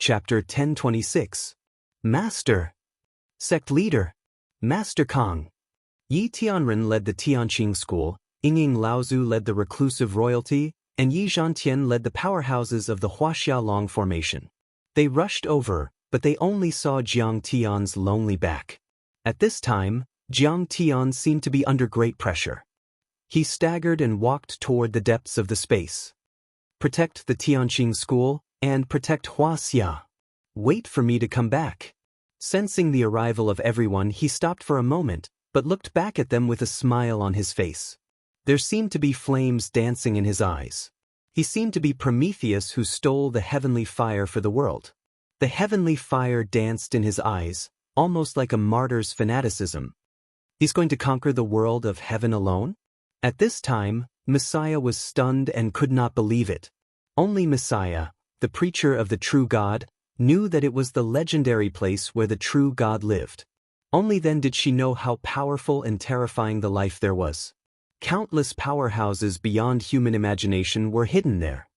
Chapter 1026. Master. Sect Leader. Master Kang. Yi Tianren led the Tianqing school, Yingying Laozu led the reclusive royalty, and Yi Zhantian led the powerhouses of the Huaxialong formation. They rushed over, but they only saw Jiang Tian's lonely back. At this time, Jiang Tian seemed to be under great pressure. He staggered and walked toward the depths of the space. Protect the Tianqing school, and protect Huaxia. Wait for me to come back. Sensing the arrival of everyone, he stopped for a moment, but looked back at them with a smile on his face. There seemed to be flames dancing in his eyes. He seemed to be Prometheus who stole the heavenly fire for the world. The heavenly fire danced in his eyes, almost like a martyr's fanaticism. He's going to conquer the world of heaven alone? At this time, Messiah was stunned and could not believe it. Only Messiah, the preacher of the true God, knew that it was the legendary place where the true God lived. Only then did she know how powerful and terrifying the life there was. Countless powerhouses beyond human imagination were hidden there.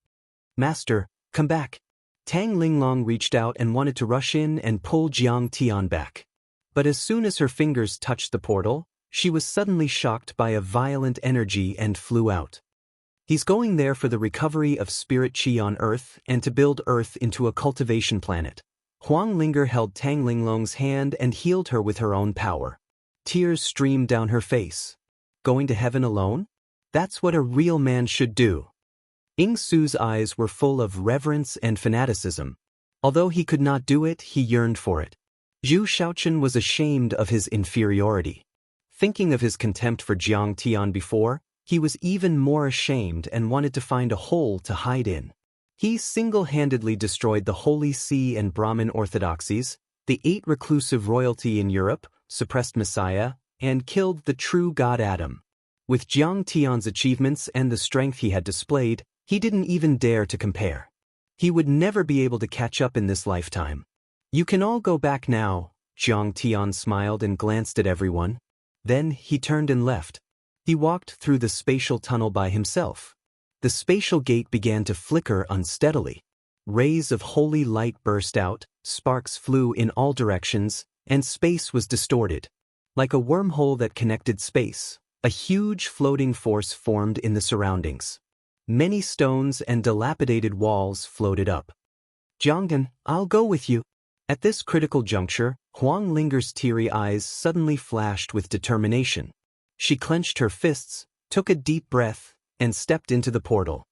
Master, come back. Tang Linglong reached out and wanted to rush in and pull Jiang Tian back. But as soon as her fingers touched the portal, she was suddenly shocked by a violent energy and flew out. He's going there for the recovery of spirit qi on Earth and to build Earth into a cultivation planet. Huang Linger held Tang Linglong's hand and healed her with her own power. Tears streamed down her face. Going to heaven alone? That's what a real man should do. Ying Su's eyes were full of reverence and fanaticism. Although he could not do it, he yearned for it. Zhu Shaochen was ashamed of his inferiority. Thinking of his contempt for Jiang Tian before, he was even more ashamed and wanted to find a hole to hide in. He single-handedly destroyed the Holy See and Brahmin orthodoxies, the 8 reclusive royalty in Europe, suppressed Messiah, and killed the true God Adam. With Jiang Tian's achievements and the strength he had displayed, he didn't even dare to compare. He would never be able to catch up in this lifetime. You can all go back now, Jiang Tian smiled and glanced at everyone. Then he turned and left. He walked through the spatial tunnel by himself. The spatial gate began to flicker unsteadily. Rays of holy light burst out, sparks flew in all directions, and space was distorted. Like a wormhole that connected space, a huge floating force formed in the surroundings. Many stones and dilapidated walls floated up. Jiangdan, I'll go with you. At this critical juncture, Huang Linger's teary eyes suddenly flashed with determination. She clenched her fists, took a deep breath, and stepped into the portal.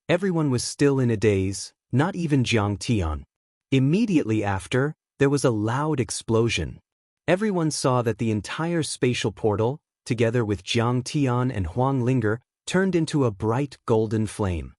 Everyone was still in a daze, not even Jiang Tian. Immediately after, there was a loud explosion. Everyone saw that the entire spatial portal, together with Jiang Tian and Huang Linger, turned into a bright golden flame.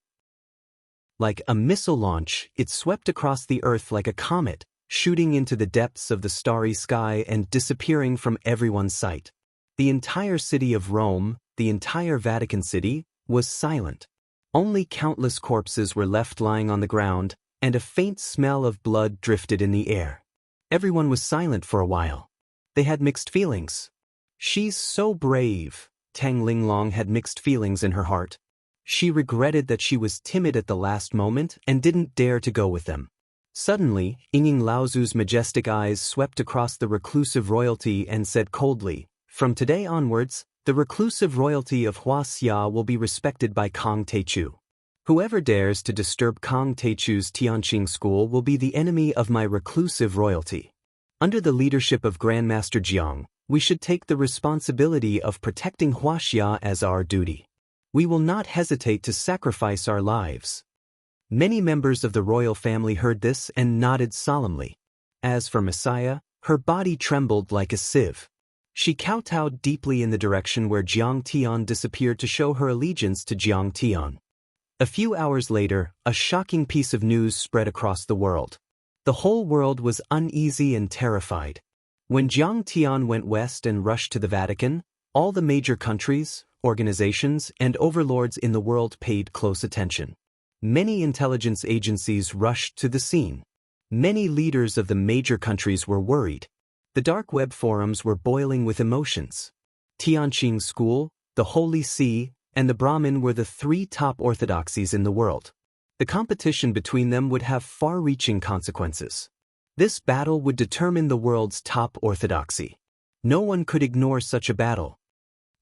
Like a missile launch, it swept across the earth like a comet, shooting into the depths of the starry sky and disappearing from everyone's sight. The entire city of Rome, the entire Vatican City, was silent. Only countless corpses were left lying on the ground, and a faint smell of blood drifted in the air. Everyone was silent for a while. They had mixed feelings. She's so brave. Tang Linglong had mixed feelings in her heart. She regretted that she was timid at the last moment and didn't dare to go with them. Suddenly, Yingying Laozu's majestic eyes swept across the reclusive royalty and said coldly, "From today onwards, the reclusive royalty of Huaxia will be respected by Kang Teichu. Whoever dares to disturb Kang Teichu's Tianqing school will be the enemy of my reclusive royalty. Under the leadership of Grandmaster Jiang, we should take the responsibility of protecting Huaxia as our duty. We will not hesitate to sacrifice our lives." Many members of the royal family heard this and nodded solemnly. As for Messiah, her body trembled like a sieve. She kowtowed deeply in the direction where Jiang Tian disappeared to show her allegiance to Jiang Tian. A few hours later, a shocking piece of news spread across the world. The whole world was uneasy and terrified. When Jiang Tian went west and rushed to the Vatican, all the major countries, organizations, and overlords in the world paid close attention. Many intelligence agencies rushed to the scene. Many leaders of the major countries were worried. The dark web forums were boiling with emotions. Tianqing School, the Holy See, and the Brahmin were the 3 top orthodoxies in the world. The competition between them would have far-reaching consequences. This battle would determine the world's top orthodoxy. No one could ignore such a battle.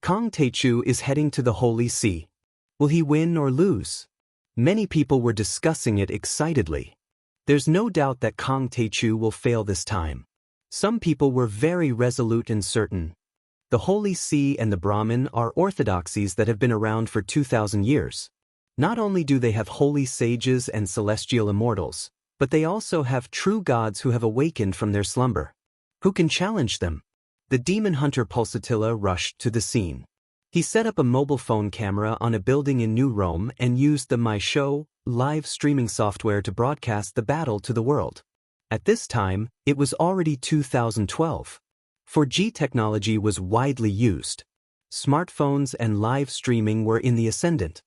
Kong Taechu is heading to the Holy See. Will he win or lose? Many people were discussing it excitedly. There's no doubt that Kong Taechu will fail this time. Some people were very resolute and certain. The Holy See and the Brahmin are orthodoxies that have been around for 2,000 years. Not only do they have holy sages and celestial immortals, but they also have true gods who have awakened from their slumber. Who can challenge them? The demon hunter Pulsatilla rushed to the scene. He set up a mobile phone camera on a building in New Rome and used the My Show live streaming software to broadcast the battle to the world. At this time, it was already 2012. 4G technology was widely used. Smartphones and live streaming were in the ascendant.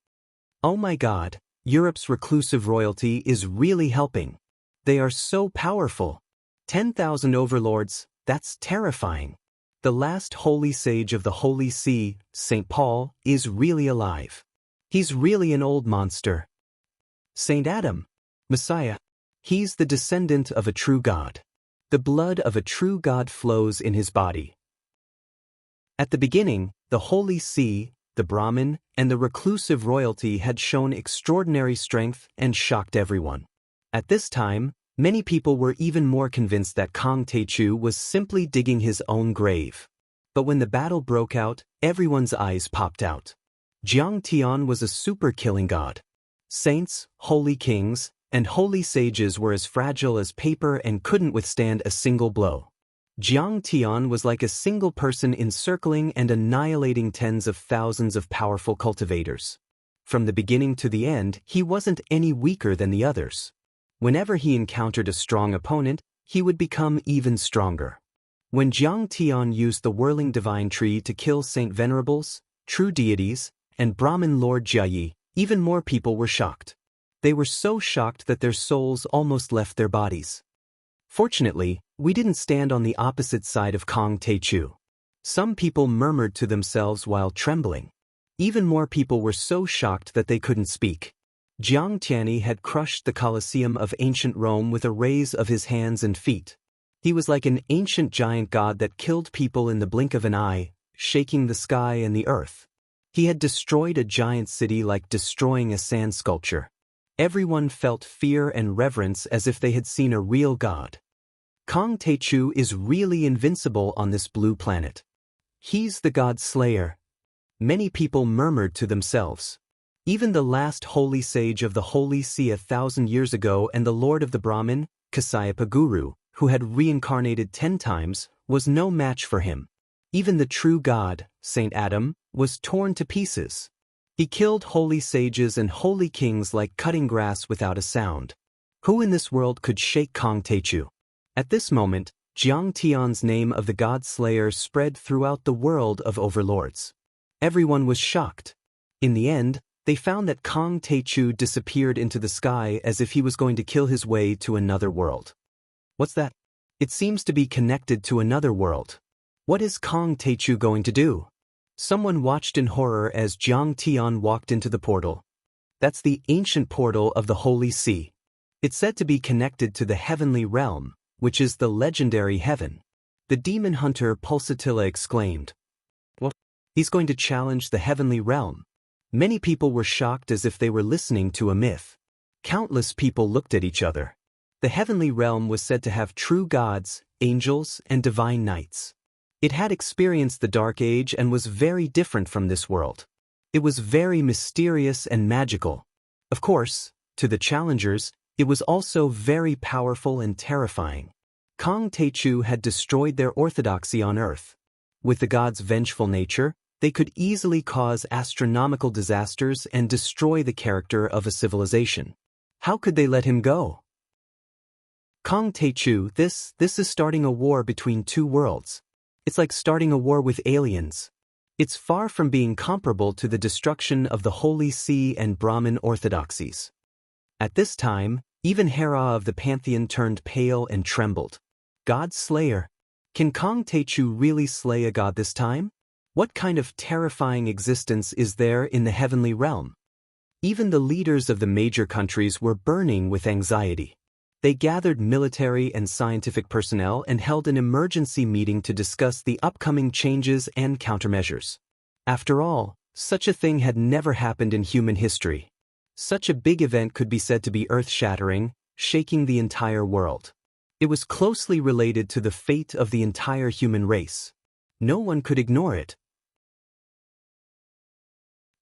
Oh my God, Europe's reclusive royalty is really helping. They are so powerful. 10,000 overlords, that's terrifying. The last holy sage of the Holy See, St. Paul, is really alive. He's really an old monster. St. Adam, Messiah, he's the descendant of a true God. The blood of a true God flows in his body. At the beginning, the Holy See, the Brahmin, and the reclusive royalty had shown extraordinary strength and shocked everyone. At this time, many people were even more convinced that Kong Taechu was simply digging his own grave. But when the battle broke out, everyone's eyes popped out. Jiang Tian was a super-killing god. Saints, holy kings, and holy sages were as fragile as paper and couldn't withstand a single blow. Jiang Tian was like a single person encircling and annihilating tens of thousands of powerful cultivators. From the beginning to the end, he wasn't any weaker than the others. Whenever he encountered a strong opponent, he would become even stronger. When Jiang Tian used the whirling divine tree to kill Saint Venerables, true deities, and Brahmin Lord Jia, even more people were shocked. They were so shocked that their souls almost left their bodies. Fortunately, we didn't stand on the opposite side of Kong Taechu. Some people murmured to themselves while trembling. Even more people were so shocked that they couldn't speak. Jiang Tianyi had crushed the Colosseum of ancient Rome with a raise of his hands and feet. He was like an ancient giant god that killed people in the blink of an eye, shaking the sky and the earth. He had destroyed a giant city like destroying a sand sculpture. Everyone felt fear and reverence as if they had seen a real god. Kong Taechu is really invincible on this blue planet. He's the god slayer. Many people murmured to themselves. Even the last holy sage of the Holy See 1,000 years ago and the lord of the Brahmin, Kasyapa Guru, who had reincarnated 10 times, was no match for him. Even the true god, Saint Adam, was torn to pieces. He killed holy sages and holy kings like cutting grass without a sound. Who in this world could shake Kong Taechu? At this moment, Jiang Tian's name of the god slayer spread throughout the world of overlords. Everyone was shocked. In the end, they found that Kong Taechu disappeared into the sky as if he was going to kill his way to another world. What's that? It seems to be connected to another world. What is Kong Taechu going to do? Someone watched in horror as Jiang Tian walked into the portal. That's the ancient portal of the Holy See. It's said to be connected to the heavenly realm, which is the legendary heaven. The demon hunter Pulsatilla exclaimed, "What? He's going to challenge the heavenly realm." Many people were shocked as if they were listening to a myth. Countless people looked at each other. The heavenly realm was said to have true gods, angels, and divine knights. It had experienced the Dark Age and was very different from this world. It was very mysterious and magical. Of course, to the challengers, it was also very powerful and terrifying. Kong Taechu had destroyed their orthodoxy on Earth. With the god's vengeful nature, they could easily cause astronomical disasters and destroy the character of a civilization. How could they let him go? Kong Taechu, this is starting a war between two worlds. It's like starting a war with aliens. It's far from being comparable to the destruction of the Holy See and Brahmin orthodoxies. At this time, even Hera of the pantheon turned pale and trembled. God Slayer. Can Kong Taechu really slay a god this time? What kind of terrifying existence is there in the heavenly realm? Even the leaders of the major countries were burning with anxiety. They gathered military and scientific personnel and held an emergency meeting to discuss the upcoming changes and countermeasures. After all, such a thing had never happened in human history. Such a big event could be said to be earth-shattering, shaking the entire world. It was closely related to the fate of the entire human race. No one could ignore it.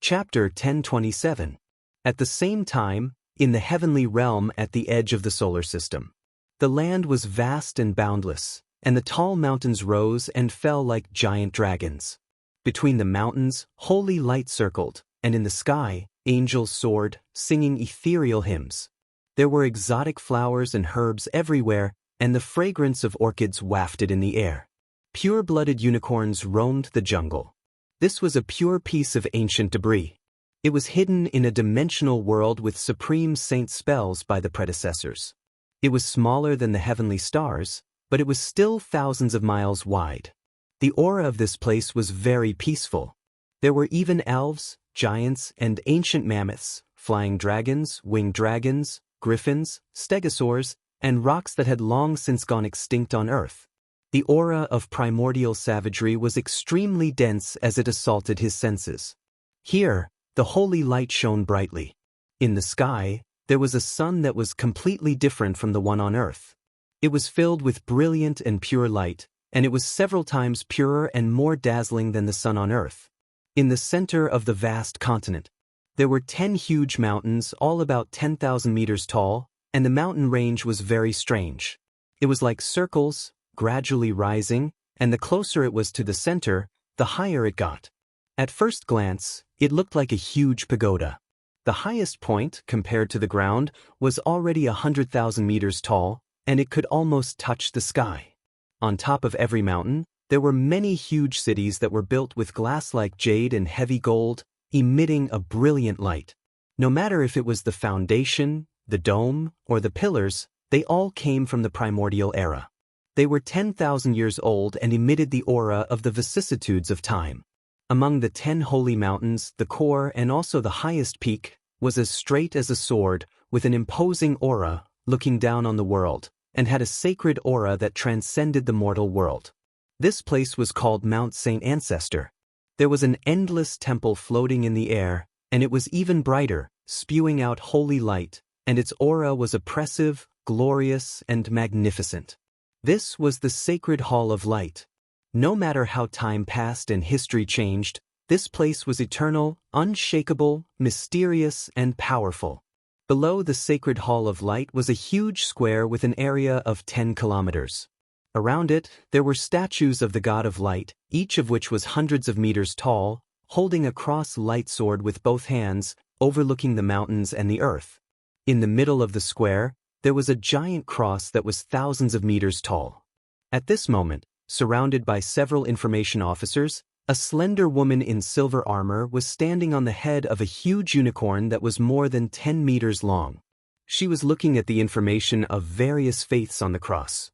Chapter 1027. At the same time, in the heavenly realm at the edge of the solar system. The land was vast and boundless, and the tall mountains rose and fell like giant dragons. Between the mountains, holy light circled, and in the sky, angels soared, singing ethereal hymns. There were exotic flowers and herbs everywhere, and the fragrance of orchids wafted in the air. Pure-blooded unicorns roamed the jungle. This was a pure piece of ancient debris. It was hidden in a dimensional world with supreme saint spells by the predecessors. It was smaller than the heavenly stars, but it was still thousands of miles wide. The aura of this place was very peaceful. There were even elves, giants, and ancient mammoths, flying dragons, winged dragons, griffins, stegosaurs, and rocks that had long since gone extinct on Earth. The aura of primordial savagery was extremely dense as it assaulted his senses. Here, the holy light shone brightly. In the sky, there was a sun that was completely different from the one on Earth. It was filled with brilliant and pure light, and it was several times purer and more dazzling than the sun on Earth. In the center of the vast continent, there were 10 huge mountains, all about 10,000 meters tall, and the mountain range was very strange. It was like circles, gradually rising, and the closer it was to the center, the higher it got. At first glance, it looked like a huge pagoda. The highest point, compared to the ground, was already 100,000 meters tall, and it could almost touch the sky. On top of every mountain, there were many huge cities that were built with glass like jade and heavy gold, emitting a brilliant light. No matter if it was the foundation, the dome, or the pillars, they all came from the primordial era. They were 10,000 years old and emitted the aura of the vicissitudes of time. Among the 10 holy mountains, the core and also the highest peak was as straight as a sword, with an imposing aura, looking down on the world, and had a sacred aura that transcended the mortal world. This place was called Mount Saint Ancestor. There was an endless temple floating in the air, and it was even brighter, spewing out holy light, and its aura was oppressive, glorious, and magnificent. This was the sacred hall of light. No matter how time passed and history changed, this place was eternal, unshakable, mysterious, and powerful. Below the sacred hall of light was a huge square with an area of 10 kilometers. Around it, there were statues of the god of light, each of which was hundreds of meters tall, holding a cross light sword with both hands, overlooking the mountains and the earth. In the middle of the square, there was a giant cross that was thousands of meters tall. At this moment, surrounded by several information officers, a slender woman in silver armor was standing on the head of a huge unicorn that was more than 10 meters long. She was looking at the information of various faiths on the cross.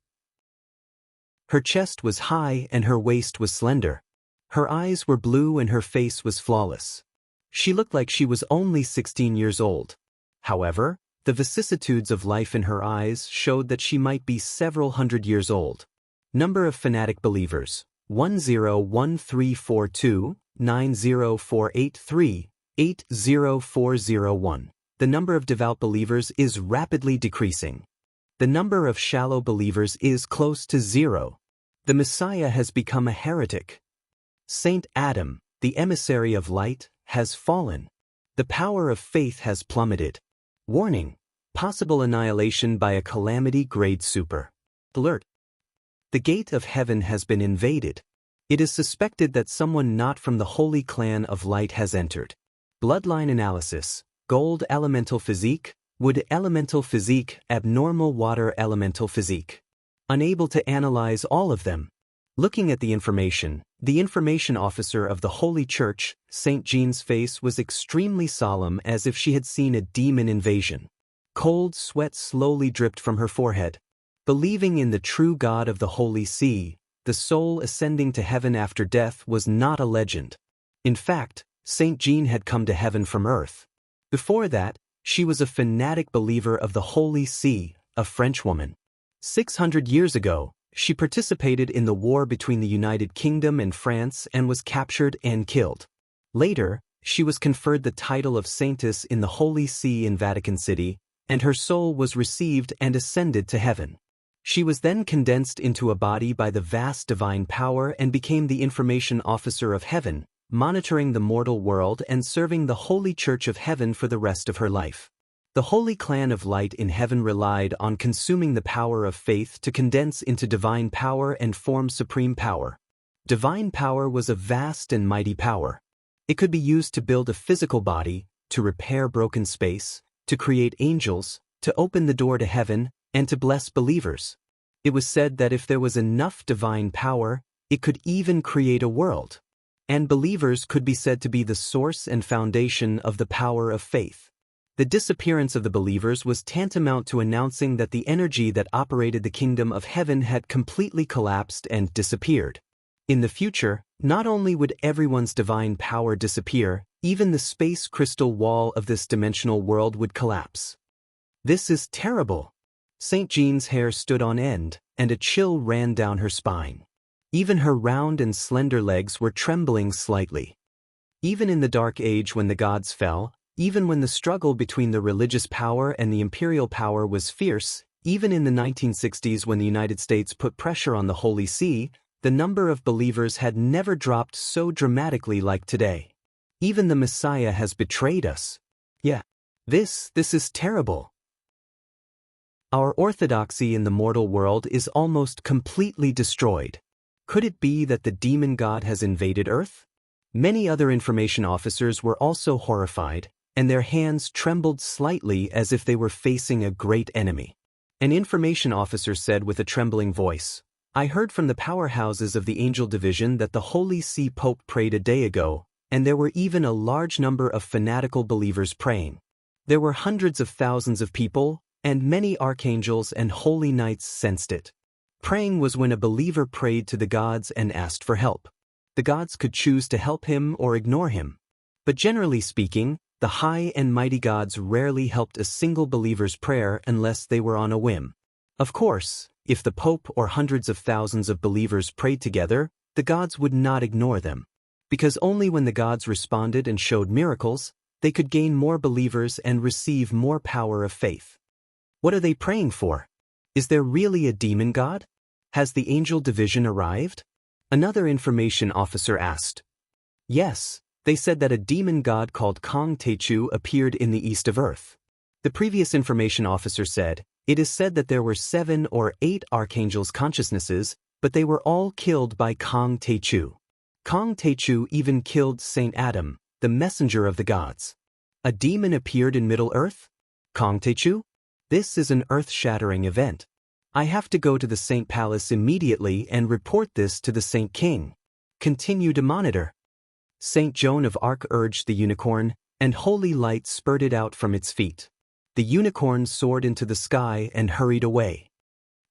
Her chest was high and her waist was slender. Her eyes were blue and her face was flawless. She looked like she was only 16 years old. However, the vicissitudes of life in her eyes showed that she might be several hundred years old. Number of fanatic believers, 101342, 90483, 80401. The number of devout believers is rapidly decreasing. The number of shallow believers is close to 0. The Messiah has become a heretic. Saint Adam, the emissary of light, has fallen. The power of faith has plummeted. Warning: possible annihilation by a calamity grade super. Alert: the gate of heaven has been invaded. It is suspected that someone not from the holy clan of light has entered. Bloodline analysis: gold elemental physique, wood elemental physique, abnormal water elemental physique. Unable to analyze all of them. Looking at the information officer of the Holy Church, St. Jean's face was extremely solemn, as if she had seen a demon invasion. Cold sweat slowly dripped from her forehead. Believing in the true God of the Holy See, the soul ascending to heaven after death was not a legend. In fact, St. Jean had come to heaven from earth. Before that, she was a fanatic believer of the Holy See, a Frenchwoman. 600 years ago, she participated in the war between the United Kingdom and France and was captured and killed. Later, she was conferred the title of Saintess in the Holy See in Vatican City, and her soul was received and ascended to heaven. She was then condensed into a body by the vast divine power and became the information officer of heaven, monitoring the mortal world and serving the Holy Church of Heaven for the rest of her life. The Holy Clan of Light in heaven relied on consuming the power of faith to condense into divine power and form supreme power. Divine power was a vast and mighty power. It could be used to build a physical body, to repair broken space, to create angels, to open the door to heaven, and to bless believers. It was said that if there was enough divine power, it could even create a world. And believers could be said to be the source and foundation of the power of faith. The disappearance of the believers was tantamount to announcing that the energy that operated the kingdom of heaven had completely collapsed and disappeared. In the future, not only would everyone's divine power disappear, even the space crystal wall of this dimensional world would collapse. This is terrible. St. Jean's hair stood on end, and a chill ran down her spine. Even her round and slender legs were trembling slightly. Even in the Dark Age when the gods fell, even when the struggle between the religious power and the imperial power was fierce, even in the 1960s when the United States put pressure on the Holy See, the number of believers had never dropped so dramatically like today. Even the Messiah has betrayed us. Yeah. This is terrible. Our orthodoxy in the mortal world is almost completely destroyed. Could it be that the demon god has invaded Earth? Many other information officers were also horrified, and their hands trembled slightly as if they were facing a great enemy. An information officer said with a trembling voice, "I heard from the powerhouses of the Angel Division that the Holy See Pope prayed a day ago, and there were even a large number of fanatical believers praying. There were hundreds of thousands of people, and many archangels and holy knights sensed it. Praying was when a believer prayed to the gods and asked for help. The gods could choose to help him or ignore him. But generally speaking, the high and mighty gods rarely helped a single believer's prayer unless they were on a whim. Of course, if the Pope or hundreds of thousands of believers prayed together, the gods would not ignore them. Because only when the gods responded and showed miracles, they could gain more believers and receive more power of faith. What are they praying for? Is there really a demon god? Has the Angel Division arrived?" Another information officer asked. Yes, they said that a demon god called Kong Techu appeared in the east of Earth. The previous information officer said, "It is said that there were 7 or 8 archangels' consciousnesses, but they were all killed by Kong Techu. Kong Techu even killed Saint Adam, the messenger of the gods. A demon appeared in Middle-earth? Kong Techu? This is an earth-shattering event. I have to go to the Saint Palace immediately and report this to the Saint King. Continue to monitor." Saint Joan of Arc urged the unicorn, and holy light spurted out from its feet. The unicorn soared into the sky and hurried away.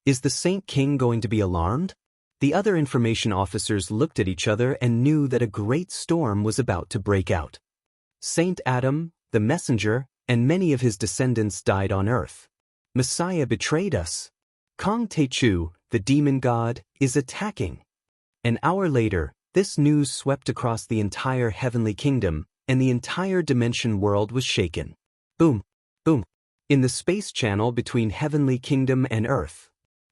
Is the Saint King going to be alarmed? The other information officers looked at each other and knew that a great storm was about to break out. Saint Adam, the messenger, and many of his descendants died on earth. Messiah betrayed us. Kong Techu, the demon god, is attacking. An hour later, this news swept across the entire heavenly kingdom, and the entire dimension world was shaken. Boom, boom. In the space channel between heavenly kingdom and earth,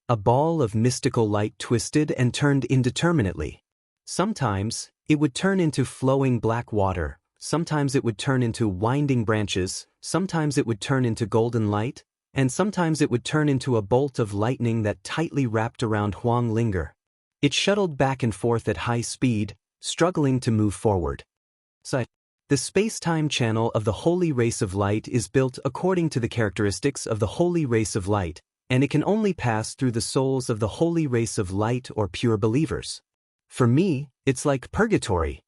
a ball of mystical light twisted and turned indeterminately. Sometimes, it would turn into flowing black water, sometimes it would turn into winding branches, sometimes it would turn into golden light, and sometimes it would turn into a bolt of lightning that tightly wrapped around Huang Linger. It shuttled back and forth at high speed, struggling to move forward. The space-time channel of the holy race of light is built according to the characteristics of the holy race of light, and it can only pass through the souls of the holy race of light or pure believers. For me, it's like purgatory.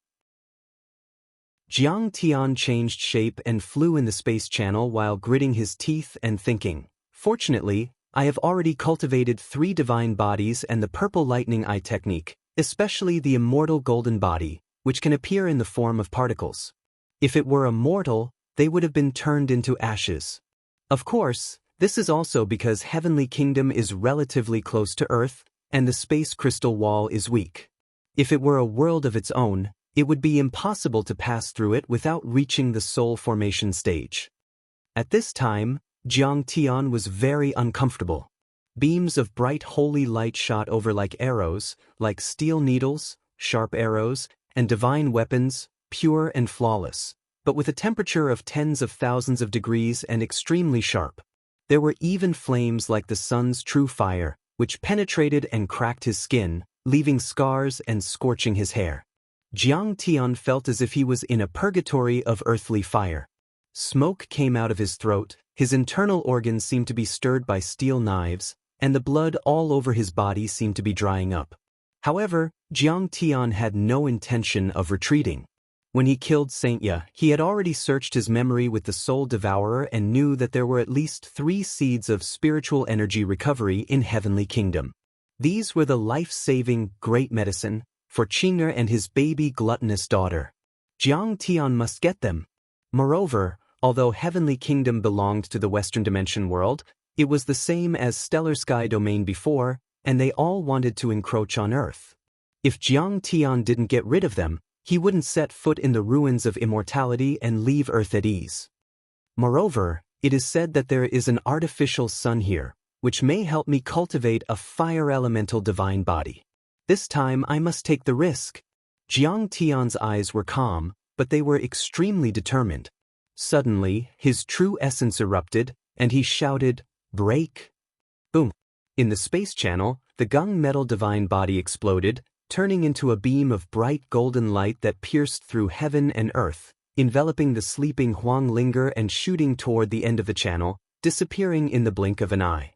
Jiang Tian changed shape and flew in the space channel while gritting his teeth and thinking, "Fortunately, I have already cultivated 3 divine bodies and the purple lightning eye technique, especially the immortal golden body, which can appear in the form of particles. If it were a mortal, they would have been turned into ashes. Of course, this is also because Heavenly Kingdom is relatively close to Earth, and the space crystal wall is weak. If it were a world of its own, it would be impossible to pass through it without reaching the soul formation stage. At this time, Jiang Tian was very uncomfortable. Beams of bright holy light shot over like arrows, like steel needles, sharp arrows, and divine weapons, pure and flawless, but with a temperature of tens of thousands of degrees and extremely sharp. There were even flames like the sun's true fire, which penetrated and cracked his skin, leaving scars and scorching his hair. Jiang Tian felt as if he was in a purgatory of earthly fire. Smoke came out of his throat, his internal organs seemed to be stirred by steel knives, and the blood all over his body seemed to be drying up. However, Jiang Tian had no intention of retreating. When he killed Saint Ye, he had already searched his memory with the Soul Devourer and knew that there were at least 3 seeds of spiritual energy recovery in Heavenly Kingdom. These were the life-saving, great medicine for Qing'er and his baby gluttonous daughter. Jiang Tian must get them. Moreover, although Heavenly Kingdom belonged to the Western Dimension world, it was the same as Stellar Sky Domain before, and they all wanted to encroach on Earth. If Jiang Tian didn't get rid of them, he wouldn't set foot in the ruins of immortality and leave Earth at ease. Moreover, it is said that there is an artificial sun here, which may help me cultivate a fire elemental divine body. This time I must take the risk. Jiang Tian's eyes were calm, but they were extremely determined. Suddenly, his true essence erupted, and he shouted, "Break!" Boom! In the space channel, the gung metal divine body exploded, turning into a beam of bright golden light that pierced through heaven and earth, enveloping the sleeping Huang Linger and shooting toward the end of the channel, disappearing in the blink of an eye.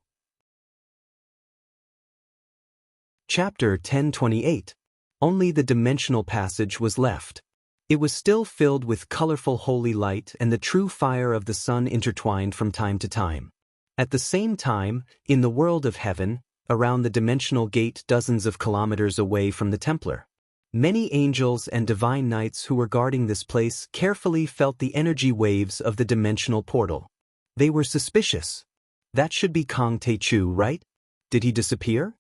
Chapter 1028. Only the dimensional passage was left. It was still filled with colorful holy light and the true fire of the sun intertwined from time to time. At the same time, in the world of heaven, around the dimensional gate dozens of kilometers away from the Templar, many angels and divine knights who were guarding this place carefully felt the energy waves of the dimensional portal. They were suspicious. That should be Kang Taechu, right? Did he disappear?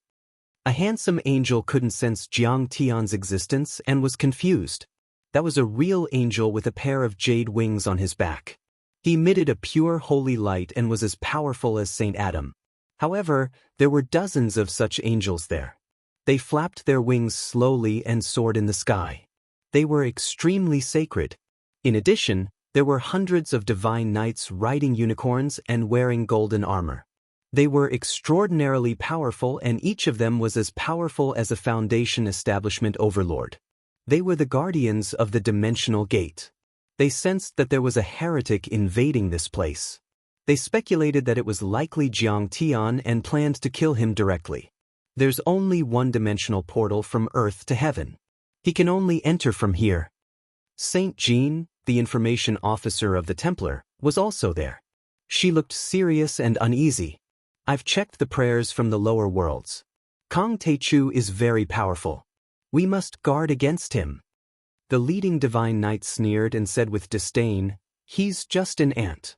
A handsome angel couldn't sense Jiang Tian's existence and was confused. That was a real angel with a pair of jade wings on his back. He emitted a pure holy light and was as powerful as Saint Adam. However, there were dozens of such angels there. They flapped their wings slowly and soared in the sky. They were extremely sacred. In addition, there were hundreds of divine knights riding unicorns and wearing golden armor. They were extraordinarily powerful, and each of them was as powerful as a Foundation establishment overlord. They were the guardians of the dimensional gate. They sensed that there was a heretic invading this place. They speculated that it was likely Jiang Tian and planned to kill him directly. There's only one dimensional portal from Earth to heaven. He can only enter from here. Saint Jean, the information officer of the Templar, was also there. She looked serious and uneasy. I've checked the prayers from the lower worlds. Kang Taechu is very powerful. We must guard against him. The leading divine knight sneered and said with disdain, "He's just an ant.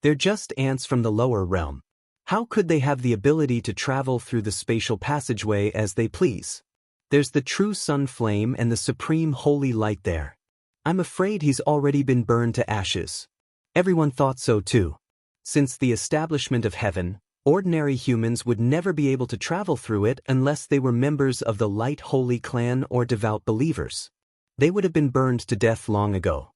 They're just ants from the lower realm. How could they have the ability to travel through the spatial passageway as they please? There's the true sun flame and the supreme holy light there. I'm afraid he's already been burned to ashes." Everyone thought so too. Since the establishment of heaven, ordinary humans would never be able to travel through it unless they were members of the Light Holy Clan or devout believers. They would have been burned to death long ago.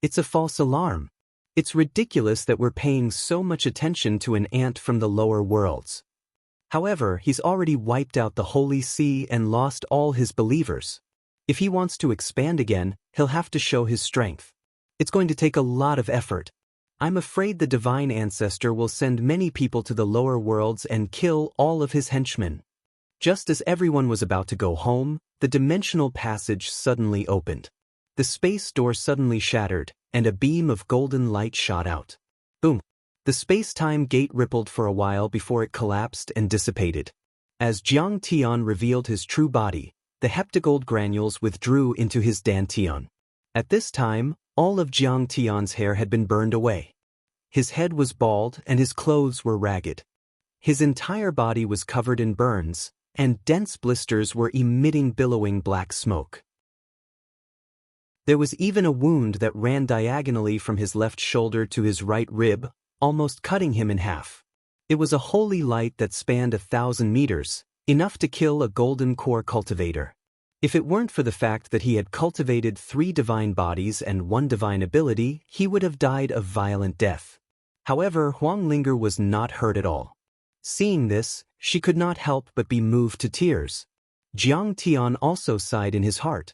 It's a false alarm. It's ridiculous that we're paying so much attention to an ant from the lower worlds. However, he's already wiped out the Holy See and lost all his believers. If he wants to expand again, he'll have to show his strength. It's going to take a lot of effort. I'm afraid the divine ancestor will send many people to the lower worlds and kill all of his henchmen. Just as everyone was about to go home, the dimensional passage suddenly opened. The space door suddenly shattered, and a beam of golden light shot out. Boom! The space-time gate rippled for a while before it collapsed and dissipated. As Jiang Tian revealed his true body, the heptagold granules withdrew into his dantian. At this time, All of Jiang Tian's hair had been burned away. His head was bald and his clothes were ragged. His entire body was covered in burns, and dense blisters were emitting billowing black smoke. There was even a wound that ran diagonally from his left shoulder to his right rib, almost cutting him in half. It was a holy light that spanned 1,000 meters, enough to kill a golden core cultivator. If it weren't for the fact that he had cultivated 3 divine bodies and 1 divine ability, he would have died a violent death. However, Huang Linger was not hurt at all. Seeing this, she could not help but be moved to tears. Jiang Tian also sighed in his heart.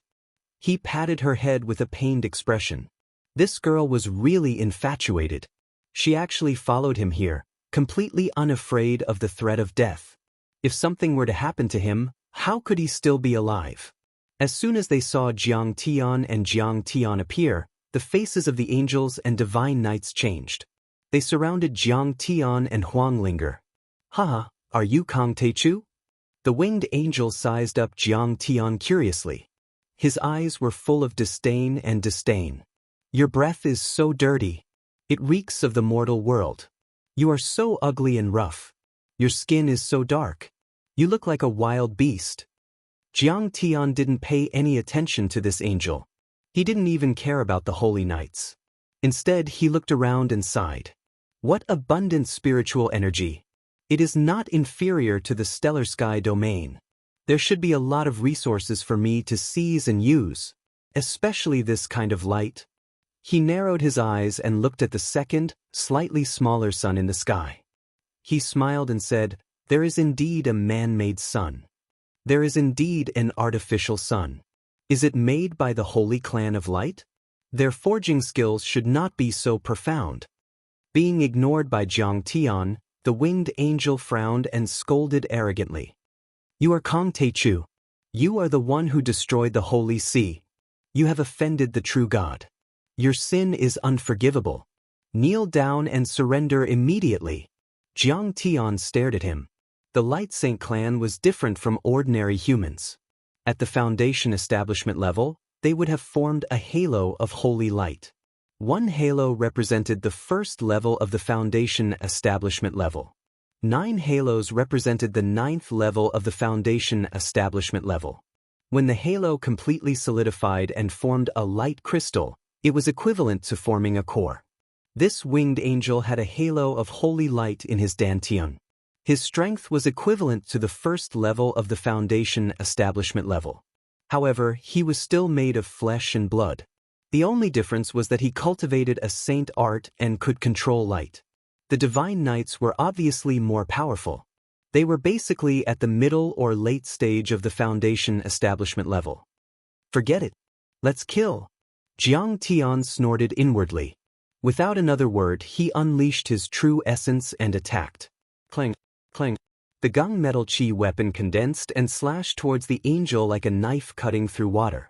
He patted her head with a pained expression. This girl was really infatuated. She actually followed him here, completely unafraid of the threat of death. If something were to happen to him, how could he still be alive? As soon as they saw Jiang Tian appear, the faces of the angels and divine knights changed. They surrounded Jiang Tian and Huang Linger. "Haha, are you Kang Teichu?" The winged angel sized up Jiang Tian curiously. His eyes were full of disdain and disdain. "Your breath is so dirty. It reeks of the mortal world. You are so ugly and rough. Your skin is so dark. You look like a wild beast." Jiang Tian didn't pay any attention to this angel. He didn't even care about the holy knights. Instead, he looked around and sighed. What abundant spiritual energy. It is not inferior to the stellar sky domain. There should be a lot of resources for me to seize and use, especially this kind of light. He narrowed his eyes and looked at the second, slightly smaller sun in the sky. He smiled and said, "There is indeed a man-made sun. There is indeed an artificial sun. Is it made by the holy clan of light? Their forging skills should not be so profound." Being ignored by Jiang Tian, the winged angel frowned and scolded arrogantly. "You are Kang Teichu. You are the one who destroyed the holy sea. You have offended the true God. Your sin is unforgivable. Kneel down and surrender immediately." Jiang Tian stared at him. The Light Saint clan was different from ordinary humans. At the Foundation establishment level, they would have formed a halo of holy light. One halo represented the first level of the Foundation establishment level. 9 halos represented the 9th level of the Foundation establishment level. When the halo completely solidified and formed a light crystal, it was equivalent to forming a core. This winged angel had a halo of holy light in his dantian. His strength was equivalent to the first level of the Foundation establishment level. However, he was still made of flesh and blood. The only difference was that he cultivated a saint art and could control light. The divine knights were obviously more powerful. They were basically at the middle or late stage of the Foundation establishment level. "Forget it. Let's kill." Jiang Tian snorted inwardly. Without another word, he unleashed his true essence and attacked. Clang, clang. The gung metal chi weapon condensed and slashed towards the angel like a knife cutting through water.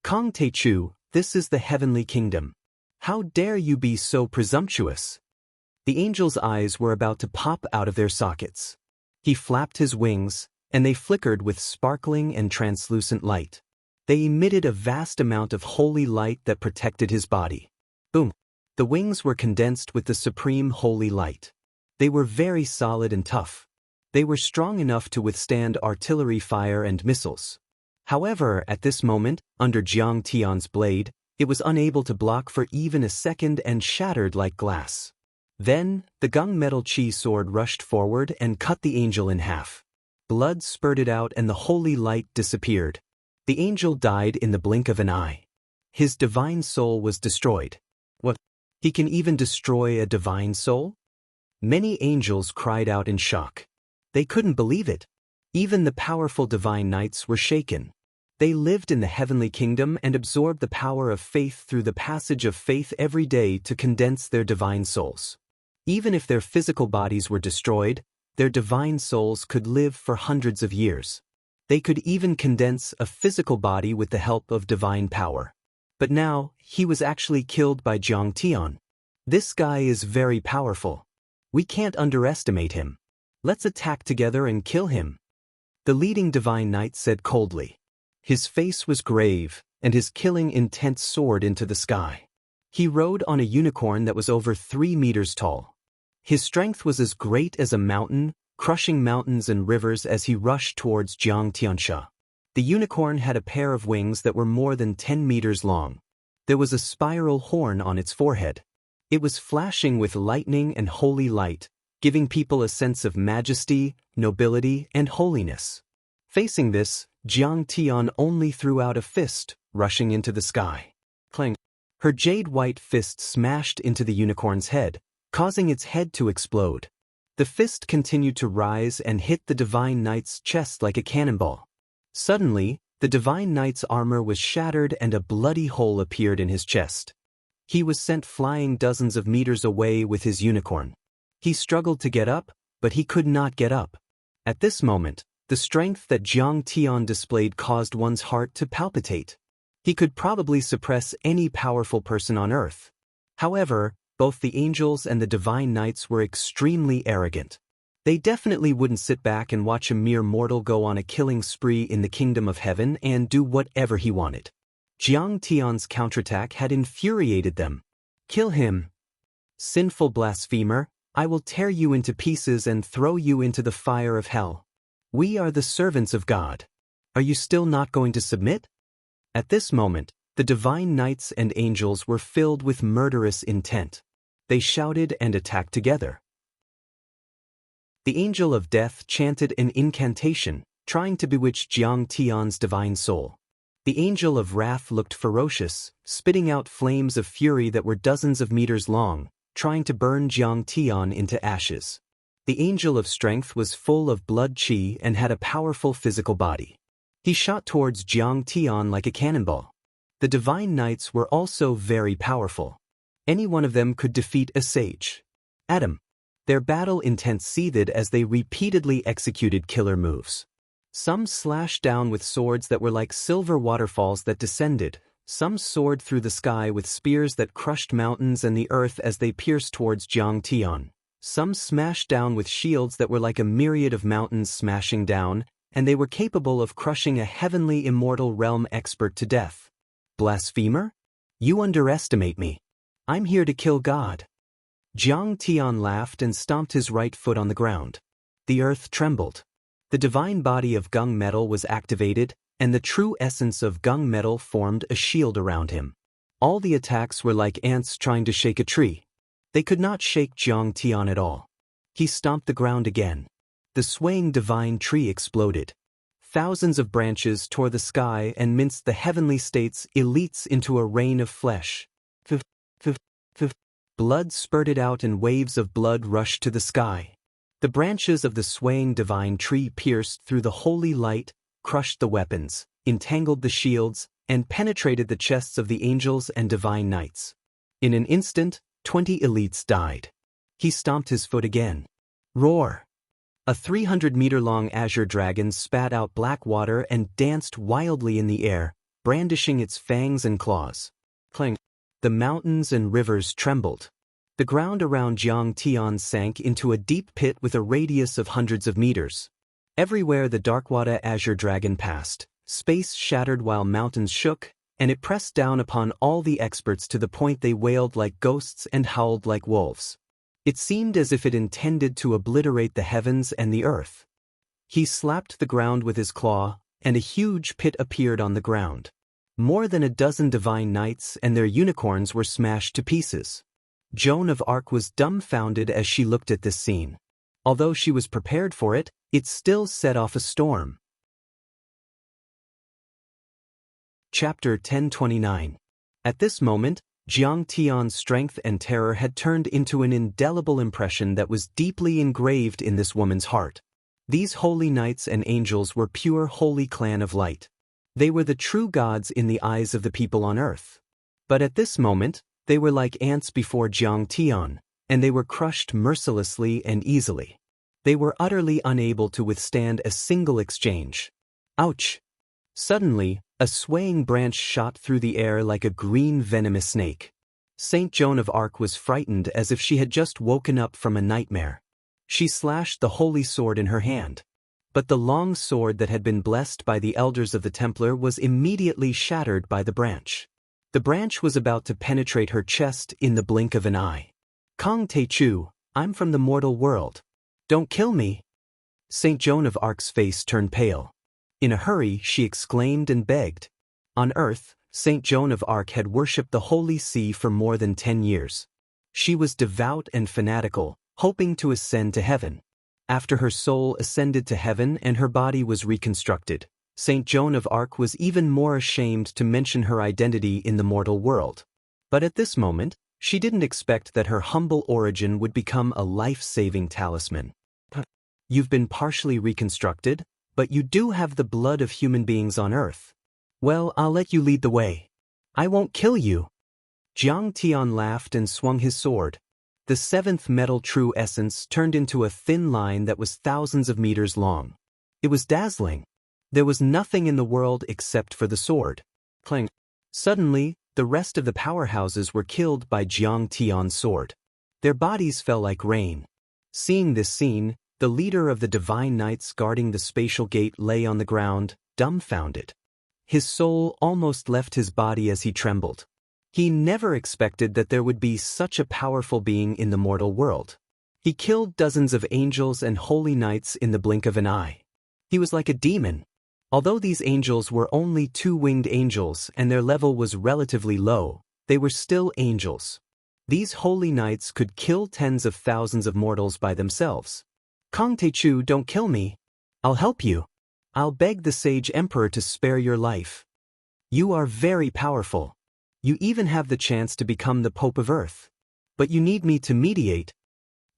"Kang Teichu, this is the heavenly kingdom. How dare you be so presumptuous?" The angel's eyes were about to pop out of their sockets. He flapped his wings, and they flickered with sparkling and translucent light. They emitted a vast amount of holy light that protected his body. Boom! The wings were condensed with the supreme holy light. They were very solid and tough. They were strong enough to withstand artillery fire and missiles. However, at this moment, under Jiang Tian's blade, it was unable to block for even a second and shattered like glass. Then, the gung metal chi sword rushed forward and cut the angel in half. Blood spurted out and the holy light disappeared. The angel died in the blink of an eye. His divine soul was destroyed. What? He can even destroy a divine soul? Many angels cried out in shock. They couldn't believe it. Even the powerful divine knights were shaken. They lived in the heavenly kingdom and absorbed the power of faith through the passage of faith every day to condense their divine souls. Even if their physical bodies were destroyed, their divine souls could live for hundreds of years. They could even condense a physical body with the help of divine power. But now, he was actually killed by Jiang Tian. This guy is very powerful. We can't underestimate him. Let's attack together and kill him. The leading divine knight said coldly. His face was grave, and his killing intent soared into the sky. He rode on a unicorn that was over 3 meters tall. His strength was as great as a mountain, crushing mountains and rivers as he rushed towards Jiang Tiansha. The unicorn had a pair of wings that were more than 10 meters long. There was a spiral horn on its forehead. It was flashing with lightning and holy light, giving people a sense of majesty, nobility, and holiness. Facing this, Jiang Tian only threw out a fist, rushing into the sky. Clang! Her jade-white fist smashed into the unicorn's head, causing its head to explode. The fist continued to rise and hit the Divine Knight's chest like a cannonball. Suddenly, the Divine Knight's armor was shattered and a bloody hole appeared in his chest. He was sent flying dozens of meters away with his unicorn. He struggled to get up, but he could not get up. At this moment, the strength that Jiang Tian displayed caused one's heart to palpitate. He could probably suppress any powerful person on earth. However, both the angels and the Divine Knights were extremely arrogant. They definitely wouldn't sit back and watch a mere mortal go on a killing spree in the kingdom of heaven and do whatever he wanted. Jiang Tian's counterattack had infuriated them. Kill him! Sinful blasphemer, I will tear you into pieces and throw you into the fire of hell. We are the servants of God. Are you still not going to submit? At this moment, the Divine Knights and angels were filled with murderous intent. They shouted and attacked together. The angel of death chanted an incantation, trying to bewitch Jiang Tian's divine soul. The angel of wrath looked ferocious, spitting out flames of fury that were dozens of meters long, trying to burn Jiang Tian into ashes. The angel of strength was full of blood qi and had a powerful physical body. He shot towards Jiang Tian like a cannonball. The Divine Knights were also very powerful. Any one of them could defeat a sage. Adam. Their battle intent seethed as they repeatedly executed killer moves. Some slashed down with swords that were like silver waterfalls that descended. Some soared through the sky with spears that crushed mountains and the earth as they pierced towards Jiang Tian. Some smashed down with shields that were like a myriad of mountains smashing down, and they were capable of crushing a heavenly immortal realm expert to death. Blasphemer? You underestimate me. I'm here to kill God. Jiang Tian laughed and stomped his right foot on the ground. The earth trembled. The divine body of gung metal was activated, and the true essence of gung metal formed a shield around him. All the attacks were like ants trying to shake a tree. They could not shake Jiang Tian at all. He stomped the ground again. The swaying divine tree exploded. Thousands of branches tore the sky and minced the heavenly states' elites into a rain of flesh. Blood spurted out and waves of blood rushed to the sky. The branches of the swaying divine tree pierced through the holy light, crushed the weapons, entangled the shields, and penetrated the chests of the angels and divine knights. In an instant, 20 elites died. He stomped his foot again. Roar! A 300-meter-long azure dragon spat out black water and danced wildly in the air, brandishing its fangs and claws. Clang! The mountains and rivers trembled. The ground around Jiang Tian sank into a deep pit with a radius of hundreds of meters. Everywhere the Darkwada azure dragon passed, space shattered while mountains shook, and it pressed down upon all the experts to the point they wailed like ghosts and howled like wolves. It seemed as if it intended to obliterate the heavens and the earth. He slapped the ground with his claw, and a huge pit appeared on the ground. More than a dozen divine knights and their unicorns were smashed to pieces. Joan of Arc was dumbfounded as she looked at this scene. Although she was prepared for it, it still set off a storm. Chapter 1029. At this moment, Jiang Tian's strength and terror had turned into an indelible impression that was deeply engraved in this woman's heart. These holy knights and angels were pure holy clan of light. They were the true gods in the eyes of the people on earth. But at this moment, they were like ants before Jiang Tian, and they were crushed mercilessly and easily. They were utterly unable to withstand a single exchange. Ouch! Suddenly, a swaying branch shot through the air like a green venomous snake. Saint Joan of Arc was frightened as if she had just woken up from a nightmare. She slashed the holy sword in her hand. But the long sword that had been blessed by the elders of the Templar was immediately shattered by the branch. The branch was about to penetrate her chest in the blink of an eye. Kong Tae-chu, I'm from the mortal world. Don't kill me. St. Joan of Arc's face turned pale. In a hurry, she exclaimed and begged. On earth, St. Joan of Arc had worshipped the Holy See for more than 10 years. She was devout and fanatical, hoping to ascend to heaven. After her soul ascended to heaven and her body was reconstructed, St. Joan of Arc was even more ashamed to mention her identity in the mortal world. But at this moment, she didn't expect that her humble origin would become a life-saving talisman. You've been partially reconstructed, but you do have the blood of human beings on earth. Well, I'll let you lead the way. I won't kill you. Jiang Tian laughed and swung his sword. The seventh metal true essence turned into a thin line that was thousands of meters long. It was dazzling. There was nothing in the world except for the sword. Clang. Suddenly, the rest of the powerhouses were killed by Jiang Tian's sword. Their bodies fell like rain. Seeing this scene, the leader of the divine knights guarding the spatial gate lay on the ground, dumbfounded. His soul almost left his body as he trembled. He never expected that there would be such a powerful being in the mortal world. He killed dozens of angels and holy knights in the blink of an eye. He was like a demon. Although these angels were only two-winged angels and their level was relatively low, they were still angels. These holy knights could kill tens of thousands of mortals by themselves. Kong Tae-chu, don't kill me. I'll help you. I'll beg the sage emperor to spare your life. You are very powerful. You even have the chance to become the Pope of Earth. But you need me to mediate.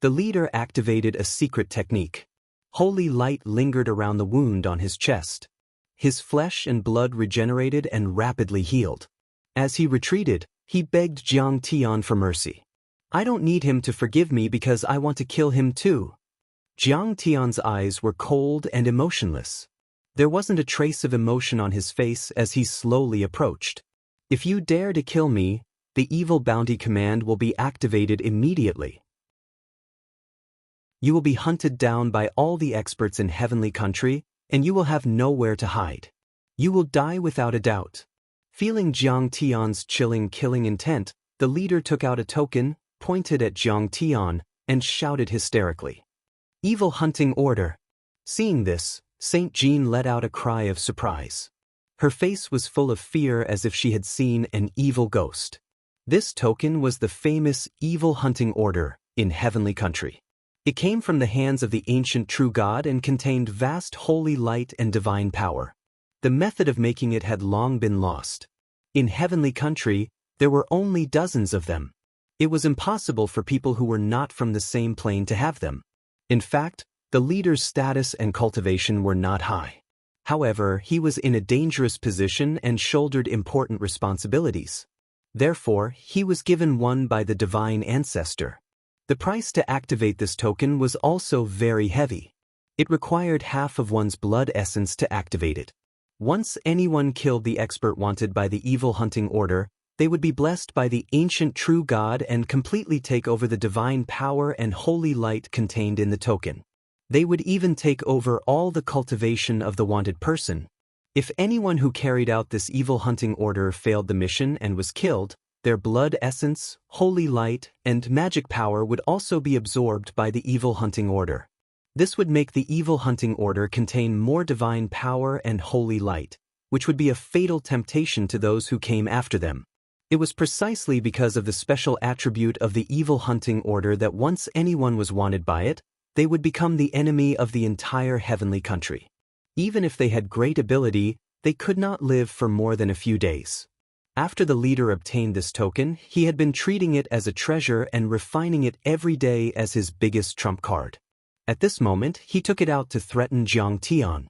The leader activated a secret technique. Holy light lingered around the wound on his chest. His flesh and blood regenerated and rapidly healed. As he retreated, he begged Jiang Tian for mercy. I don't need him to forgive me because I want to kill him too. Jiang Tian's eyes were cold and emotionless. There wasn't a trace of emotion on his face as he slowly approached. If you dare to kill me, the evil bounty command will be activated immediately. You will be hunted down by all the experts in Heavenly Country, and you will have nowhere to hide. You will die without a doubt. Feeling Jiang Tian's chilling killing intent, the leader took out a token, pointed at Jiang Tian, and shouted hysterically. Evil hunting order. Seeing this, Saint Jean let out a cry of surprise. Her face was full of fear as if she had seen an evil ghost. This token was the famous evil hunting order in Heavenly Country. It came from the hands of the ancient true God and contained vast holy light and divine power. The method of making it had long been lost. In Heavenly Country, there were only dozens of them. It was impossible for people who were not from the same plane to have them. In fact, the leader's status and cultivation were not high. However, he was in a dangerous position and shouldered important responsibilities. Therefore, he was given one by the divine ancestor. The price to activate this token was also very heavy. It required half of one's blood essence to activate it. Once anyone killed the expert wanted by the evil hunting order, they would be blessed by the ancient true God and completely take over the divine power and holy light contained in the token. They would even take over all the cultivation of the wanted person. If anyone who carried out this evil hunting order failed the mission and was killed, their blood essence, holy light, and magic power would also be absorbed by the evil hunting order. This would make the evil hunting order contain more divine power and holy light, which would be a fatal temptation to those who came after them. It was precisely because of the special attribute of the evil hunting order that once anyone was wanted by it, they would become the enemy of the entire Heavenly Country. Even if they had great ability, they could not live for more than a few days. After the leader obtained this token, he had been treating it as a treasure and refining it every day as his biggest trump card. At this moment, he took it out to threaten Jiang Tian.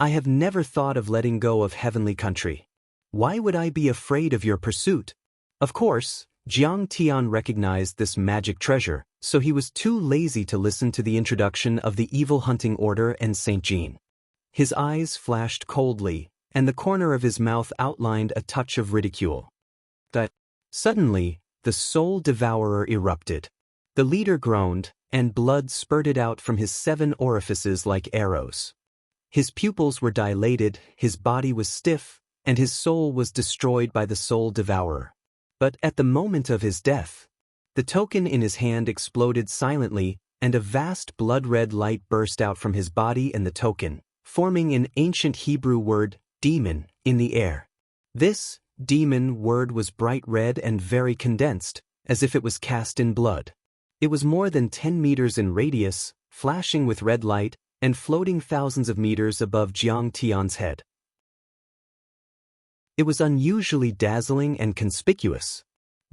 I have never thought of letting go of Heavenly Country. Why would I be afraid of your pursuit? Of course, Jiang Tian recognized this magic treasure, so he was too lazy to listen to the introduction of the evil hunting order and Saint Jean. His eyes flashed coldly, and the corner of his mouth outlined a touch of ridicule. Suddenly, the soul devourer erupted. The leader groaned, and blood spurted out from his 7 orifices like arrows. His pupils were dilated, his body was stiff, and his soul was destroyed by the soul devourer. But at the moment of his death, the token in his hand exploded silently, and a vast blood-red light burst out from his body and the token, forming an ancient Hebrew word, demon, in the air. This demon word was bright red and very condensed, as if it was cast in blood. It was more than 10 meters in radius, flashing with red light, and floating thousands of meters above Jiang Tian's head. It was unusually dazzling and conspicuous.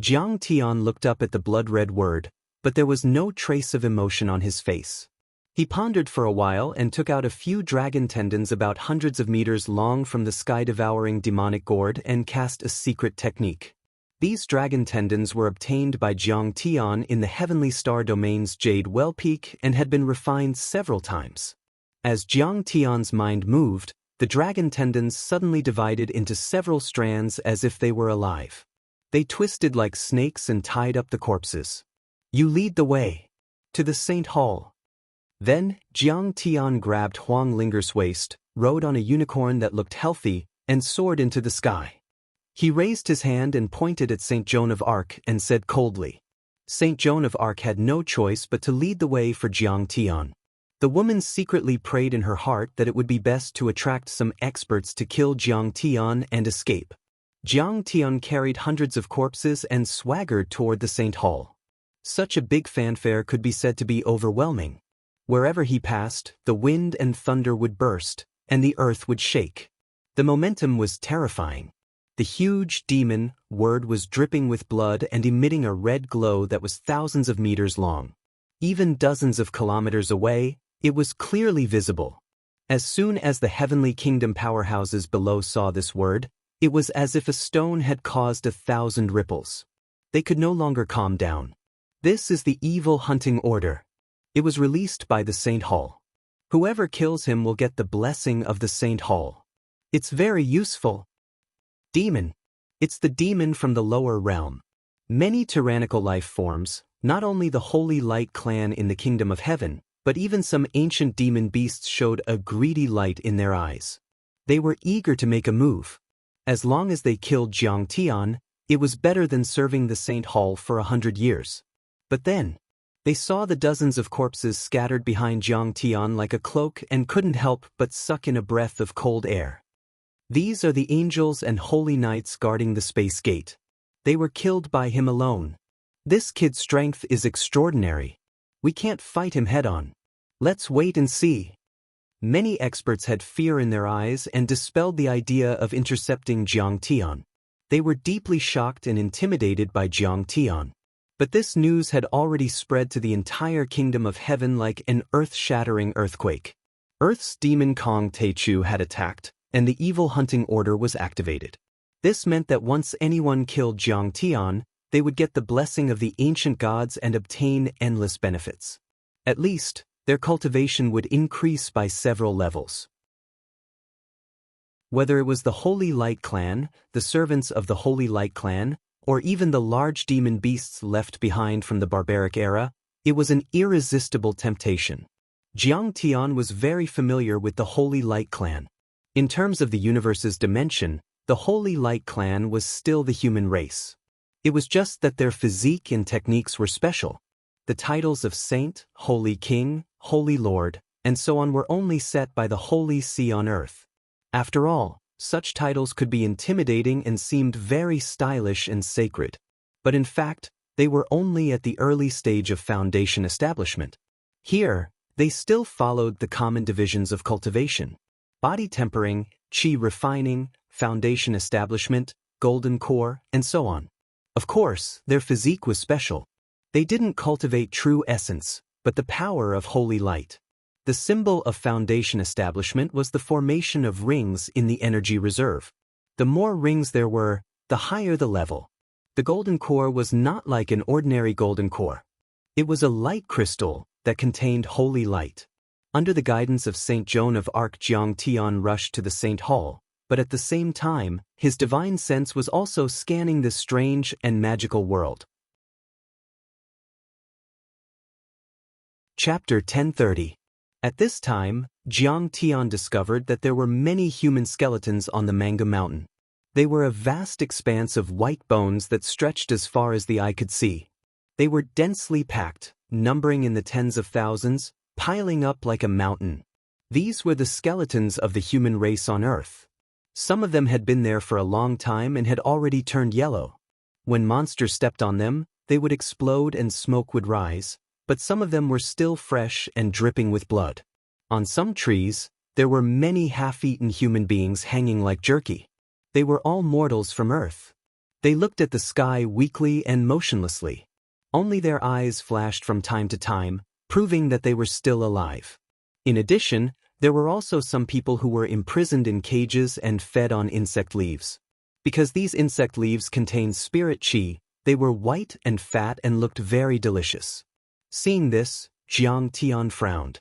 Jiang Tian looked up at the blood-red word, but there was no trace of emotion on his face. He pondered for a while and took out a few dragon tendons about hundreds of meters long from the sky-devouring demonic gourd and cast a secret technique. These dragon tendons were obtained by Jiang Tian in the heavenly star domain's Jade Well Peak and had been refined several times. As Jiang Tian's mind moved, the dragon tendons suddenly divided into several strands as if they were alive. They twisted like snakes and tied up the corpses. "You lead the way to the Saint Hall." Then, Jiang Tian grabbed Huang Linger's waist, rode on a unicorn that looked healthy, and soared into the sky. He raised his hand and pointed at Saint Joan of Arc and said coldly. Saint Joan of Arc had no choice but to lead the way for Jiang Tian. The woman secretly prayed in her heart that it would be best to attract some experts to kill Jiang Tian and escape. Jiang Tian carried hundreds of corpses and swaggered toward the Saint Hall. Such a big fanfare could be said to be overwhelming. Wherever he passed, the wind and thunder would burst, and the earth would shake. The momentum was terrifying. The huge demon word was dripping with blood and emitting a red glow that was thousands of meters long. Even dozens of kilometers away, it was clearly visible. As soon as the heavenly kingdom powerhouses below saw this word, it was as if a stone had caused 1,000 ripples. They could no longer calm down. This is the evil hunting order. It was released by the Saint Hall. Whoever kills him will get the blessing of the Saint Hall. It's very useful. Demon. It's the demon from the lower realm. Many tyrannical life forms, not only the Holy Light clan in the Kingdom of Heaven, but even some ancient demon beasts showed a greedy light in their eyes. They were eager to make a move. As long as they killed Jiang Tian, it was better than serving the Saint Hall for 100 years. But then, they saw the dozens of corpses scattered behind Jiang Tian like a cloak and couldn't help but suck in a breath of cold air. These are the angels and holy knights guarding the space gate. They were killed by him alone. This kid's strength is extraordinary. We can't fight him head-on. Let's wait and see. Many experts had fear in their eyes and dispelled the idea of intercepting Jiang Tian. They were deeply shocked and intimidated by Jiang Tian. But this news had already spread to the entire Kingdom of Heaven like an earth-shattering earthquake. Earth's demon Kong Techu had attacked, and the evil hunting order was activated. This meant that once anyone killed Jiang Tian, they would get the blessing of the ancient gods and obtain endless benefits. At least, their cultivation would increase by several levels. Whether it was the Holy Light clan, the servants of the Holy Light clan, or even the large demon beasts left behind from the barbaric era, it was an irresistible temptation. Jiang Tian was very familiar with the Holy Light clan. In terms of the universe's dimension, the Holy Light clan was still the human race. It was just that their physique and techniques were special. The titles of Saint, Holy King, Holy Lord, and so on were only set by the Holy See on earth. After all, such titles could be intimidating and seemed very stylish and sacred. But in fact, they were only at the early stage of foundation establishment. Here, they still followed the common divisions of cultivation: body tempering, chi refining, foundation establishment, golden core, and so on. Of course, their physique was special. They didn't cultivate true essence, but the power of holy light. The symbol of foundation establishment was the formation of rings in the energy reserve. The more rings there were, the higher the level. The golden core was not like an ordinary golden core. It was a light crystal that contained holy light. Under the guidance of Saint Joan of Arc, Jiang Tian rushed to the Saint Hall, but at the same time, his divine sense was also scanning this strange and magical world. Chapter 1030. At this time, Jiang Tian discovered that there were many human skeletons on the Manga Mountain. They were a vast expanse of white bones that stretched as far as the eye could see. They were densely packed, numbering in the tens of thousands, piling up like a mountain. These were the skeletons of the human race on Earth. Some of them had been there for a long time and had already turned yellow. When monsters stepped on them, they would explode and smoke would rise, but some of them were still fresh and dripping with blood. On some trees, there were many half-eaten human beings hanging like jerky. They were all mortals from Earth. They looked at the sky weakly and motionlessly. Only their eyes flashed from time to time, proving that they were still alive. In addition, there were also some people who were imprisoned in cages and fed on insect leaves. Because these insect leaves contained spirit chi, they were white and fat and looked very delicious. Seeing this, Jiang Tian frowned.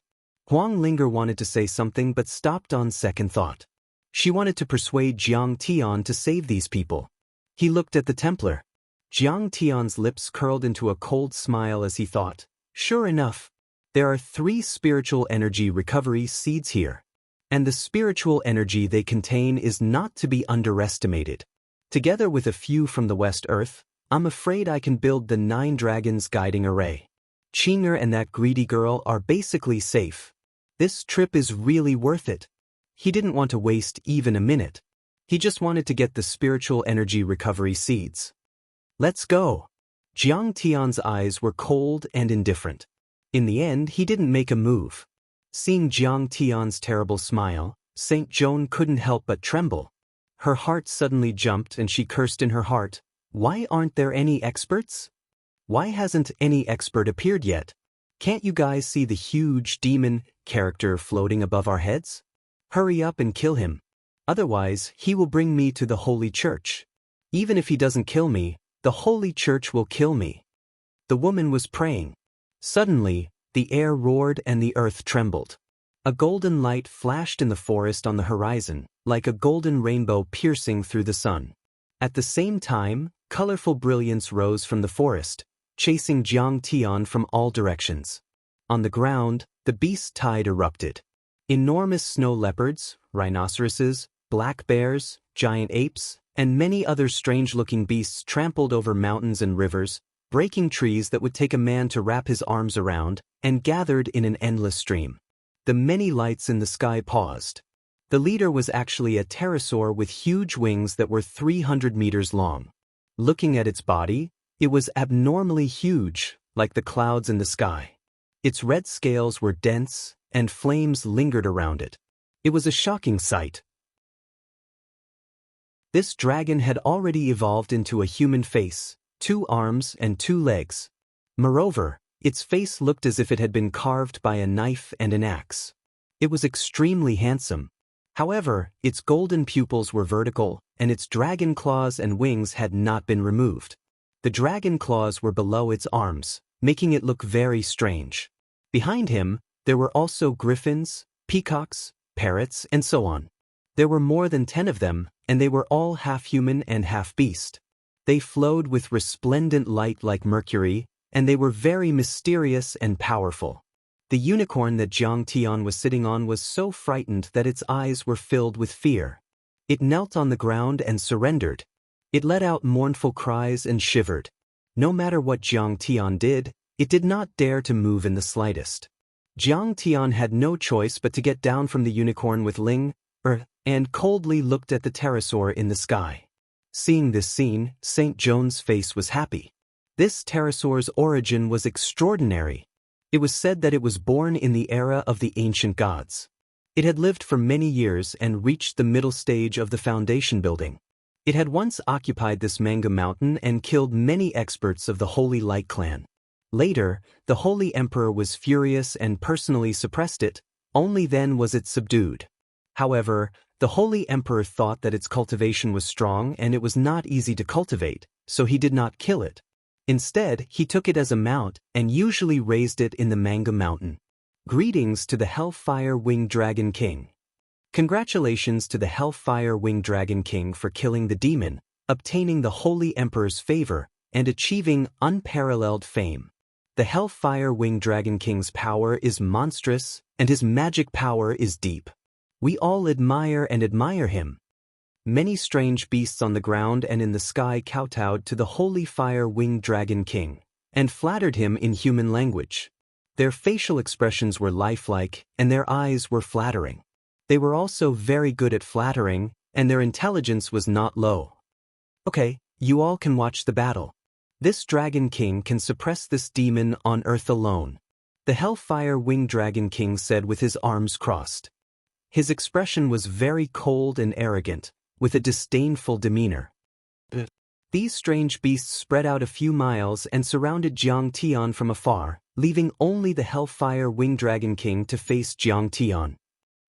Huang Linger wanted to say something but stopped on second thought. She wanted to persuade Jiang Tian to save these people. He looked at the Templar. Jiang Tian's lips curled into a cold smile as he thought, sure enough, there are 3 spiritual energy recovery seeds here. And the spiritual energy they contain is not to be underestimated. Together with a few from the West Earth, I'm afraid I can build the 9 dragons guiding array. Qinger and that greedy girl are basically safe. This trip is really worth it. He didn't want to waste even a minute. He just wanted to get the spiritual energy recovery seeds. Let's go. Jiang Tian's eyes were cold and indifferent. In the end, he didn't make a move. Seeing Jiang Tian's terrible smile, Saint Joan couldn't help but tremble. Her heart suddenly jumped and she cursed in her heart, why aren't there any experts? Why hasn't any expert appeared yet? Can't you guys see the huge demon character floating above our heads? Hurry up and kill him. Otherwise, he will bring me to the Holy Church. Even if he doesn't kill me, the Holy Church will kill me. The woman was praying. Suddenly, the air roared and the earth trembled. A golden light flashed in the forest on the horizon, like a golden rainbow piercing through the sun. At the same time, colorful brilliance rose from the forest, chasing Jiang Tian from all directions. On the ground, the beast tide erupted. Enormous snow leopards, rhinoceroses, black bears, giant apes, and many other strange-looking beasts trampled over mountains and rivers, breaking trees that would take a man to wrap his arms around, and gathered in an endless stream. The many lights in the sky paused. The leader was actually a pterosaur with huge wings that were 300 meters long. Looking at its body, it was abnormally huge, like the clouds in the sky. Its red scales were dense, and flames lingered around it. It was a shocking sight. This dragon had already evolved into a human face, 2 arms and 2 legs. Moreover, its face looked as if it had been carved by a knife and an axe. It was extremely handsome. However, its golden pupils were vertical, and its dragon claws and wings had not been removed. The dragon claws were below its arms, making it look very strange. Behind him, there were also griffins, peacocks, parrots, and so on. There were more than 10 of them, and they were all half human and half beast. They flowed with resplendent light like mercury, and they were very mysterious and powerful. The unicorn that Jiang Tian was sitting on was so frightened that its eyes were filled with fear. It knelt on the ground and surrendered. It let out mournful cries and shivered. No matter what Jiang Tian did, it did not dare to move in the slightest. Jiang Tian had no choice but to get down from the unicorn with and coldly looked at the pterosaur in the sky. Seeing this scene, St. Joan's face was happy. This pterosaur's origin was extraordinary. It was said that it was born in the era of the ancient gods. It had lived for many years and reached the middle stage of the foundation building. It had once occupied this Manga Mountain and killed many experts of the Holy Light Clan. Later, the Holy Emperor was furious and personally suppressed it. Only then was it subdued. However, the Holy Emperor thought that its cultivation was strong and it was not easy to cultivate, so he did not kill it. Instead, he took it as a mount and usually raised it in the Manga Mountain. Greetings to the Hellfire Winged Dragon King. Congratulations to the Hellfire Winged Dragon King for killing the demon, obtaining the Holy Emperor's favor, and achieving unparalleled fame. The Hellfire Winged Dragon King's power is monstrous, and his magic power is deep. We all admire him. Many strange beasts on the ground and in the sky kowtowed to the Holy Fire Winged Dragon King, and flattered him in human language. Their facial expressions were lifelike, and their eyes were flattering. They were also very good at flattering, and their intelligence was not low. Okay, you all can watch the battle. This Dragon King can suppress this demon on Earth alone. The Hellfire Winged Dragon King said with his arms crossed. His expression was very cold and arrogant, with a disdainful demeanor. These strange beasts spread out a few miles and surrounded Jiang Tian from afar, leaving only the Hellfire Winged Dragon King to face Jiang Tian.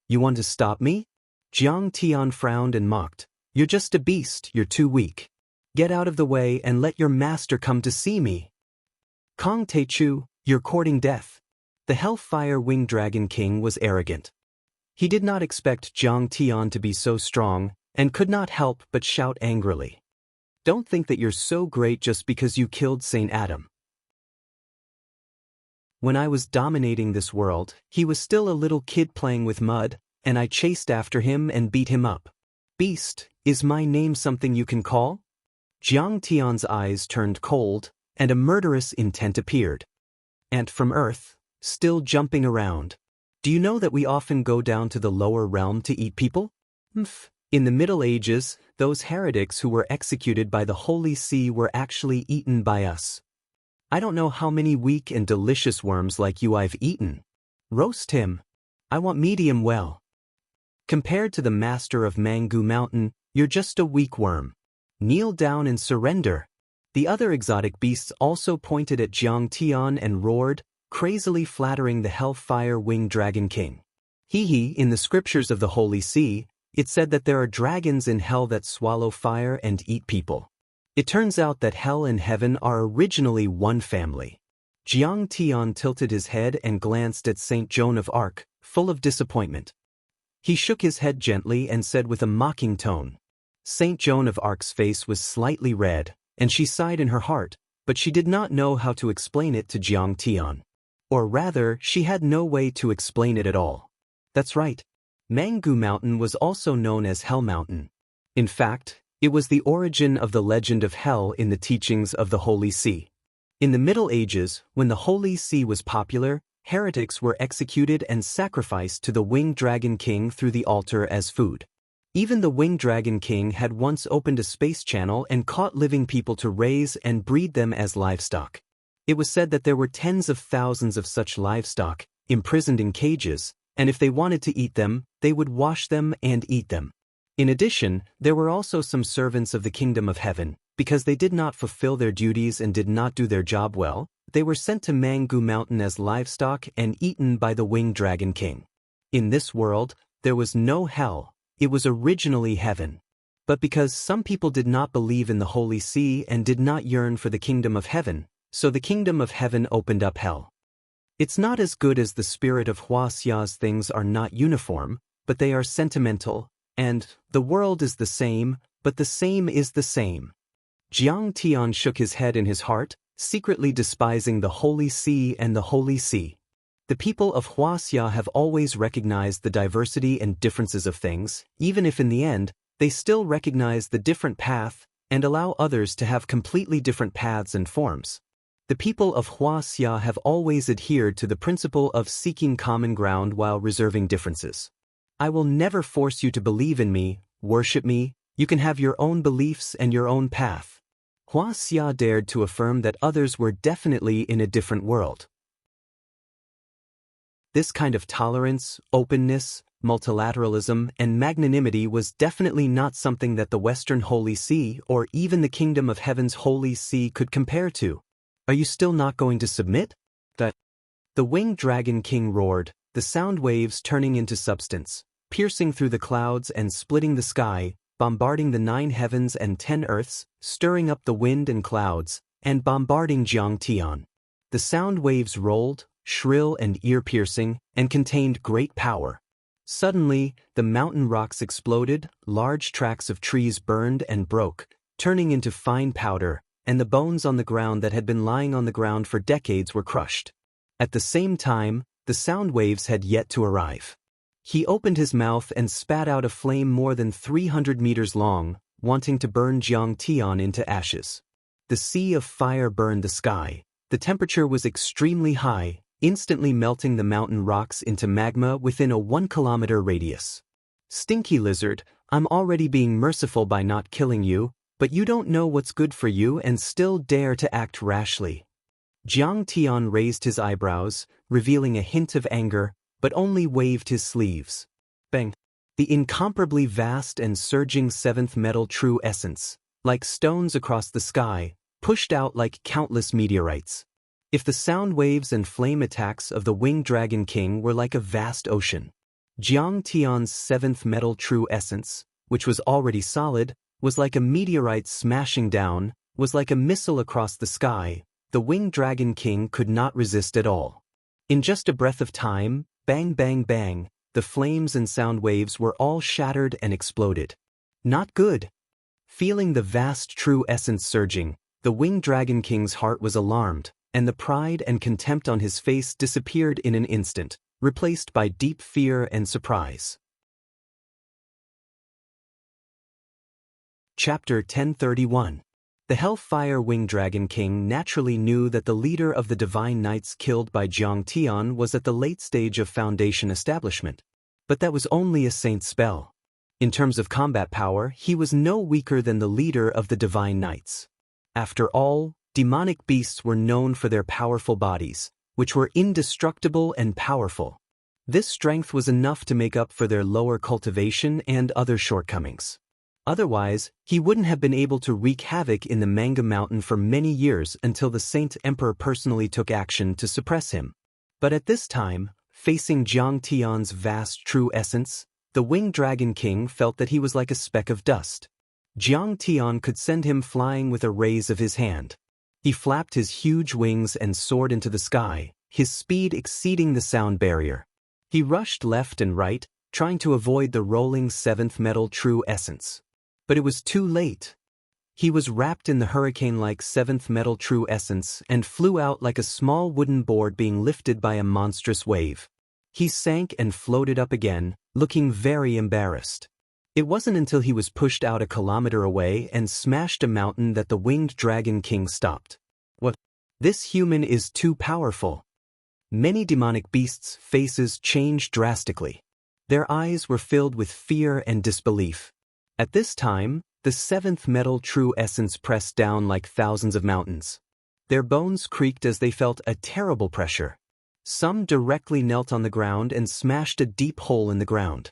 You want to stop me? Jiang Tian frowned and mocked. You're just a beast, you're too weak. Get out of the way and let your master come to see me. Kong Teichu, you're courting death. The Hellfire Winged Dragon King was arrogant. He did not expect Jiang Tian to be so strong, and could not help but shout angrily. Don't think that you're so great just because you killed Saint Adam. When I was dominating this world, he was still a little kid playing with mud, and I chased after him and beat him up. Beast, is my name something you can call? Jiang Tian's eyes turned cold, and a murderous intent appeared. Ant from Earth, still jumping around. Do you know that we often go down to the lower realm to eat people? In the Middle Ages, those heretics who were executed by the Holy See were actually eaten by us. I don't know how many weak and delicious worms like you I've eaten. Roast him. I want medium well. Compared to the master of Mangu Mountain, you're just a weak worm. Kneel down and surrender. The other exotic beasts also pointed at Jiang Tian and roared, crazily flattering the Hellfire Winged Dragon King. In the scriptures of the Holy See, it said that there are dragons in hell that swallow fire and eat people. It turns out that hell and heaven are originally one family. Jiang Tian tilted his head and glanced at Saint Joan of Arc, full of disappointment. He shook his head gently and said with a mocking tone. Saint Joan of Arc's face was slightly red, and she sighed in her heart, but she did not know how to explain it to Jiang Tian. Or rather, she had no way to explain it at all. That's right. Mangu Mountain was also known as Hell Mountain. In fact, it was the origin of the legend of hell in the teachings of the Holy See. In the Middle Ages, when the Holy See was popular, heretics were executed and sacrificed to the Winged Dragon King through the altar as food. Even the Winged Dragon King had once opened a space channel and caught living people to raise and breed them as livestock. It was said that there were tens of thousands of such livestock, imprisoned in cages, and if they wanted to eat them, they would wash them and eat them. In addition, there were also some servants of the kingdom of heaven. Because they did not fulfill their duties and did not do their job well, they were sent to Mangu Mountain as livestock and eaten by the Winged Dragon King. In this world, there was no hell, it was originally heaven. But because some people did not believe in the Holy See and did not yearn for the kingdom of heaven, so the kingdom of heaven opened up hell. It's not as good as the spirit of Huaxia's things are not uniform, but they are sentimental, and the world is the same, but the same is the same. Jiang Tian shook his head in his heart, secretly despising the Holy See and the Holy See. The people of Huaxia have always recognized the diversity and differences of things, even if in the end, they still recognize the different path and allow others to have completely different paths and forms. The people of Huaxia have always adhered to the principle of seeking common ground while reserving differences. I will never force you to believe in me, worship me, you can have your own beliefs and your own path. Huaxia dared to affirm that others were definitely in a different world. This kind of tolerance, openness, multilateralism, and magnanimity was definitely not something that the Western Holy See or even the Kingdom of Heaven's Holy See could compare to. Are you still not going to submit? The Winged Dragon King roared, the sound waves turning into substance, piercing through the clouds and splitting the sky, bombarding the 9 heavens and 10 earths, stirring up the wind and clouds, and bombarding Jiang Tian. The sound waves rolled, shrill and ear-piercing, and contained great power. Suddenly, the mountain rocks exploded, large tracts of trees burned and broke, turning into fine powder, and the bones on the ground that had been lying on the ground for decades were crushed. At the same time, the sound waves had yet to arrive. He opened his mouth and spat out a flame more than 300 meters long, wanting to burn Jiang Tian into ashes. The sea of fire burned the sky. The temperature was extremely high, instantly melting the mountain rocks into magma within a 1-kilometer radius. Stinky lizard, I'm already being merciful by not killing you, but you don't know what's good for you and still dare to act rashly. Jiang Tian raised his eyebrows, revealing a hint of anger, but only waved his sleeves. Bang! The incomparably vast and surging seventh metal true essence, like stones across the sky, pushed out like countless meteorites. If the sound waves and flame attacks of the Winged Dragon King were like a vast ocean, Jiang Tian's seventh metal true essence, which was already solid, was like a meteorite smashing down, was like a missile across the sky. The Winged Dragon King could not resist at all. In just a breath of time, bang bang bang, the flames and sound waves were all shattered and exploded. Not good. Feeling the vast true essence surging, the Winged Dragon King's heart was alarmed, and the pride and contempt on his face disappeared in an instant, replaced by deep fear and surprise. Chapter 1031. The Hellfire Winged Dragon King naturally knew that the leader of the Divine Knights killed by Jiang Tian was at the late stage of Foundation establishment. But that was only a saint's spell. In terms of combat power, he was no weaker than the leader of the Divine Knights. After all, demonic beasts were known for their powerful bodies, which were indestructible and powerful. This strength was enough to make up for their lower cultivation and other shortcomings. Otherwise, he wouldn't have been able to wreak havoc in the Manga Mountain for many years until the Saint Emperor personally took action to suppress him. But at this time, facing Jiang Tian's vast true essence, the Winged Dragon King felt that he was like a speck of dust. Jiang Tian could send him flying with a raise of his hand. He flapped his huge wings and soared into the sky, his speed exceeding the sound barrier. He rushed left and right, trying to avoid the rolling seventh metal true essence. But it was too late. He was wrapped in the hurricane-like seventh metal true essence and flew out like a small wooden board being lifted by a monstrous wave. He sank and floated up again, looking very embarrassed. It wasn't until he was pushed out a kilometer away and smashed a mountain that the Winged Dragon King stopped. What? This human is too powerful. Many demonic beasts' faces changed drastically. Their eyes were filled with fear and disbelief. At this time, the seventh metal true essence pressed down like thousands of mountains. Their bones creaked as they felt a terrible pressure. Some directly knelt on the ground and smashed a deep hole in the ground.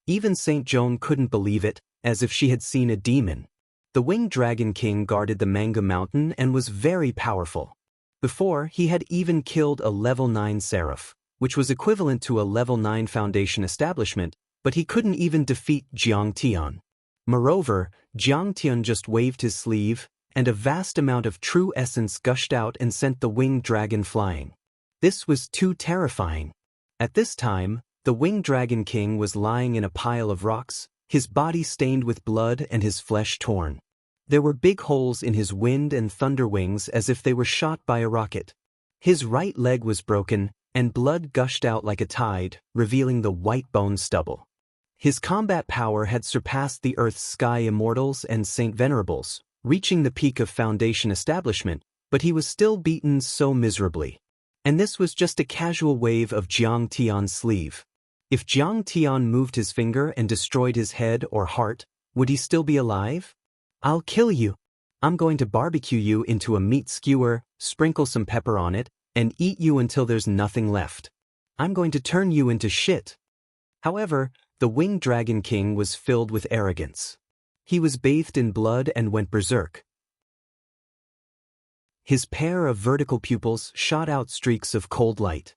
Even Saint Joan couldn't believe it, as if she had seen a demon. The Winged Dragon King guarded the Manga Mountain and was very powerful. Before, he had even killed a level 9 Seraph, which was equivalent to a level 9 Foundation establishment, but he couldn't even defeat Jiang Tian. Moreover, Jiang Tian just waved his sleeve, and a vast amount of true essence gushed out and sent the Winged Dragon flying. This was too terrifying. At this time, the Winged Dragon King was lying in a pile of rocks, his body stained with blood and his flesh torn. There were big holes in his wind and thunder wings as if they were shot by a rocket. His right leg was broken, and blood gushed out like a tide, revealing the white bone stubble. His combat power had surpassed the Earth's Sky Immortals and Saint Venerables, reaching the peak of Foundation establishment, but he was still beaten so miserably. And this was just a casual wave of Jiang Tian's sleeve. If Jiang Tian moved his finger and destroyed his head or heart, would he still be alive? I'll kill you. I'm going to barbecue you into a meat skewer, sprinkle some pepper on it, and eat you until there's nothing left. I'm going to turn you into shit. However, the Winged Dragon King was filled with arrogance. He was bathed in blood and went berserk. His pair of vertical pupils shot out streaks of cold light.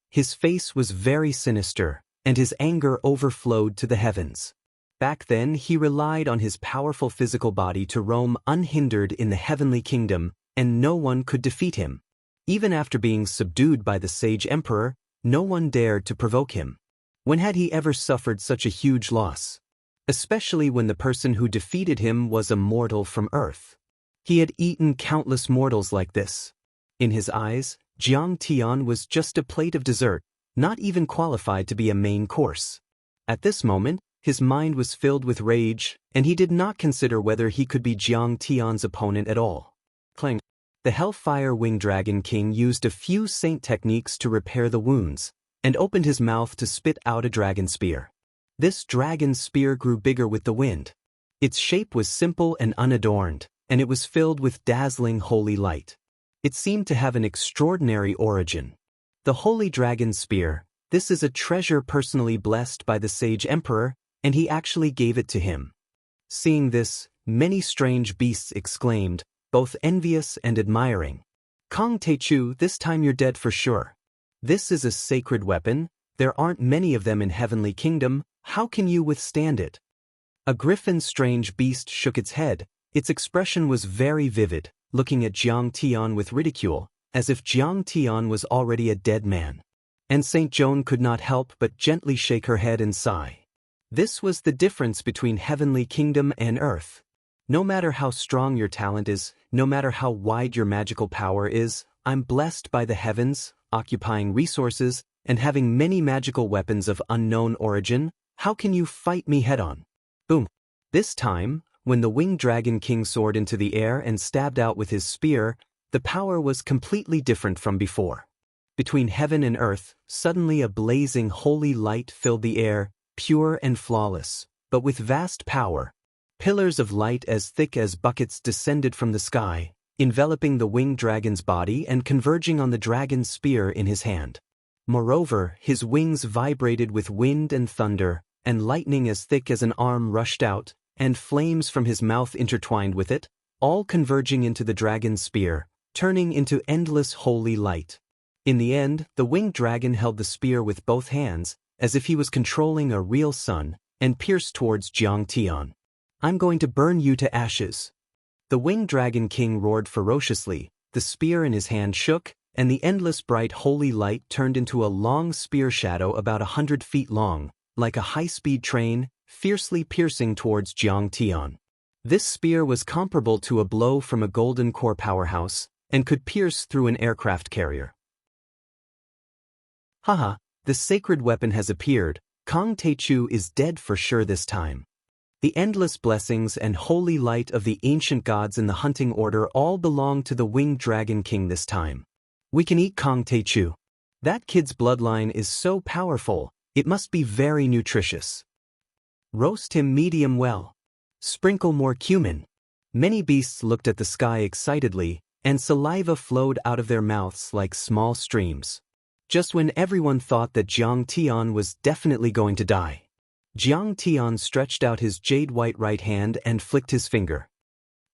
His face was very sinister, and his anger overflowed to the heavens. Back then, he relied on his powerful physical body to roam unhindered in the heavenly kingdom, and no one could defeat him. Even after being subdued by the Sage Emperor, no one dared to provoke him. When had he ever suffered such a huge loss? Especially when the person who defeated him was a mortal from Earth. He had eaten countless mortals like this. In his eyes, Jiang Tian was just a plate of dessert, not even qualified to be a main course. At this moment, his mind was filled with rage, and he did not consider whether he could be Jiang Tian's opponent at all. Clang. The Hellfire Winged Dragon King used a few saint techniques to repair the wounds, and opened his mouth to spit out a dragon spear. This dragon spear grew bigger with the wind. Its shape was simple and unadorned, and it was filled with dazzling holy light. It seemed to have an extraordinary origin. The Holy Dragon Spear, this is a treasure personally blessed by the Sage Emperor, and he actually gave it to him. Seeing this, many strange beasts exclaimed, both envious and admiring. Kong Teichu, this time you're dead for sure. This is a sacred weapon, there aren't many of them in Heavenly Kingdom, how can you withstand it? A griffin strange beast shook its head, its expression was very vivid, looking at Jiang Tian with ridicule, as if Jiang Tian was already a dead man. And Saint Joan could not help but gently shake her head and sigh. This was the difference between Heavenly Kingdom and Earth. No matter how strong your talent is, no matter how wide your magical power is, I'm blessed by the heavens, occupying resources, and having many magical weapons of unknown origin. How can you fight me head-on? Boom. This time, when the Winged Dragon King soared into the air and stabbed out with his spear, the power was completely different from before. Between heaven and earth, suddenly a blazing holy light filled the air, pure and flawless, but with vast power. Pillars of light as thick as buckets descended from the sky, enveloping the winged dragon's body and converging on the dragon's spear in his hand. Moreover, his wings vibrated with wind and thunder, and lightning as thick as an arm rushed out, and flames from his mouth intertwined with it, all converging into the dragon's spear, turning into endless holy light. In the end, the winged dragon held the spear with both hands, as if he was controlling a real sun, and pierced towards Jiang Tian. I'm going to burn you to ashes. The winged dragon king roared ferociously, the spear in his hand shook, and the endless bright holy light turned into a long spear shadow about 100 feet long, like a high-speed train, fiercely piercing towards Jiang Tian. This spear was comparable to a blow from a golden core powerhouse, and could pierce through an aircraft carrier. Haha, the sacred weapon has appeared, Kong Teichu is dead for sure this time. The endless blessings and holy light of the ancient gods in the hunting order all belong to the Winged Dragon King this time. We can eat Kong Teichu. That kid's bloodline is so powerful, it must be very nutritious. Roast him medium well. Sprinkle more cumin. Many beasts looked at the sky excitedly, and saliva flowed out of their mouths like small streams. Just when everyone thought that Jiang Tian was definitely going to die, Jiang Tian stretched out his jade-white right hand and flicked his finger.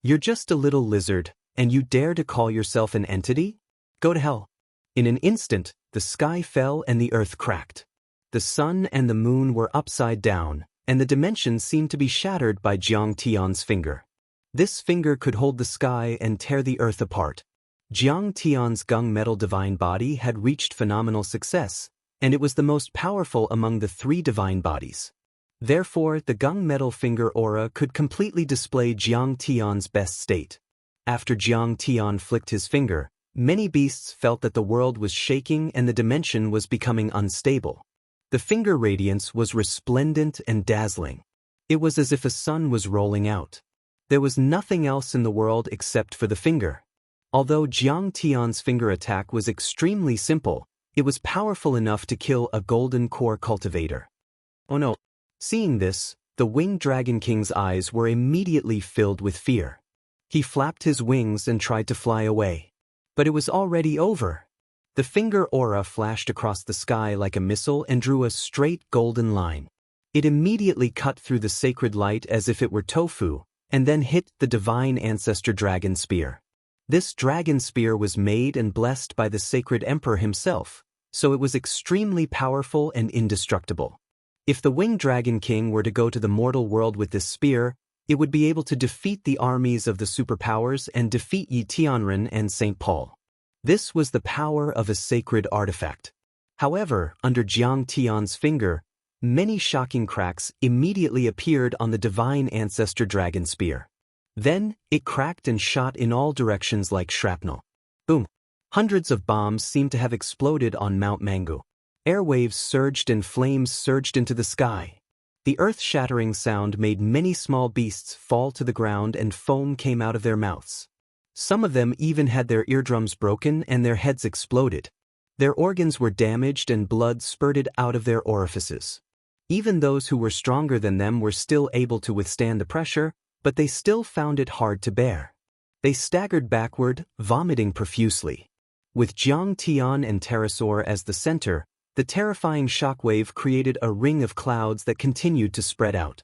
You're just a little lizard, and you dare to call yourself an entity? Go to hell. In an instant, the sky fell and the earth cracked. The sun and the moon were upside down, and the dimensions seemed to be shattered by Jiang Tian's finger. This finger could hold the sky and tear the earth apart. Jiang Tian's gunmetal divine body had reached phenomenal success, and it was the most powerful among the 3 divine bodies. Therefore, the gunmetal finger aura could completely display Jiang Tian's best state. After Jiang Tian flicked his finger, many beasts felt that the world was shaking and the dimension was becoming unstable. The finger radiance was resplendent and dazzling. It was as if a sun was rolling out. There was nothing else in the world except for the finger. Although Jiang Tian's finger attack was extremely simple, it was powerful enough to kill a golden core cultivator. Oh no! Seeing this, the Winged Dragon King's eyes were immediately filled with fear. He flapped his wings and tried to fly away. But it was already over. The finger aura flashed across the sky like a missile and drew a straight golden line. It immediately cut through the sacred light as if it were tofu, and then hit the divine ancestor dragon spear. This dragon spear was made and blessed by the sacred emperor himself, so it was extremely powerful and indestructible. If the Winged Dragon King were to go to the mortal world with this spear, it would be able to defeat the armies of the superpowers and defeat Yi Tianren and St. Paul. This was the power of a sacred artifact. However, under Jiang Tian's finger, many shocking cracks immediately appeared on the divine ancestor dragon spear. Then, it cracked and shot in all directions like shrapnel. Boom! Hundreds of bombs seemed to have exploded on Mount Mangu. Airwaves surged and flames surged into the sky. The earth-shattering sound made many small beasts fall to the ground and foam came out of their mouths. Some of them even had their eardrums broken and their heads exploded. Their organs were damaged and blood spurted out of their orifices. Even those who were stronger than them were still able to withstand the pressure, but they still found it hard to bear. They staggered backward, vomiting profusely. With Jiang Tian and Pterosaur as the center, the terrifying shockwave created a ring of clouds that continued to spread out.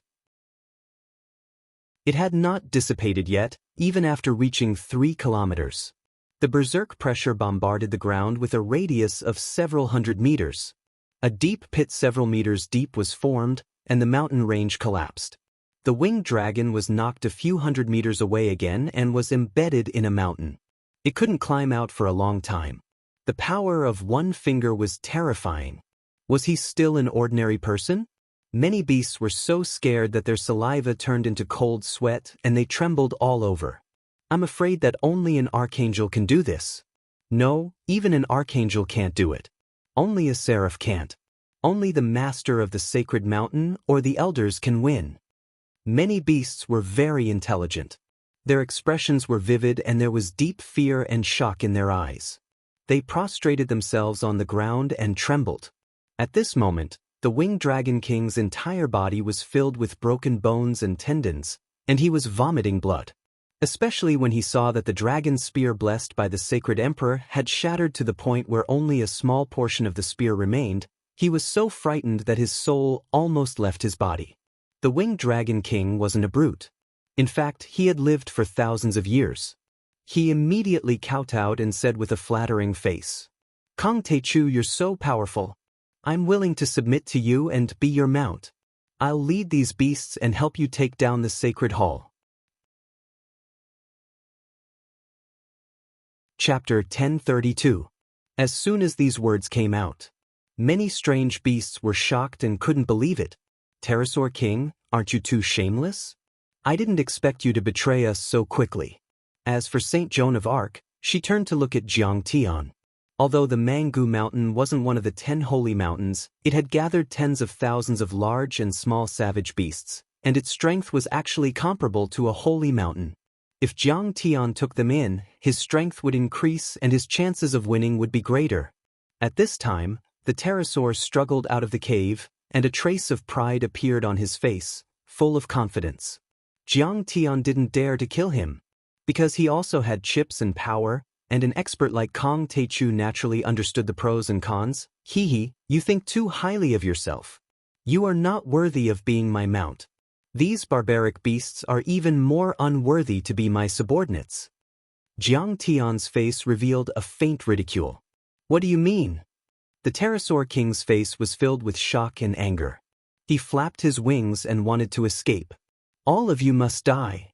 It had not dissipated yet, even after reaching 3 kilometers. The berserk pressure bombarded the ground with a radius of several hundred meters. A deep pit several meters deep was formed, and the mountain range collapsed. The winged dragon was knocked a few hundred meters away again and was embedded in a mountain. It couldn't climb out for a long time. The power of one finger was terrifying. Was he still an ordinary person? Many beasts were so scared that their saliva turned into cold sweat and they trembled all over. I'm afraid that only an archangel can do this. No, even an archangel can't do it. Only a seraph can't. Only the master of the sacred mountain or the elders can win. Many beasts were very intelligent. Their expressions were vivid and there was deep fear and shock in their eyes. They prostrated themselves on the ground and trembled. At this moment, the winged dragon king's entire body was filled with broken bones and tendons, and he was vomiting blood. Especially when he saw that the dragon spear blessed by the sacred emperor had shattered to the point where only a small portion of the spear remained, he was so frightened that his soul almost left his body. The winged dragon king wasn't a brute. In fact, he had lived for thousands of years. He immediately kowtowed and said with a flattering face, "Kong Techu, you're so powerful. I'm willing to submit to you and be your mount. I'll lead these beasts and help you take down the sacred hall." Chapter 1032. As soon as these words came out, many strange beasts were shocked and couldn't believe it. "Pterosaur King, aren't you too shameless? I didn't expect you to betray us so quickly." As for Saint Joan of Arc, she turned to look at Jiang Tian. Although the Mangu Mountain wasn't one of the 10 holy mountains, it had gathered tens of thousands of large and small savage beasts, and its strength was actually comparable to a holy mountain. If Jiang Tian took them in, his strength would increase and his chances of winning would be greater. At this time, the pterosaur struggled out of the cave, and a trace of pride appeared on his face, full of confidence. Jiang Tian didn't dare to kill him. Because he also had chips and power, and an expert like Kong Techu naturally understood the pros and cons. "Hee, you think too highly of yourself. You are not worthy of being my mount. These barbaric beasts are even more unworthy to be my subordinates." Jiang Tian's face revealed a faint ridicule. "What do you mean?" The pterosaur king's face was filled with shock and anger. He flapped his wings and wanted to escape. "All of you must die."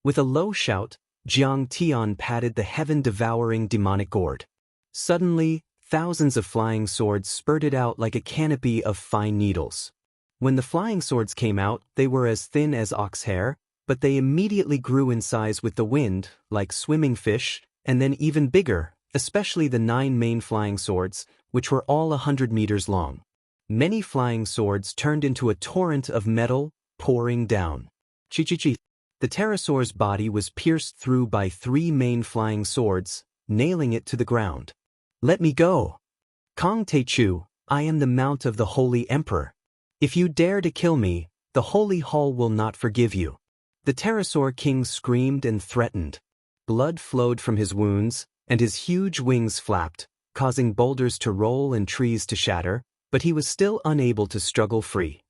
With a low shout, Jiang Tian patted the heaven-devouring demonic gourd. Suddenly, thousands of flying swords spurted out like a canopy of fine needles. When the flying swords came out, they were as thin as ox hair, but they immediately grew in size with the wind, like swimming fish, and then even bigger, especially the 9 main flying swords, which were all 100 meters long. Many flying swords turned into a torrent of metal, pouring down. Chi-chi-chi. The pterosaur's body was pierced through by 3 main flying swords, nailing it to the ground. "Let me go. Kong Techu, I am the mount of the Holy Emperor. If you dare to kill me, the Holy Hall will not forgive you." The pterosaur king screamed and threatened. Blood flowed from his wounds, and his huge wings flapped, causing boulders to roll and trees to shatter, but he was still unable to struggle free.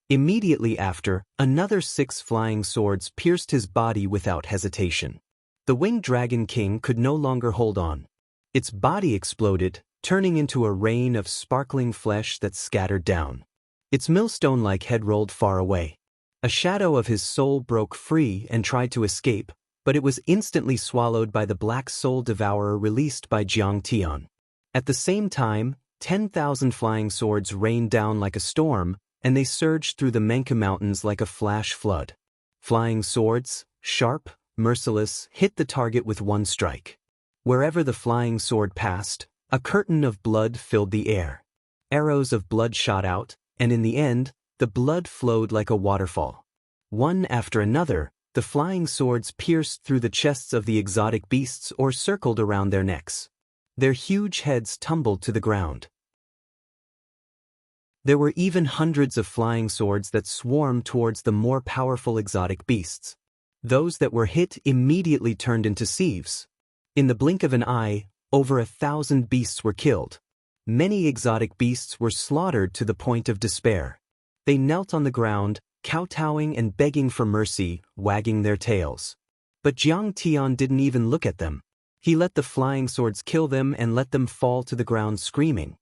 Immediately after, another 6 flying swords pierced his body without hesitation. The winged dragon king could no longer hold on. Its body exploded, turning into a rain of sparkling flesh that scattered down. Its millstone-like head rolled far away. A shadow of his soul broke free and tried to escape, but it was instantly swallowed by the black soul devourer released by Jiang Tian. At the same time, 10,000 flying swords rained down like a storm, and they surged through the Menka Mountains like a flash flood. Flying swords, sharp, merciless, hit the target with one strike. Wherever the flying sword passed, a curtain of blood filled the air. Arrows of blood shot out, and in the end, the blood flowed like a waterfall. One after another, the flying swords pierced through the chests of the exotic beasts or circled around their necks. Their huge heads tumbled to the ground. There were even hundreds of flying swords that swarmed towards the more powerful exotic beasts. Those that were hit immediately turned into sieves. In the blink of an eye, over 1,000 beasts were killed. Many exotic beasts were slaughtered to the point of despair. They knelt on the ground, kowtowing and begging for mercy, wagging their tails. But Jiang Tian didn't even look at them. He let the flying swords kill them and let them fall to the ground screaming.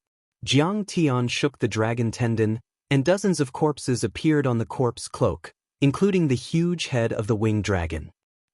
Jiang Tian shook the dragon tendon, and dozens of corpses appeared on the corpse cloak, including the huge head of the winged dragon.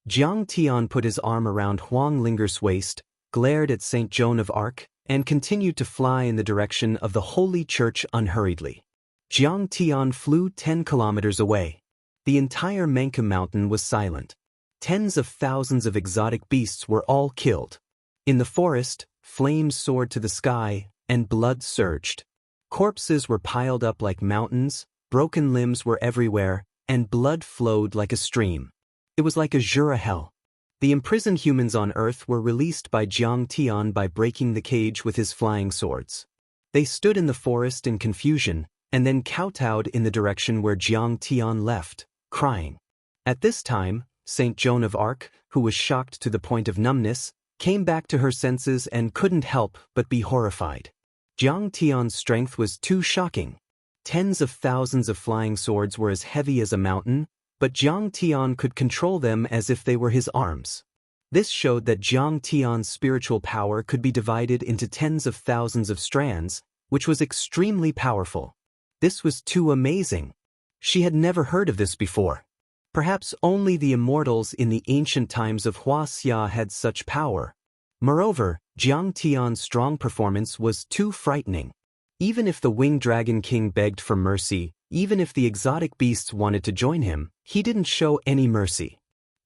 Jiang Tian put his arm around Huang Linger's waist, glared at Saint Joan of Arc, and continued to fly in the direction of the Holy Church unhurriedly. Jiang Tian flew 10 kilometers away. The entire Menke Mountain was silent. Tens of thousands of exotic beasts were all killed. In the forest, flames soared to the sky, and blood surged. Corpses were piled up like mountains, broken limbs were everywhere, and blood flowed like a stream. It was like a Jura hell. The imprisoned humans on Earth were released by Jiang Tian by breaking the cage with his flying swords. They stood in the forest in confusion, and then kowtowed in the direction where Jiang Tian left, crying. At this time, Saint Joan of Arc, who was shocked to the point of numbness, came back to her senses and couldn't help but be horrified. Jiang Tian's strength was too shocking. Tens of thousands of flying swords were as heavy as a mountain, but Jiang Tian could control them as if they were his arms. This showed that Jiang Tian's spiritual power could be divided into tens of thousands of strands, which was extremely powerful. This was too amazing. She had never heard of this before. Perhaps only the immortals in the ancient times of Huaxia had such power. Moreover, Jiang Tian's strong performance was too frightening. Even if the winged dragon king begged for mercy, even if the exotic beasts wanted to join him, he didn't show any mercy.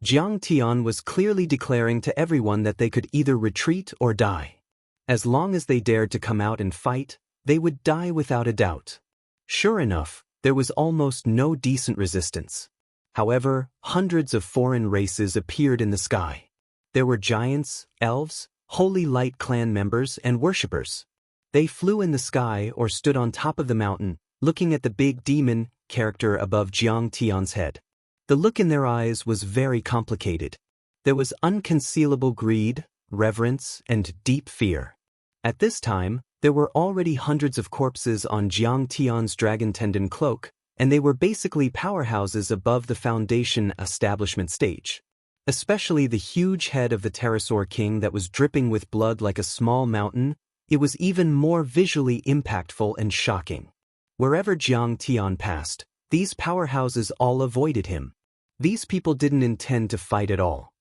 Jiang Tian was clearly declaring to everyone that they could either retreat or die. As long as they dared to come out and fight, they would die without a doubt. Sure enough, there was almost no decent resistance. However, hundreds of foreign races appeared in the sky. There were giants, elves, Holy Light clan members, and worshippers. They flew in the sky or stood on top of the mountain, looking at the big demon character above Jiang Tian's head. The look in their eyes was very complicated. There was unconcealable greed, reverence, and deep fear. At this time, there were already hundreds of corpses on Jiang Tian's dragon tendon cloak, and they were basically powerhouses above the foundation establishment stage. Especially the huge head of the pterosaur king that was dripping with blood like a small mountain, it was even more visually impactful and shocking. Wherever Jiang Tian passed, these powerhouses all avoided him. These people didn't intend to fight at all.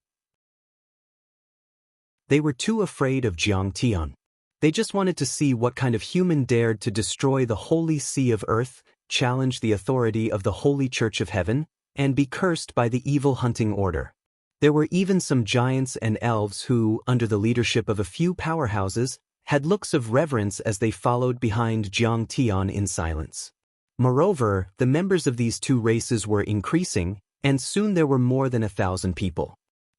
They were too afraid of Jiang Tian. They just wanted to see what kind of human dared to destroy the holy sea of earth, challenge the authority of the Holy Church of Heaven, and be cursed by the evil hunting order. There were even some giants and elves who, under the leadership of a few powerhouses, had looks of reverence as they followed behind Jiang Tian in silence. Moreover, the members of these two races were increasing, and soon there were more than 1,000 people.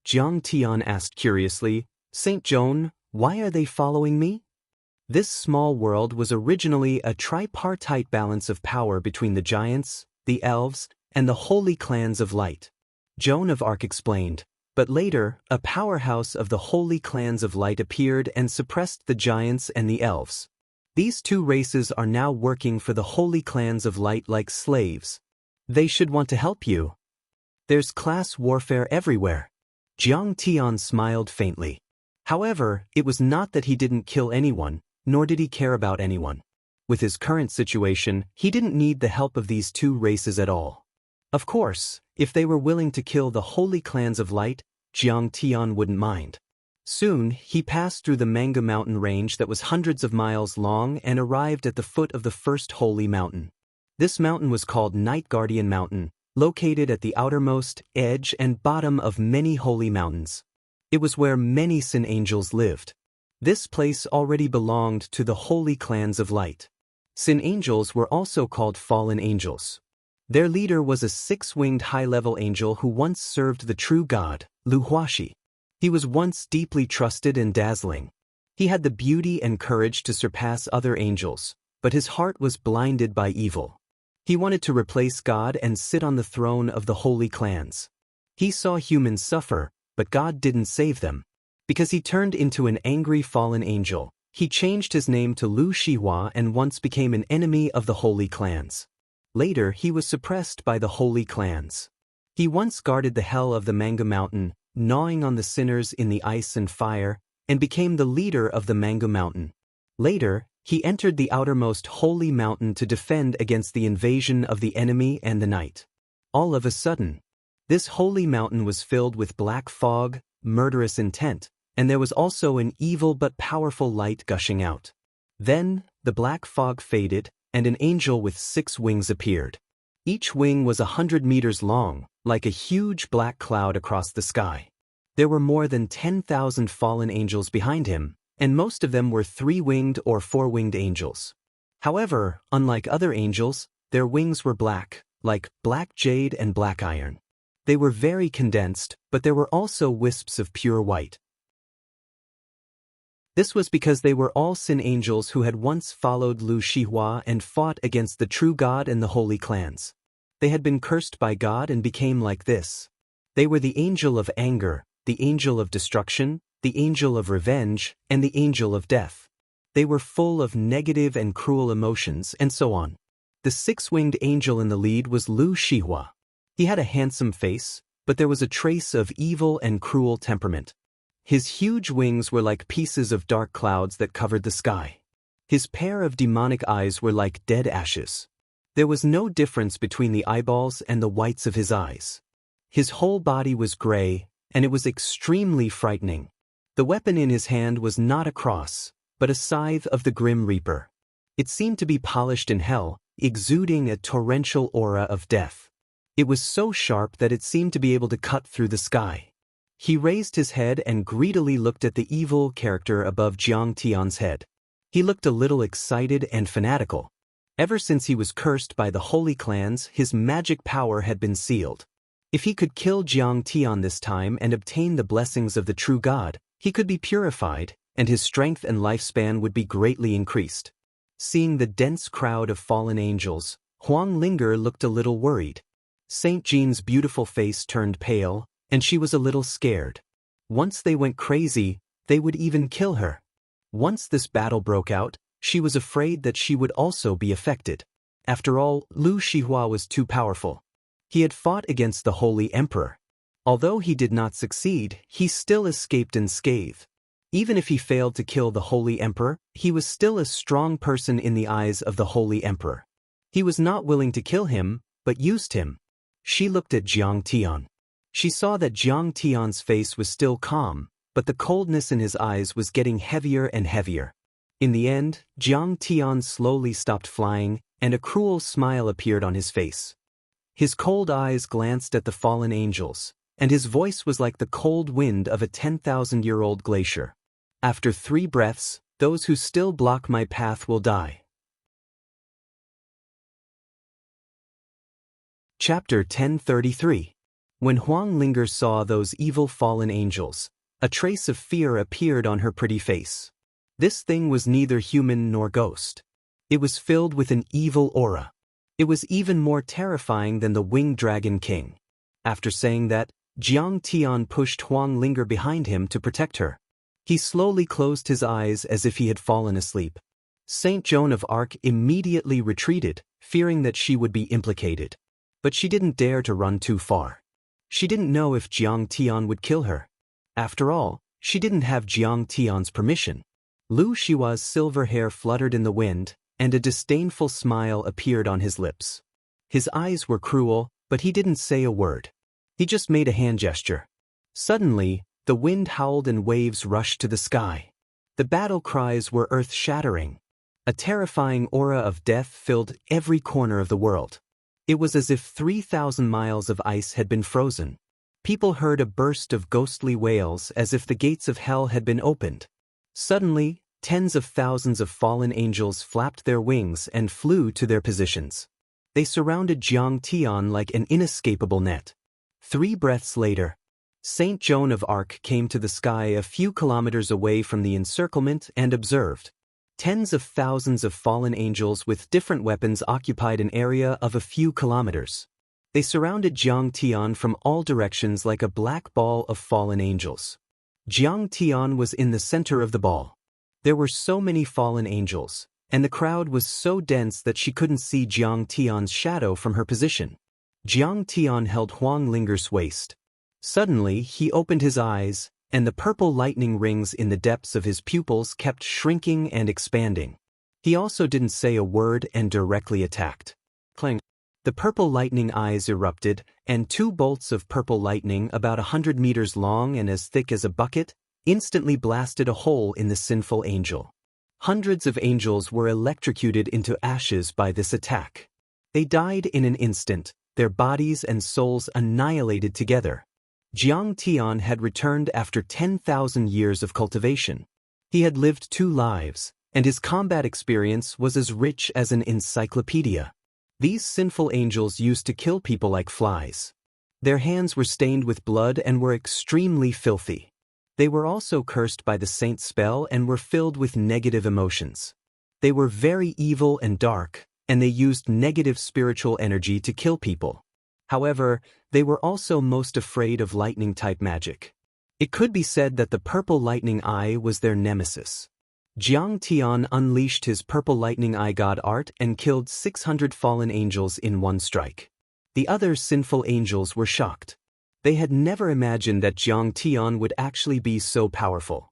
Jiang Tian asked curiously, "Saint Joan, why are they following me?" This small world was originally a tripartite balance of power between the giants, the elves, and the holy clans of light. Joan of Arc explained, but later, a powerhouse of the holy clans of light appeared and suppressed the giants and the elves. These two races are now working for the holy clans of light like slaves. They should want to help you. There's class warfare everywhere. Jiang Tian smiled faintly. However, it was not that he didn't kill anyone, nor did he care about anyone. With his current situation, he didn't need the help of these two races at all. Of course, if they were willing to kill the holy clans of light, Jiang Tian wouldn't mind. Soon, he passed through the Manga mountain range that was hundreds of miles long and arrived at the foot of the first holy mountain. This mountain was called Night Guardian Mountain, located at the outermost edge and bottom of many holy mountains. It was where many Sin Angels lived. This place already belonged to the holy clans of light. Sin Angels were also called fallen angels. Their leader was a six-winged high-level angel who once served the true god, Lu Huaxi. He was once deeply trusted and dazzling. He had the beauty and courage to surpass other angels, but his heart was blinded by evil. He wanted to replace God and sit on the throne of the holy clans. He saw humans suffer, but God didn't save them. Because he turned into an angry fallen angel, he changed his name to Lu Shihua and once became an enemy of the holy clans. Later, he was suppressed by the holy clans. He once guarded the hell of the Manga Mountain, gnawing on the sinners in the ice and fire, and became the leader of the Manga Mountain. Later, he entered the outermost holy mountain to defend against the invasion of the enemy and the night. All of a sudden, this holy mountain was filled with black fog, murderous intent, and there was also an evil but powerful light gushing out. Then, the black fog faded, and an angel with 6 wings appeared. Each wing was 100 meters long, like a huge black cloud across the sky. There were more than 10,000 fallen angels behind him, and most of them were 3-winged or 4-winged angels. However, unlike other angels, their wings were black, like black jade and black iron. They were very condensed, but there were also wisps of pure white. This was because they were all Sin Angels who had once followed Lu Shihua and fought against the true God and the holy clans. They had been cursed by God and became like this. They were the angel of anger, the angel of destruction, the angel of revenge, and the angel of death. They were full of negative and cruel emotions, and so on. The 6-winged angel in the lead was Lu Shihua. He had a handsome face, but there was a trace of evil and cruel temperament. His huge wings were like pieces of dark clouds that covered the sky. His pair of demonic eyes were like dead ashes. There was no difference between the eyeballs and the whites of his eyes. His whole body was gray, and it was extremely frightening. The weapon in his hand was not a cross, but a scythe of the Grim Reaper. It seemed to be polished in hell, exuding a torrential aura of death. It was so sharp that it seemed to be able to cut through the sky. He raised his head and greedily looked at the evil character above Jiang Tian's head. He looked a little excited and fanatical. Ever since he was cursed by the holy clans, his magic power had been sealed. If he could kill Jiang Tian this time and obtain the blessings of the true God, he could be purified, and his strength and lifespan would be greatly increased. Seeing the dense crowd of fallen angels, Huang Linger looked a little worried. Saint Jean's beautiful face turned pale, and she was a little scared. Once they went crazy, they would even kill her. Once this battle broke out, she was afraid that she would also be affected. After all, Lu Shihua was too powerful. He had fought against the Holy Emperor. Although he did not succeed, he still escaped unscathed. Even if he failed to kill the Holy Emperor, he was still a strong person in the eyes of the Holy Emperor. He was not willing to kill him, but used him. She looked at Jiang Tian. She saw that Jiang Tian's face was still calm, but the coldness in his eyes was getting heavier and heavier. In the end, Jiang Tian slowly stopped flying, and a cruel smile appeared on his face. His cold eyes glanced at the fallen angels, and his voice was like the cold wind of a 10,000-year-old glacier. After 3 breaths, those who still block my path will die. Chapter 1033. When Huang Linger saw those evil fallen angels, a trace of fear appeared on her pretty face. This thing was neither human nor ghost. It was filled with an evil aura. It was even more terrifying than the winged dragon king. After saying that, Jiang Tian pushed Huang Linger behind him to protect her. He slowly closed his eyes as if he had fallen asleep. Saint Joan of Arc immediately retreated, fearing that she would be implicated. But she didn't dare to run too far. She didn't know if Jiang Tian would kill her. After all, she didn't have Jiang Tian's permission. Lu Shihua's silver hair fluttered in the wind, and a disdainful smile appeared on his lips. His eyes were cruel, but he didn't say a word. He just made a hand gesture. Suddenly, the wind howled and waves rushed to the sky. The battle cries were earth-shattering. A terrifying aura of death filled every corner of the world. It was as if 3,000 miles of ice had been frozen. People heard a burst of ghostly wails as if the gates of hell had been opened. Suddenly, tens of thousands of fallen angels flapped their wings and flew to their positions. They surrounded Jiang Tian like an inescapable net. 3 breaths later, Saint Joan of Arc came to the sky a few kilometers away from the encirclement and observed. Tens of thousands of fallen angels with different weapons occupied an area of a few kilometers. They surrounded Jiang Tian from all directions like a black ball of fallen angels. Jiang Tian was in the center of the ball. There were so many fallen angels, and the crowd was so dense that she couldn't see Jiang Tian's shadow from her position. Jiang Tian held Huang Linger's waist. Suddenly, he opened his eyes, and the purple lightning rings in the depths of his pupils kept shrinking and expanding. He also didn't say a word and directly attacked. Clang. The purple lightning eyes erupted, and 2 bolts of purple lightning about 100 meters long and as thick as a bucket instantly blasted a hole in the sinful angel. Hundreds of angels were electrocuted into ashes by this attack. They died in an instant, their bodies and souls annihilated together. Jiang Tian had returned after 10,000 years of cultivation. He had lived 2 lives, and his combat experience was as rich as an encyclopedia. These sinful angels used to kill people like flies. Their hands were stained with blood and were extremely filthy. They were also cursed by the saint's spell and were filled with negative emotions. They were very evil and dark, and they used negative spiritual energy to kill people. However, they were also most afraid of lightning-type magic. It could be said that the purple lightning eye was their nemesis. Jiang Tian unleashed his purple lightning eye god art and killed 600 fallen angels in one strike. The other sinful angels were shocked. They had never imagined that Jiang Tian would actually be so powerful.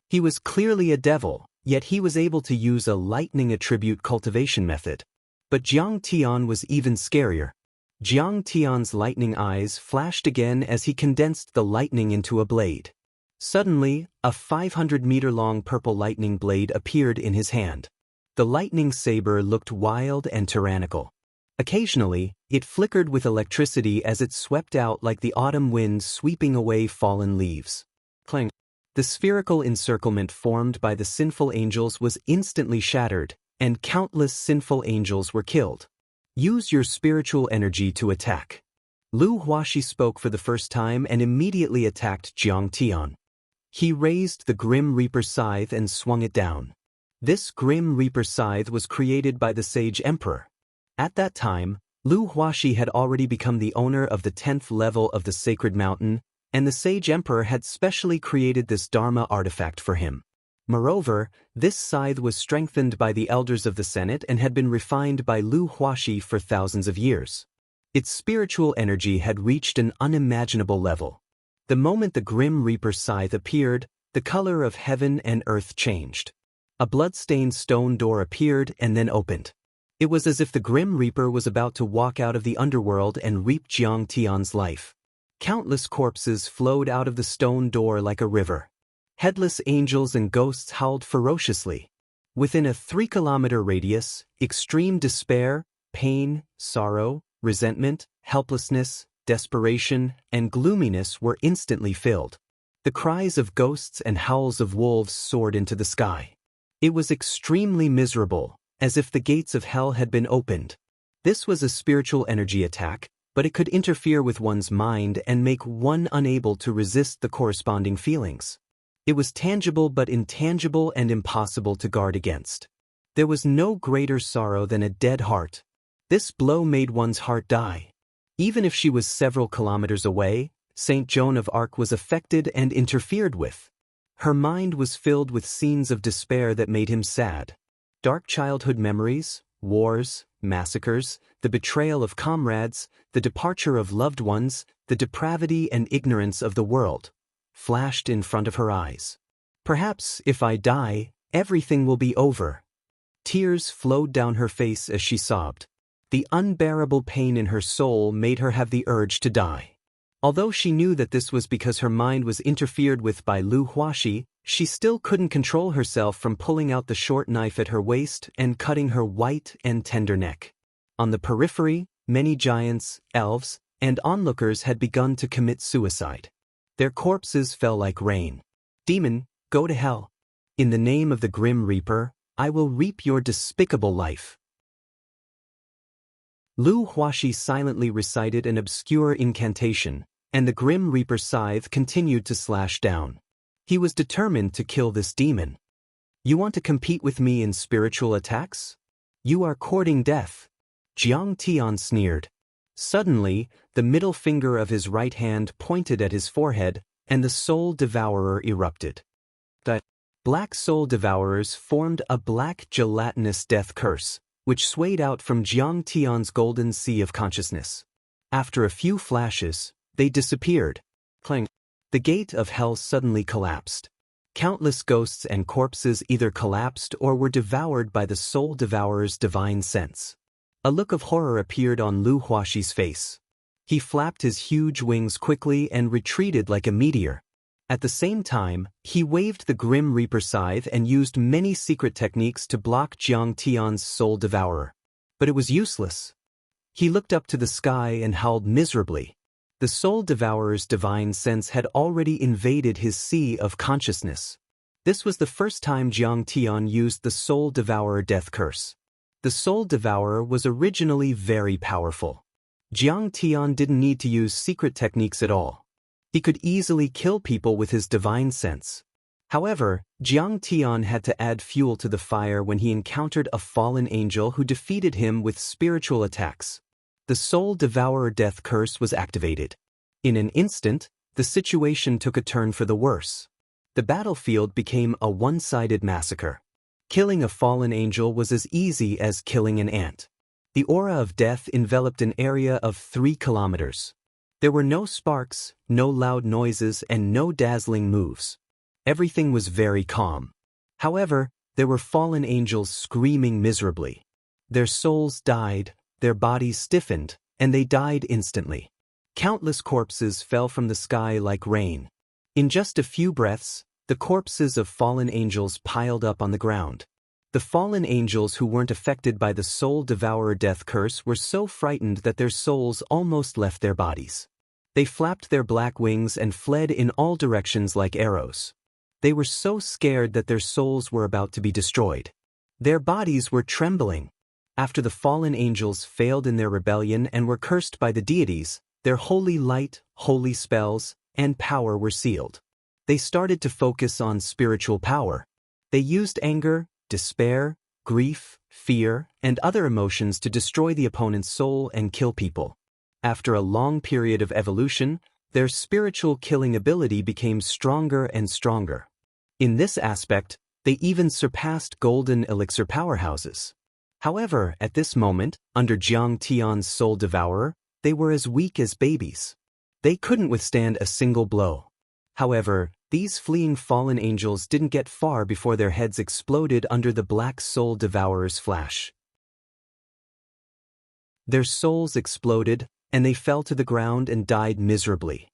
He was clearly a devil, yet he was able to use a lightning attribute cultivation method. But Jiang Tian was even scarier. Jiang Tian's lightning eyes flashed again as he condensed the lightning into a blade. Suddenly, a 500-meter-long purple lightning blade appeared in his hand. The lightning saber looked wild and tyrannical. Occasionally, it flickered with electricity as it swept out like the autumn wind sweeping away fallen leaves. Clang. The spherical encirclement formed by the sinful angels was instantly shattered, and countless sinful angels were killed. Use your spiritual energy to attack. Lu Huaxi spoke for the first time and immediately attacked Jiang Tian. He raised the Grim Reaper scythe and swung it down. This Grim Reaper scythe was created by the Sage Emperor. At that time, Lu Huaxi had already become the owner of the 10th level of the Sacred Mountain, and the Sage Emperor had specially created this Dharma artifact for him. Moreover, this scythe was strengthened by the elders of the Senate and had been refined by Lu Huaxi for thousands of years. Its spiritual energy had reached an unimaginable level. The moment the Grim Reaper scythe appeared, the color of heaven and earth changed. A blood-stained stone door appeared and then opened. It was as if the Grim Reaper was about to walk out of the underworld and reap Jiang Tian's life. Countless corpses flowed out of the stone door like a river. Headless angels and ghosts howled ferociously. Within a 3-kilometer radius, extreme despair, pain, sorrow, resentment, helplessness, desperation, and gloominess were instantly filled. The cries of ghosts and howls of wolves soared into the sky. It was extremely miserable, as if the gates of hell had been opened. This was a spiritual energy attack, but it could interfere with one's mind and make one unable to resist the corresponding feelings. It was tangible but intangible and impossible to guard against. There was no greater sorrow than a dead heart. This blow made one's heart die. Even if she was several kilometers away, Saint Joan of Arc was affected and interfered with. Her mind was filled with scenes of despair that made him sad. Dark childhood memories, wars, massacres, the betrayal of comrades, the departure of loved ones, the depravity and ignorance of the world, flashed in front of her eyes. Perhaps, if I die, everything will be over. Tears flowed down her face as she sobbed. The unbearable pain in her soul made her have the urge to die. Although she knew that this was because her mind was interfered with by Lu Huaxi, she still couldn't control herself from pulling out the short knife at her waist and cutting her white and tender neck. On the periphery, many giants, elves, and onlookers had begun to commit suicide. Their corpses fell like rain. Demon, go to hell. In the name of the Grim Reaper, I will reap your despicable life. Lu Huashi silently recited an obscure incantation, and the Grim Reaper scythe continued to slash down. He was determined to kill this demon. You want to compete with me in spiritual attacks? You are courting death. Jiang Tian sneered. Suddenly, the middle finger of his right hand pointed at his forehead, and the Soul Devourer erupted. The Black Soul Devourers formed a black gelatinous death curse, which swayed out from Jiang Tian's golden sea of consciousness. After a few flashes, they disappeared. Clang! The gate of hell suddenly collapsed. Countless ghosts and corpses either collapsed or were devoured by the Soul Devourer's divine sense. A look of horror appeared on Lu Huashi's face. He flapped his huge wings quickly and retreated like a meteor. At the same time, he waved the Grim Reaper scythe and used many secret techniques to block Jiang Tian's Soul Devourer. But it was useless. He looked up to the sky and howled miserably. The Soul Devourer's divine sense had already invaded his sea of consciousness. This was the first time Jiang Tian used the Soul Devourer death curse. The Soul Devourer was originally very powerful. Jiang Tian didn't need to use secret techniques at all. He could easily kill people with his divine sense. However, Jiang Tian had to add fuel to the fire when he encountered a fallen angel who defeated him with spiritual attacks. The Soul Devourer death curse was activated. In an instant, the situation took a turn for the worse. The battlefield became a one-sided massacre. Killing a fallen angel was as easy as killing an ant. The aura of death enveloped an area of 3 kilometers. There were no sparks, no loud noises, and no dazzling moves. Everything was very calm. However, there were fallen angels screaming miserably. Their souls died, their bodies stiffened, and they died instantly. Countless corpses fell from the sky like rain. In just a few breaths, the corpses of fallen angels piled up on the ground. The fallen angels who weren't affected by the Soul Devourer death curse were so frightened that their souls almost left their bodies. They flapped their black wings and fled in all directions like arrows. They were so scared that their souls were about to be destroyed. Their bodies were trembling. After the fallen angels failed in their rebellion and were cursed by the deities, their holy light, holy spells, and power were sealed. They started to focus on spiritual power. They used anger, despair, grief, fear, and other emotions to destroy the opponent's soul and kill people. After a long period of evolution, their spiritual killing ability became stronger and stronger. In this aspect, they even surpassed golden elixir powerhouses. However, at this moment, under Jiang Tian's Soul Devourer, they were as weak as babies. They couldn't withstand a single blow. However, these fleeing fallen angels didn't get far before their heads exploded under the Black Soul Devourer's flash. Their souls exploded, and they fell to the ground and died miserably.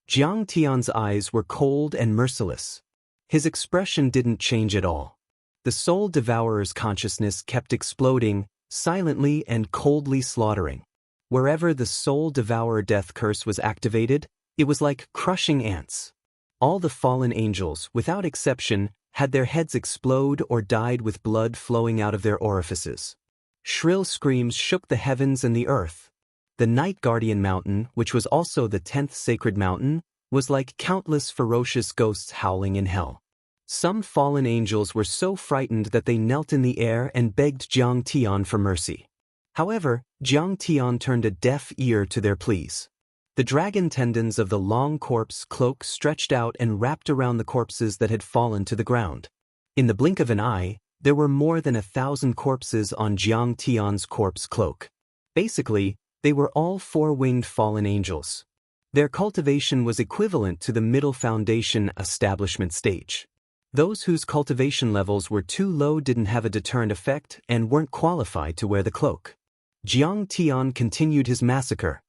Jiang Tian's eyes were cold and merciless. His expression didn't change at all. The Soul Devourer's consciousness kept exploding, silently and coldly slaughtering. Wherever the Soul Devourer death curse was activated, it was like crushing ants. All the fallen angels, without exception, had their heads explode or died with blood flowing out of their orifices. Shrill screams shook the heavens and the earth. The Night Guardian Mountain, which was also the 10th sacred mountain, was like countless ferocious ghosts howling in hell. Some fallen angels were so frightened that they knelt in the air and begged Jiang Tian for mercy. However, Jiang Tian turned a deaf ear to their pleas. The dragon tendons of the long corpse cloak stretched out and wrapped around the corpses that had fallen to the ground. In the blink of an eye, there were more than 1,000 corpses on Jiang Tian's corpse cloak. Basically, they were all 4-winged fallen angels. Their cultivation was equivalent to the middle foundation establishment stage. Those whose cultivation levels were too low didn't have a deterrent effect and weren't qualified to wear the cloak. Jiang Tian continued his massacre.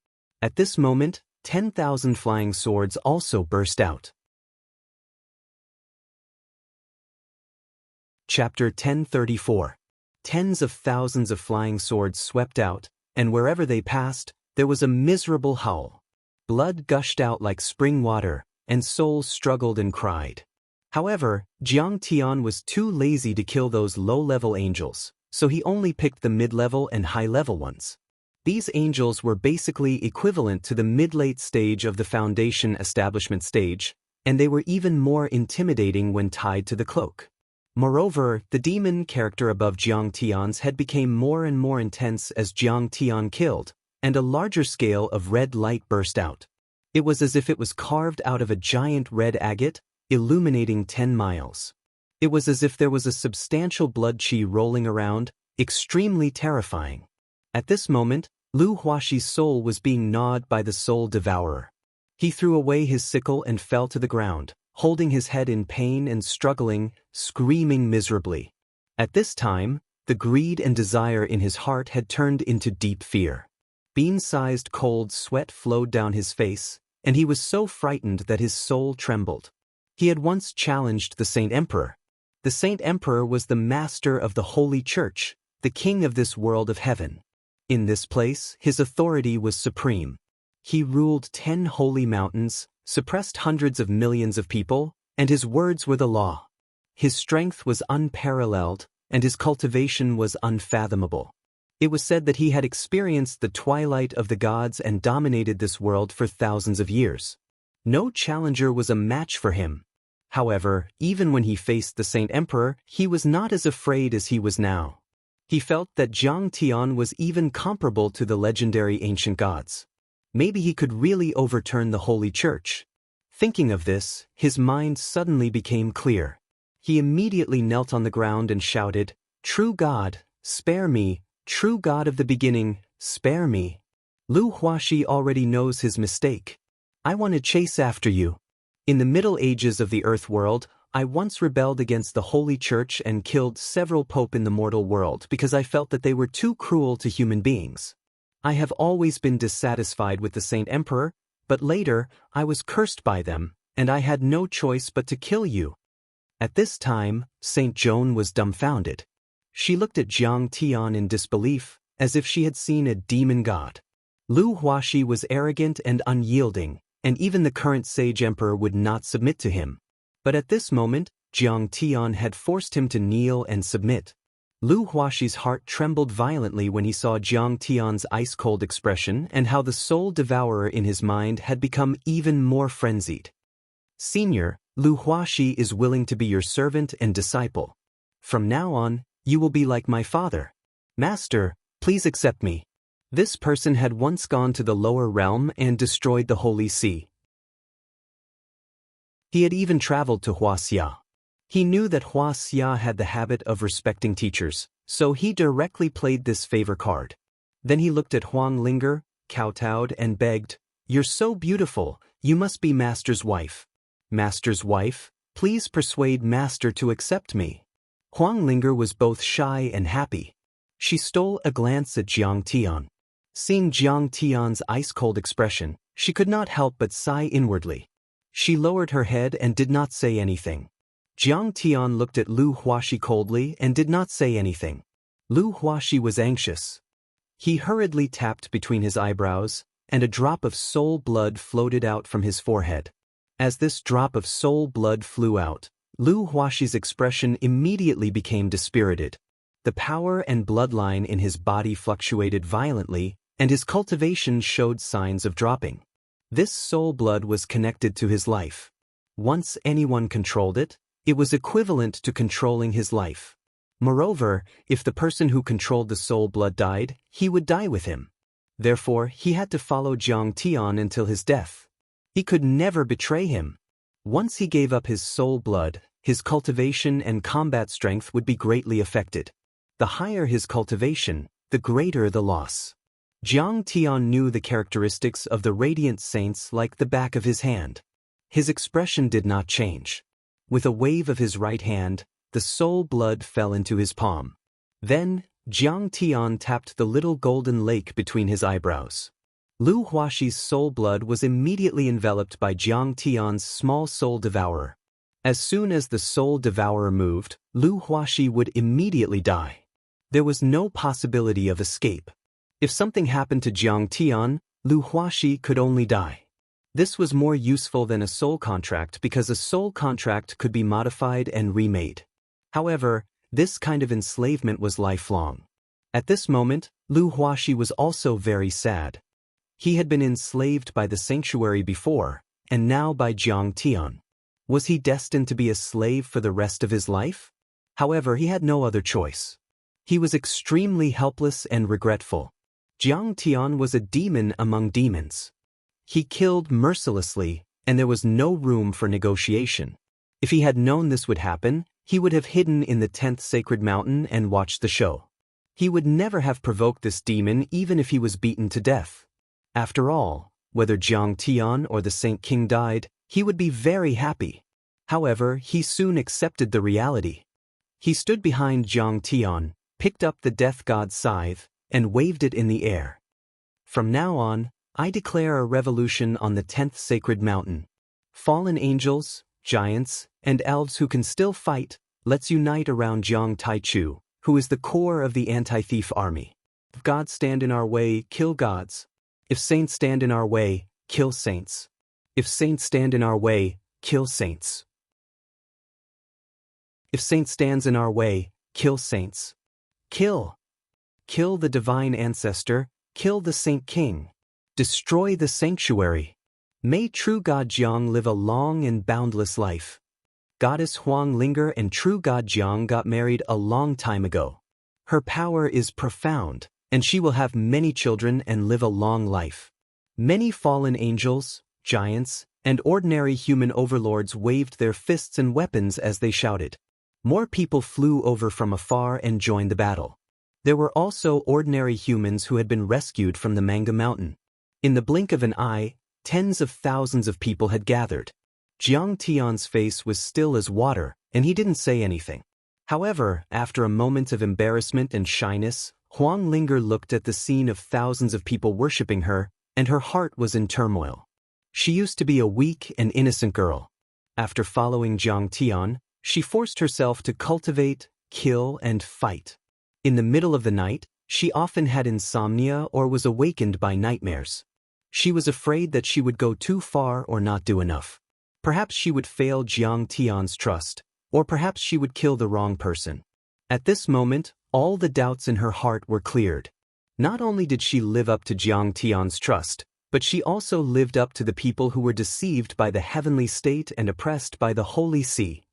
At this moment, 10,000 flying swords also burst out. Chapter 1034. Tens of thousands of flying swords swept out, and wherever they passed, there was a miserable howl. Blood gushed out like spring water, and souls struggled and cried. However, Jiang Tian was too lazy to kill those low-level angels, so he only picked the mid-level and high-level ones. These angels were basically equivalent to the mid-late stage of the Foundation establishment stage, and they were even more intimidating when tied to the cloak. Moreover, the demon character above Jiang Tian's head became more and more intense as Jiang Tian killed, and a larger scale of red light burst out. It was as if it was carved out of a giant red agate, illuminating 10 miles. It was as if there was a substantial blood qi rolling around, extremely terrifying. At this moment, Lu Huaxi's soul was being gnawed by the soul devourer. He threw away his sickle and fell to the ground, holding his head in pain and struggling, screaming miserably. At this time, the greed and desire in his heart had turned into deep fear. Bean-sized cold sweat flowed down his face, and he was so frightened that his soul trembled. He had once challenged the Saint Emperor. The Saint Emperor was the master of the Holy Church, the king of this world of heaven. In this place, his authority was supreme. He ruled 10 holy mountains, suppressed hundreds of millions of people, and his words were the law. His strength was unparalleled, and his cultivation was unfathomable. It was said that he had experienced the twilight of the gods and dominated this world for thousands of years. No challenger was a match for him. However, even when he faced the Saint Emperor, he was not as afraid as he was now. He felt that Jiang Tian was even comparable to the legendary ancient gods. Maybe he could really overturn the Holy Church. Thinking of this, his mind suddenly became clear. He immediately knelt on the ground and shouted, "True God, spare me, true God of the beginning, spare me. Lu Huaxi already knows his mistake. I want to chase after you. In the Middle Ages of the Earth world, I once rebelled against the Holy Church and killed several popes in the mortal world because I felt that they were too cruel to human beings. I have always been dissatisfied with the Saint Emperor, but later, I was cursed by them, and I had no choice but to kill you." At this time, Saint Joan was dumbfounded. She looked at Jiang Tian in disbelief, as if she had seen a demon god. Lu Huaxi was arrogant and unyielding, and even the current sage emperor would not submit to him. But at this moment, Jiang Tian had forced him to kneel and submit. Lu Huaxi's heart trembled violently when he saw Jiang Tian's ice-cold expression and how the soul devourer in his mind had become even more frenzied. "Senior, Lu Huaxi is willing to be your servant and disciple. From now on, you will be like my father. Master, please accept me." This person had once gone to the lower realm and destroyed the Holy See. He had even traveled to Huaxia. He knew that Huaxia had the habit of respecting teachers, so he directly played this favor card. Then he looked at Huang Linger, kowtowed and begged, "You're so beautiful, you must be Master's wife. Master's wife, please persuade Master to accept me." Huang Linger was both shy and happy. She stole a glance at Jiang Tian. Seeing Jiang Tian's ice-cold expression, she could not help but sigh inwardly. She lowered her head and did not say anything. Jiang Tian looked at Lu Huaxi coldly and did not say anything. Lu Huaxi was anxious. He hurriedly tapped between his eyebrows, and a drop of soul blood floated out from his forehead. As this drop of soul blood flew out, Lu Huaxi's expression immediately became dispirited. The power and bloodline in his body fluctuated violently, and his cultivation showed signs of dropping. This soul blood was connected to his life. Once anyone controlled it, it was equivalent to controlling his life. Moreover, if the person who controlled the soul blood died, he would die with him. Therefore, he had to follow Jiang Tian until his death. He could never betray him. Once he gave up his soul blood, his cultivation and combat strength would be greatly affected. The higher his cultivation, the greater the loss. Jiang Tian knew the characteristics of the radiant saints like the back of his hand. His expression did not change. With a wave of his right hand, the soul blood fell into his palm. Then, Jiang Tian tapped the little golden lake between his eyebrows. Lu Huaxi's soul blood was immediately enveloped by Jiang Tian's small soul devourer. As soon as the soul devourer moved, Lu Huaxi would immediately die. There was no possibility of escape. If something happened to Jiang Tian, Lu Huaxi could only die. This was more useful than a soul contract because a soul contract could be modified and remade. However, this kind of enslavement was lifelong. At this moment, Lu Huaxi was also very sad. He had been enslaved by the sanctuary before, and now by Jiang Tian. Was he destined to be a slave for the rest of his life? However, he had no other choice. He was extremely helpless and regretful. Jiang Tian was a demon among demons. He killed mercilessly, and there was no room for negotiation. If he had known this would happen, he would have hidden in the 10th sacred mountain and watched the show. He would never have provoked this demon even if he was beaten to death. After all, whether Jiang Tian or the Saint King died, he would be very happy. However, he soon accepted the reality. He stood behind Jiang Tian, picked up the death god's scythe, and waved it in the air. From now on, I declare a revolution on the 10th sacred mountain. Fallen angels, giants, and elves who can still fight, let's unite around Jiang Taichu, who is the core of the anti-thief army. If gods stand in our way, kill gods. If saints stand in our way, kill saints. If saints stand in our way, kill saints. If saint stands in our way, kill saints. Kill. Kill the divine ancestor, kill the Saint King. Destroy the sanctuary. May true God Jiang live a long and boundless life. Goddess Huang Linger and true God Jiang got married a long time ago. Her power is profound, and she will have many children and live a long life. Many fallen angels, giants, and ordinary human overlords waved their fists and weapons as they shouted. More people flew over from afar and joined the battle. There were also ordinary humans who had been rescued from the Manga Mountain. In the blink of an eye, tens of thousands of people had gathered. Jiang Tian's face was still as water, and he didn't say anything. However, after a moment of embarrassment and shyness, Huang Linger looked at the scene of thousands of people worshipping her, and her heart was in turmoil. She used to be a weak and innocent girl. After following Jiang Tian, she forced herself to cultivate, kill, and fight. In the middle of the night, she often had insomnia or was awakened by nightmares. She was afraid that she would go too far or not do enough. Perhaps she would fail Jiang Tian's trust, or perhaps she would kill the wrong person. At this moment, all the doubts in her heart were cleared. Not only did she live up to Jiang Tian's trust, but she also lived up to the people who were deceived by the heavenly state and oppressed by the holy sea.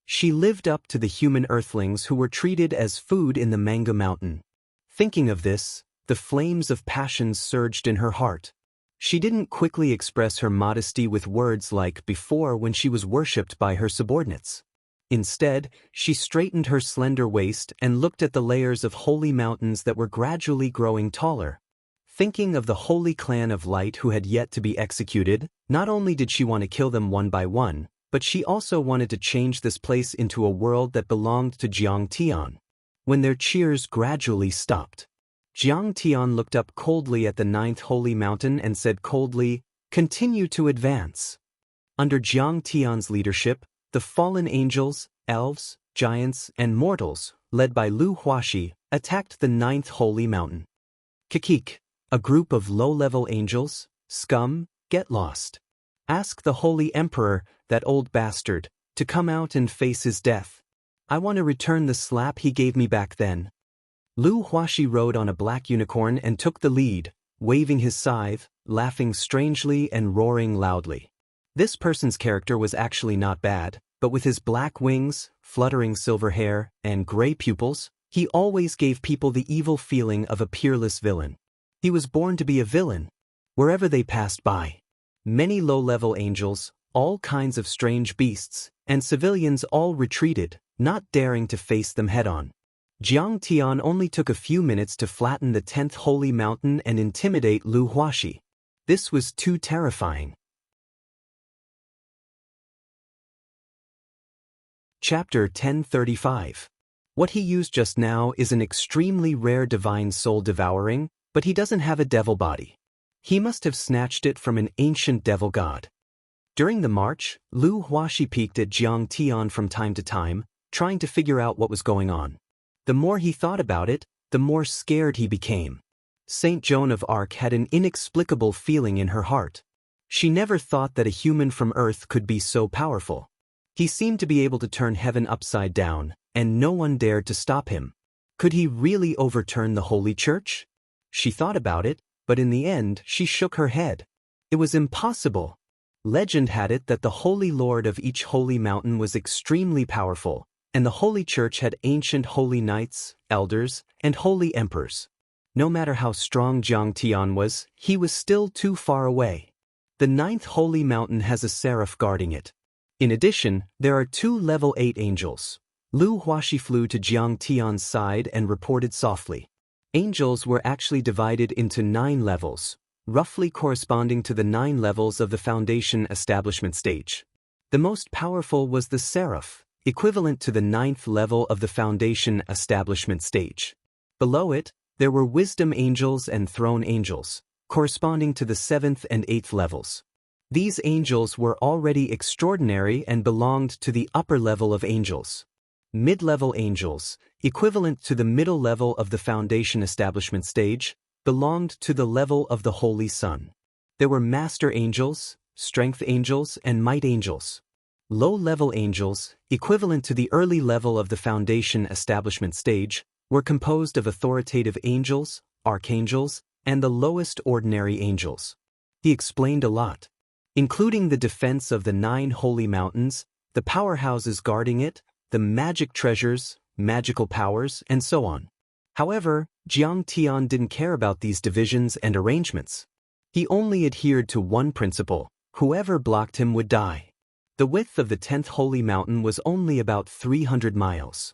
She lived up to the human earthlings who were treated as food in the Manga Mountain. Thinking of this, the flames of passion surged in her heart. She didn't quickly express her modesty with words like before when she was worshipped by her subordinates. Instead, she straightened her slender waist and looked at the layers of holy mountains that were gradually growing taller. Thinking of the holy clan of light who had yet to be executed, not only did she want to kill them one by one, but she also wanted to change this place into a world that belonged to Jiang Tian. When their cheers gradually stopped, Jiang Tian looked up coldly at the 9th holy mountain and said coldly, "Continue to advance." Under Jiang Tian's leadership, the fallen angels, elves, giants, and mortals, led by Lu Huaxi, attacked the 9th holy mountain. Kikik, a group of low-level angels, scum, get lost. Ask the holy emperor, that old bastard, to come out and face his death. I want to return the slap he gave me back then. Lu Huaxi rode on a black unicorn and took the lead, waving his scythe, laughing strangely and roaring loudly. This person's character was actually not bad, but with his black wings, fluttering silver hair, and gray pupils, he always gave people the evil feeling of a peerless villain. He was born to be a villain. Wherever they passed by, many low-level angels, all kinds of strange beasts, and civilians all retreated, not daring to face them head-on. Jiang Tian only took a few minutes to flatten the 10th holy mountain and intimidate Lu Huaxi. This was too terrifying. Chapter 1035. What he used just now is an extremely rare divine soul devouring, but he doesn't have a devil body. He must have snatched it from an ancient devil god. During the march, Lu Huaxi peeked at Jiang Tian from time to time, trying to figure out what was going on. The more he thought about it, the more scared he became. Saint Joan of Arc had an inexplicable feeling in her heart. She never thought that a human from Earth could be so powerful. He seemed to be able to turn heaven upside down, and no one dared to stop him. Could he really overturn the Holy Church? She thought about it, but in the end she shook her head. It was impossible. Legend had it that the Holy Lord of each holy mountain was extremely powerful, and the Holy Church had ancient holy knights, elders, and holy emperors. No matter how strong Jiang Tian was, he was still too far away. The 9th holy mountain has a seraph guarding it. In addition, there are 2 level 8 angels. Lu Huaxi flew to Jiang Tian's side and reported softly. Angels were actually divided into 9 levels, roughly corresponding to the 9 levels of the foundation establishment stage. The most powerful was the seraph, equivalent to the 9th level of the foundation establishment stage. Below it, there were wisdom angels and throne angels, corresponding to the 7th and 8th levels. These angels were already extraordinary and belonged to the upper level of angels. Mid-level angels, equivalent to the middle level of the foundation establishment stage, belonged to the level of the Holy Sun. There were master angels, strength angels, and might angels. Low-level angels, equivalent to the early level of the foundation establishment stage, were composed of authoritative angels, archangels, and the lowest ordinary angels. He explained a lot, including the defense of the 9 holy mountains, the powerhouses guarding it, the magic treasures, magical powers, and so on. However, Jiang Tian didn't care about these divisions and arrangements. He only adhered to one principle: whoever blocked him would die. The width of the 10th holy mountain was only about 300 miles.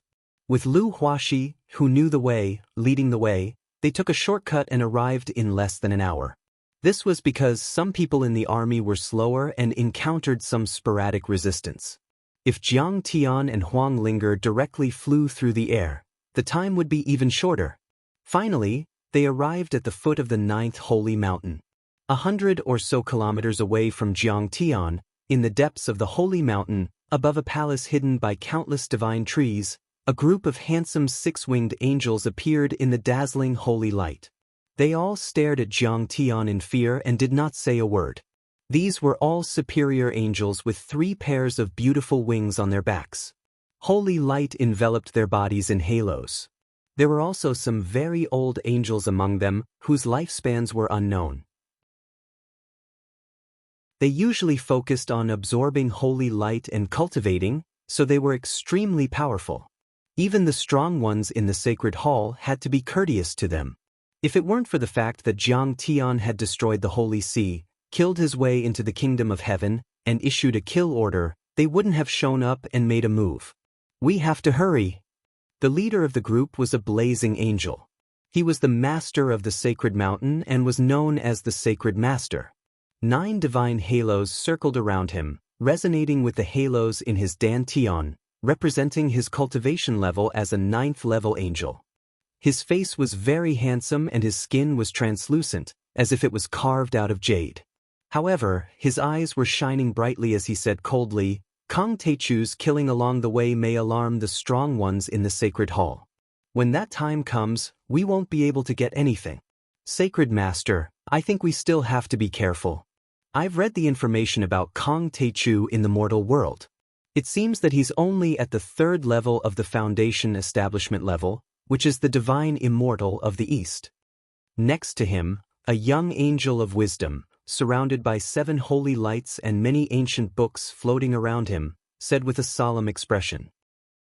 With Lu Huaxi, who knew the way, leading the way, they took a shortcut and arrived in less than an hour. This was because some people in the army were slower and encountered some sporadic resistance. If Jiang Tian and Huang Linger directly flew through the air, the time would be even shorter. Finally, they arrived at the foot of the 9th holy mountain. 100 or so kilometers away from Jiang Tian, in the depths of the holy mountain, above a palace hidden by countless divine trees, a group of handsome 6-winged angels appeared in the dazzling holy light. They all stared at Jiang Tian in fear and did not say a word. These were all superior angels with 3 pairs of beautiful wings on their backs. Holy light enveloped their bodies in halos. There were also some very old angels among them, whose lifespans were unknown. They usually focused on absorbing holy light and cultivating, so they were extremely powerful. Even the strong ones in the sacred hall had to be courteous to them. If it weren't for the fact that Jiang Tian had destroyed the Holy See, killed his way into the kingdom of heaven, and issued a kill order, they wouldn't have shown up and made a move. "We have to hurry." The leader of the group was a blazing angel. He was the master of the sacred mountain and was known as the Sacred Master. 9 divine halos circled around him, resonating with the halos in his dantian, representing his cultivation level as a 9th level angel. His face was very handsome and his skin was translucent, as if it was carved out of jade. However, his eyes were shining brightly as he said coldly, "Kong Teichu's killing along the way may alarm the strong ones in the sacred hall. When that time comes, we won't be able to get anything. Sacred Master, I think we still have to be careful. I've read the information about Kong Teichu in the mortal world. It seems that he's only at the 3rd level of the foundation establishment level, which is the divine immortal of the East. Next to him, a young angel of wisdom, surrounded by 7 holy lights and many ancient books floating around him, said with a solemn expression,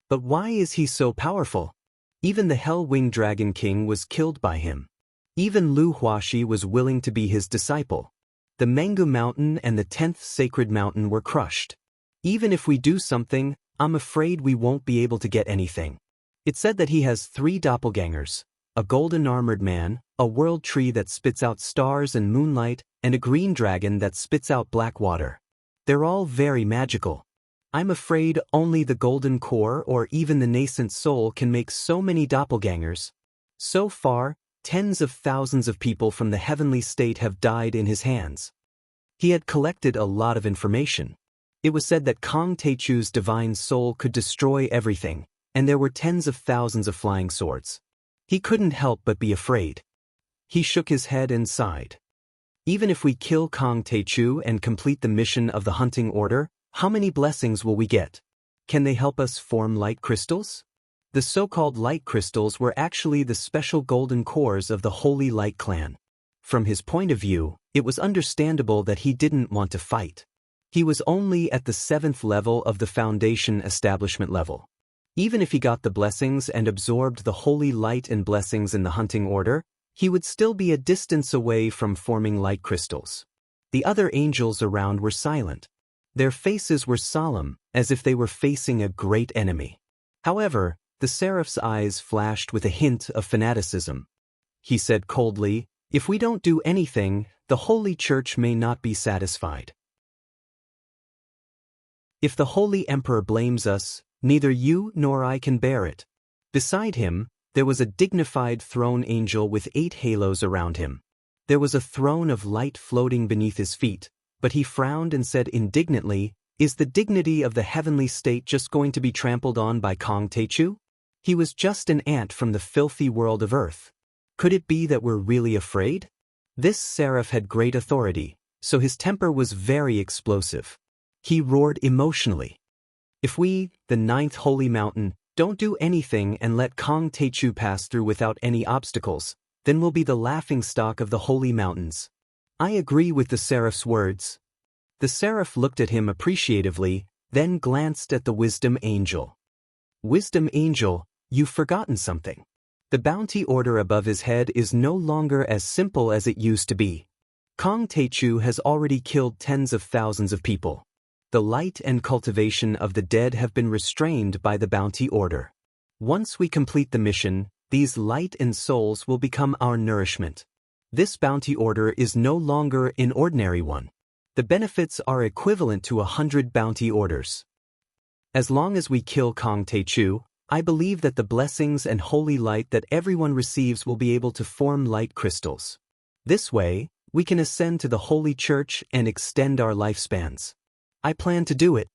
"But why is he so powerful? Even the Hell-Winged Dragon King was killed by him. Even Lu Huaxi was willing to be his disciple. The Mengu Mountain and the 10th Sacred Mountain were crushed. Even if we do something, I'm afraid we won't be able to get anything." It said that he has 3 doppelgangers, a golden-armored man, a world tree that spits out stars and moonlight, and a green dragon that spits out black water. They're all very magical. I'm afraid only the golden core or even the nascent soul can make so many doppelgangers. So far, tens of thousands of people from the heavenly state have died in his hands. He had collected a lot of information. It was said that Kong Teichu's divine soul could destroy everything, and there were tens of thousands of flying swords. He couldn't help but be afraid. He shook his head and sighed. Even if we kill Kong Techu and complete the mission of the hunting order, how many blessings will we get? Can they help us form light crystals? The so-called light crystals were actually the special golden cores of the Holy Light clan. From his point of view, it was understandable that he didn't want to fight. He was only at the 7th level of the Foundation establishment level. Even if he got the blessings and absorbed the Holy Light and blessings in the hunting order, he would still be a distance away from forming light crystals. The other angels around were silent. Their faces were solemn, as if they were facing a great enemy. However, the seraph's eyes flashed with a hint of fanaticism. He said coldly, "If we don't do anything, the Holy Church may not be satisfied. If the Holy Emperor blames us, neither you nor I can bear it." Beside him, there was a dignified throne angel with 8 halos around him. There was a throne of light floating beneath his feet, but he frowned and said indignantly, "Is the dignity of the heavenly state just going to be trampled on by Kong Techu? He was just an ant from the filthy world of Earth. Could it be that we're really afraid?" This seraph had great authority, so his temper was very explosive. He roared emotionally. "If we, the 9th Holy Mountain, don't do anything and let Kong Techu pass through without any obstacles, then we'll be the laughingstock of the Holy Mountains." I agree with the seraph's words. The seraph looked at him appreciatively, then glanced at the Wisdom Angel. "Wisdom Angel, you've forgotten something. The bounty order above his head is no longer as simple as it used to be. Kong Techu has already killed tens of thousands of people. The light and cultivation of the dead have been restrained by the bounty order. Once we complete the mission, these light and souls will become our nourishment. This bounty order is no longer an ordinary one. The benefits are equivalent to 100 bounty orders. As long as we kill Kong Techu, I believe that the blessings and holy light that everyone receives will be able to form light crystals. This way, we can ascend to the Holy Church and extend our lifespans. I plan to do it."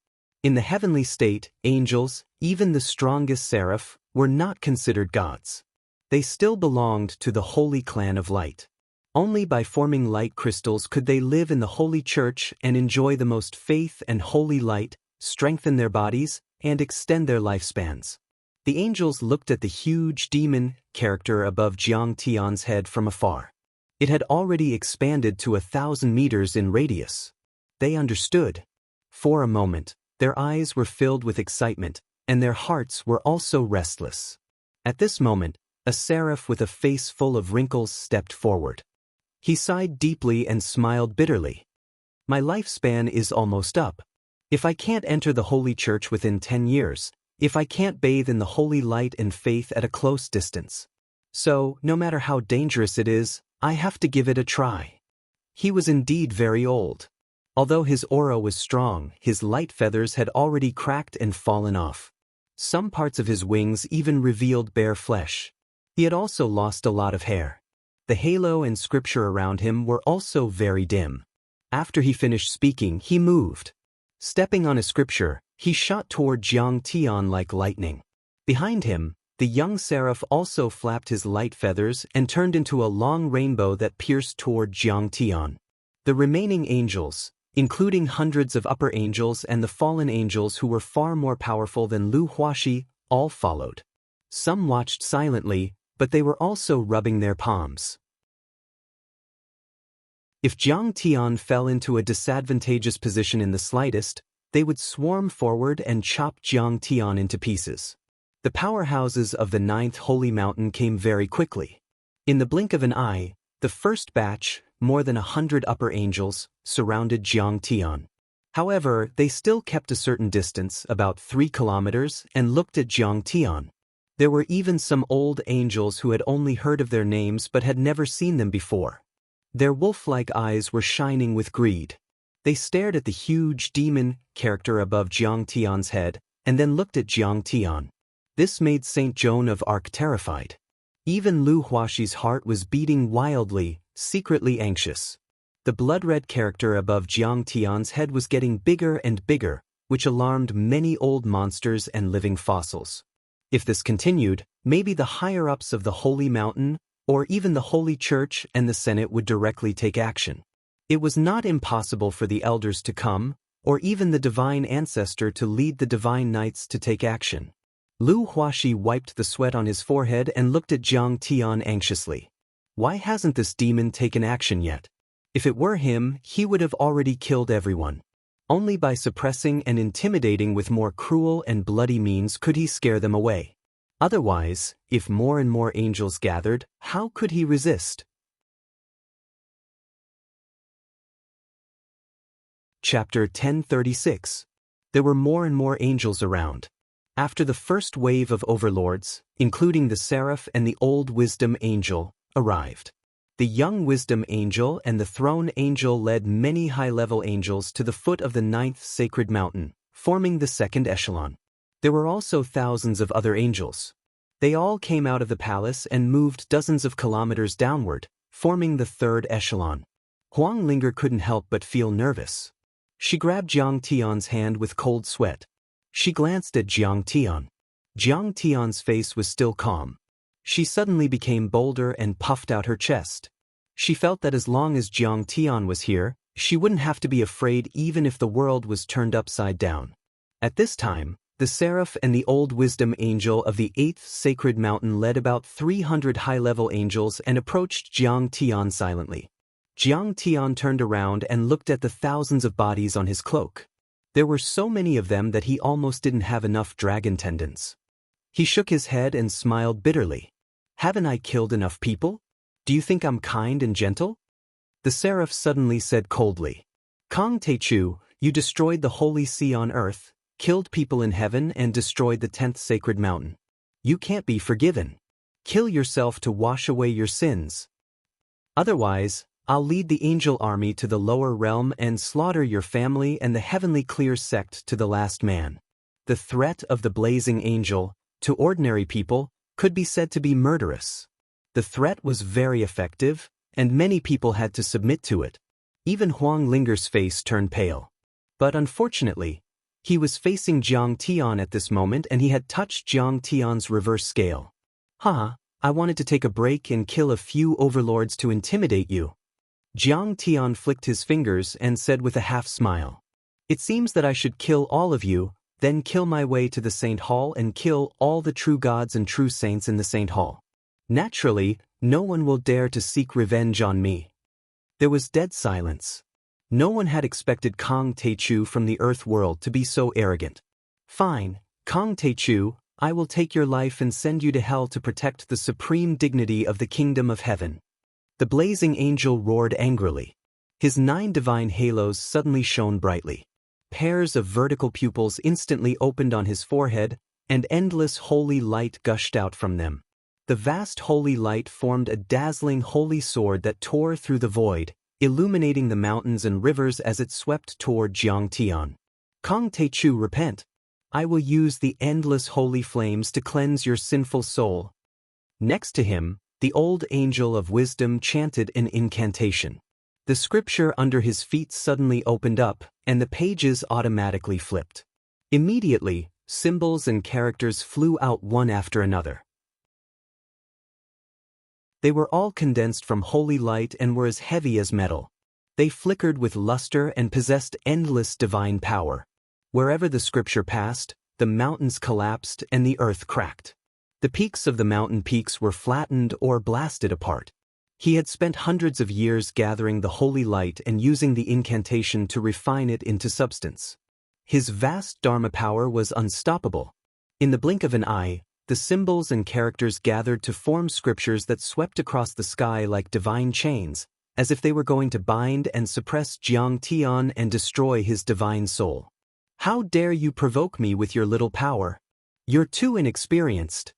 In the heavenly state, angels, even the strongest seraph, were not considered gods. They still belonged to the Holy Clan of Light. Only by forming light crystals could they live in the Holy Church and enjoy the most faith and holy light, strengthen their bodies, and extend their lifespans. The angels looked at the huge demon character above Jiang Tian's head from afar. It had already expanded to 1,000 meters in radius. They understood. For a moment, their eyes were filled with excitement, and their hearts were also restless. At this moment, a seraph with a face full of wrinkles stepped forward. He sighed deeply and smiled bitterly. "My lifespan is almost up. If I can't enter the Holy Church within 10 years, if I can't bathe in the holy light and faith at a close distance. So, no matter how dangerous it is, I have to give it a try." He was indeed very old. Although his aura was strong, his light feathers had already cracked and fallen off. Some parts of his wings even revealed bare flesh. He had also lost a lot of hair. The halo and scripture around him were also very dim. After he finished speaking, he moved. Stepping on a scripture, he shot toward Jiang Tian like lightning. Behind him, the young seraph also flapped his light feathers and turned into a long rainbow that pierced toward Jiang Tian. The remaining angels, including hundreds of upper angels and the fallen angels who were far more powerful than Lu Huaxi, all followed. Some watched silently, but they were also rubbing their palms. If Jiang Tian fell into a disadvantageous position in the slightest, they would swarm forward and chop Jiang Tian into pieces. The powerhouses of the 9th Holy Mountain came very quickly. In the blink of an eye, the first batch, more than 100 upper angels, surrounded Jiang Tian. However, they still kept a certain distance, about 3 kilometers, and looked at Jiang Tian. There were even some old angels who had only heard of their names but had never seen them before. Their wolf-like eyes were shining with greed. They stared at the huge demon character above Jiang Tian's head, and then looked at Jiang Tian. This made Saint Joan of Arc terrified. Even Lu Huaxi's heart was beating wildly, secretly anxious. The blood-red character above Jiang Tian's head was getting bigger and bigger, which alarmed many old monsters and living fossils. If this continued, maybe the higher-ups of the Holy Mountain or even the Holy Church and the Senate would directly take action. It was not impossible for the elders to come, or even the divine ancestor to lead the divine knights to take action. Lu Huaxi wiped the sweat on his forehead and looked at Jiang Tian anxiously. Why hasn't this demon taken action yet? If it were him, he would have already killed everyone. Only by suppressing and intimidating with more cruel and bloody means could he scare them away. Otherwise, if more and more angels gathered, how could he resist? Chapter 1036. There were more and more angels around. After the first wave of overlords, including the Seraph and the old Wisdom Angel, arrived. The young Wisdom Angel and the Throne Angel led many high-level angels to the foot of the 9th sacred mountain, forming the second echelon. There were also thousands of other angels. They all came out of the palace and moved dozens of kilometers downward, forming the third echelon. Huang Linger couldn't help but feel nervous. She grabbed Jiang Tian's hand with cold sweat. She glanced at Jiang Tian. Jiang Tian's face was still calm. She suddenly became bolder and puffed out her chest. She felt that as long as Jiang Tian was here, she wouldn't have to be afraid even if the world was turned upside down. At this time, the Seraph and the old Wisdom Angel of the 8th sacred mountain led about 300 high-level angels and approached Jiang Tian silently. Jiang Tian turned around and looked at the thousands of bodies on his cloak. There were so many of them that he almost didn't have enough dragon tendons. He shook his head and smiled bitterly. Haven't I killed enough people? Do you think I'm kind and gentle? The Seraph suddenly said coldly. Kong Techu, you destroyed the holy sea on earth, killed people in heaven and destroyed the 10th sacred mountain. You can't be forgiven. Kill yourself to wash away your sins. Otherwise, I'll lead the angel army to the lower realm and slaughter your family and the heavenly clear sect to the last man. The threat of the blazing angel, to ordinary people, could be said to be murderous. The threat was very effective, and many people had to submit to it. Even Huang Linger's face turned pale. But unfortunately, he was facing Jiang Tian at this moment and he had touched Jiang Tian's reverse scale. I wanted to take a break and kill a few overlords to intimidate you. Jiang Tian flicked his fingers and said with a half-smile. It seems that I should kill all of you, then kill my way to the Saint Hall and kill all the true gods and true saints in the Saint Hall. Naturally, no one will dare to seek revenge on me. There was dead silence. No one had expected Kong Techu from the Earth world to be so arrogant. Fine, Kong Techu, I will take your life and send you to hell to protect the supreme dignity of the kingdom of heaven. The blazing angel roared angrily. His 9 divine halos suddenly shone brightly. Pairs of vertical pupils instantly opened on his forehead, and endless holy light gushed out from them. The vast holy light formed a dazzling holy sword that tore through the void, illuminating the mountains and rivers as it swept toward Jiang Tian. Kong Techu, repent. I will use the endless holy flames to cleanse your sinful soul. Next to him, the old angel of wisdom chanted an incantation. The scripture under his feet suddenly opened up, and the pages automatically flipped. Immediately, symbols and characters flew out one after another. They were all condensed from holy light and were as heavy as metal. They flickered with luster and possessed endless divine power. Wherever the scripture passed, the mountains collapsed and the earth cracked. The peaks of the mountain peaks were flattened or blasted apart. He had spent hundreds of years gathering the holy light and using the incantation to refine it into substance. His vast Dharma power was unstoppable. In the blink of an eye, the symbols and characters gathered to form scriptures that swept across the sky like divine chains, as if they were going to bind and suppress Jiang Tian and destroy his divine soul. How dare you provoke me with your little power? You're too inexperienced.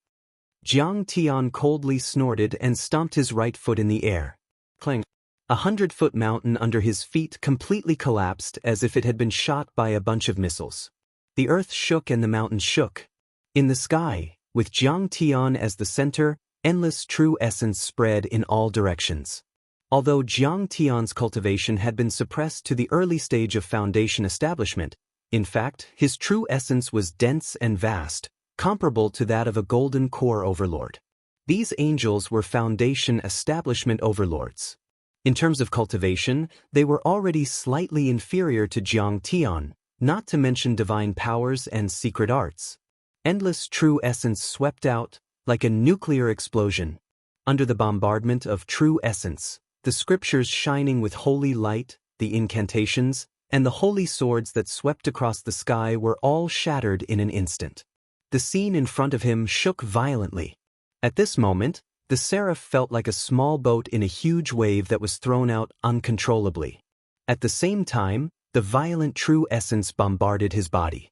Jiang Tian coldly snorted and stomped his right foot in the air. Clang! 100-foot mountain under his feet completely collapsed as if it had been shot by a bunch of missiles. The earth shook and the mountains shook. In the sky, with Jiang Tian as the center, endless true essence spread in all directions. Although Jiang Tian's cultivation had been suppressed to the early stage of foundation establishment, in fact, his true essence was dense and vast, comparable to that of a golden core overlord. These angels were foundation establishment overlords. In terms of cultivation, they were already slightly inferior to Jiang Tian, not to mention divine powers and secret arts. Endless true essence swept out, like a nuclear explosion. Under the bombardment of true essence, the scriptures shining with holy light, the incantations, and the holy swords that swept across the sky were all shattered in an instant. The scene in front of him shook violently. At this moment, the seraph felt like a small boat in a huge wave that was thrown out uncontrollably. At the same time, the violent true essence bombarded his body.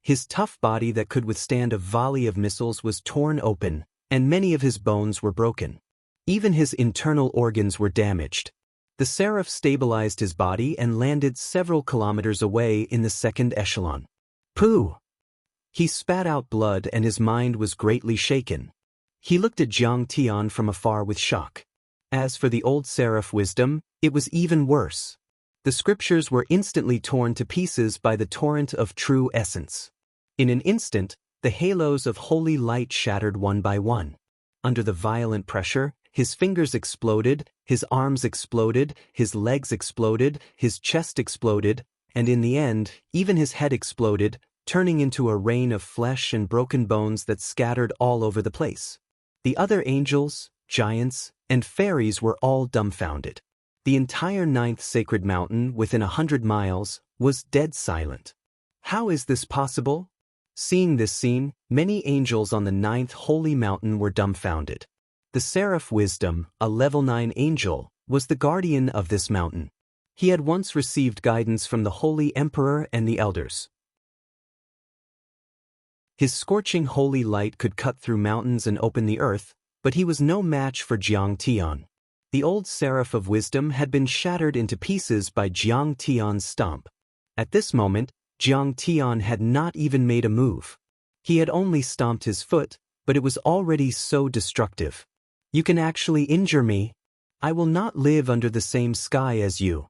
His tough body that could withstand a volley of missiles was torn open, and many of his bones were broken. Even his internal organs were damaged. The seraph stabilized his body and landed several kilometers away in the second echelon. Pooh! He spat out blood and his mind was greatly shaken. He looked at Jiang Tian from afar with shock. As for the old seraph wisdom, it was even worse. The scriptures were instantly torn to pieces by the torrent of true essence. In an instant, the halos of holy light shattered one by one. Under the violent pressure, his fingers exploded, his arms exploded, his legs exploded, his chest exploded, and in the end, even his head exploded, turning into a rain of flesh and broken bones that scattered all over the place. The other angels, giants, and fairies were all dumbfounded. The entire 9th sacred mountain within 100 miles was dead silent. How is this possible? Seeing this scene, many angels on the 9th holy mountain were dumbfounded. The seraph Wisdom, a level 9 angel, was the guardian of this mountain. He had once received guidance from the holy emperor and the elders. His scorching holy light could cut through mountains and open the earth, but he was no match for Jiang Tian. The old seraph of wisdom had been shattered into pieces by Jiang Tian's stomp. At this moment, Jiang Tian had not even made a move. He had only stomped his foot, but it was already so destructive. You can actually injure me. I will not live under the same sky as you.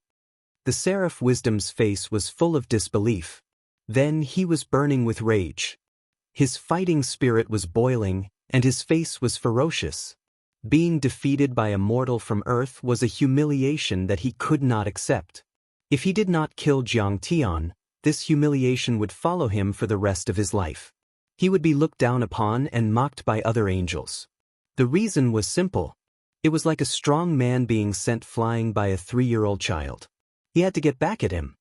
The seraph wisdom's face was full of disbelief. Then he was burning with rage. His fighting spirit was boiling, and his face was ferocious. Being defeated by a mortal from Earth was a humiliation that he could not accept. If he did not kill Jiang Tian, this humiliation would follow him for the rest of his life. He would be looked down upon and mocked by other angels. The reason was simple. It was like a strong man being sent flying by a 3-year-old child. He had to get back at him.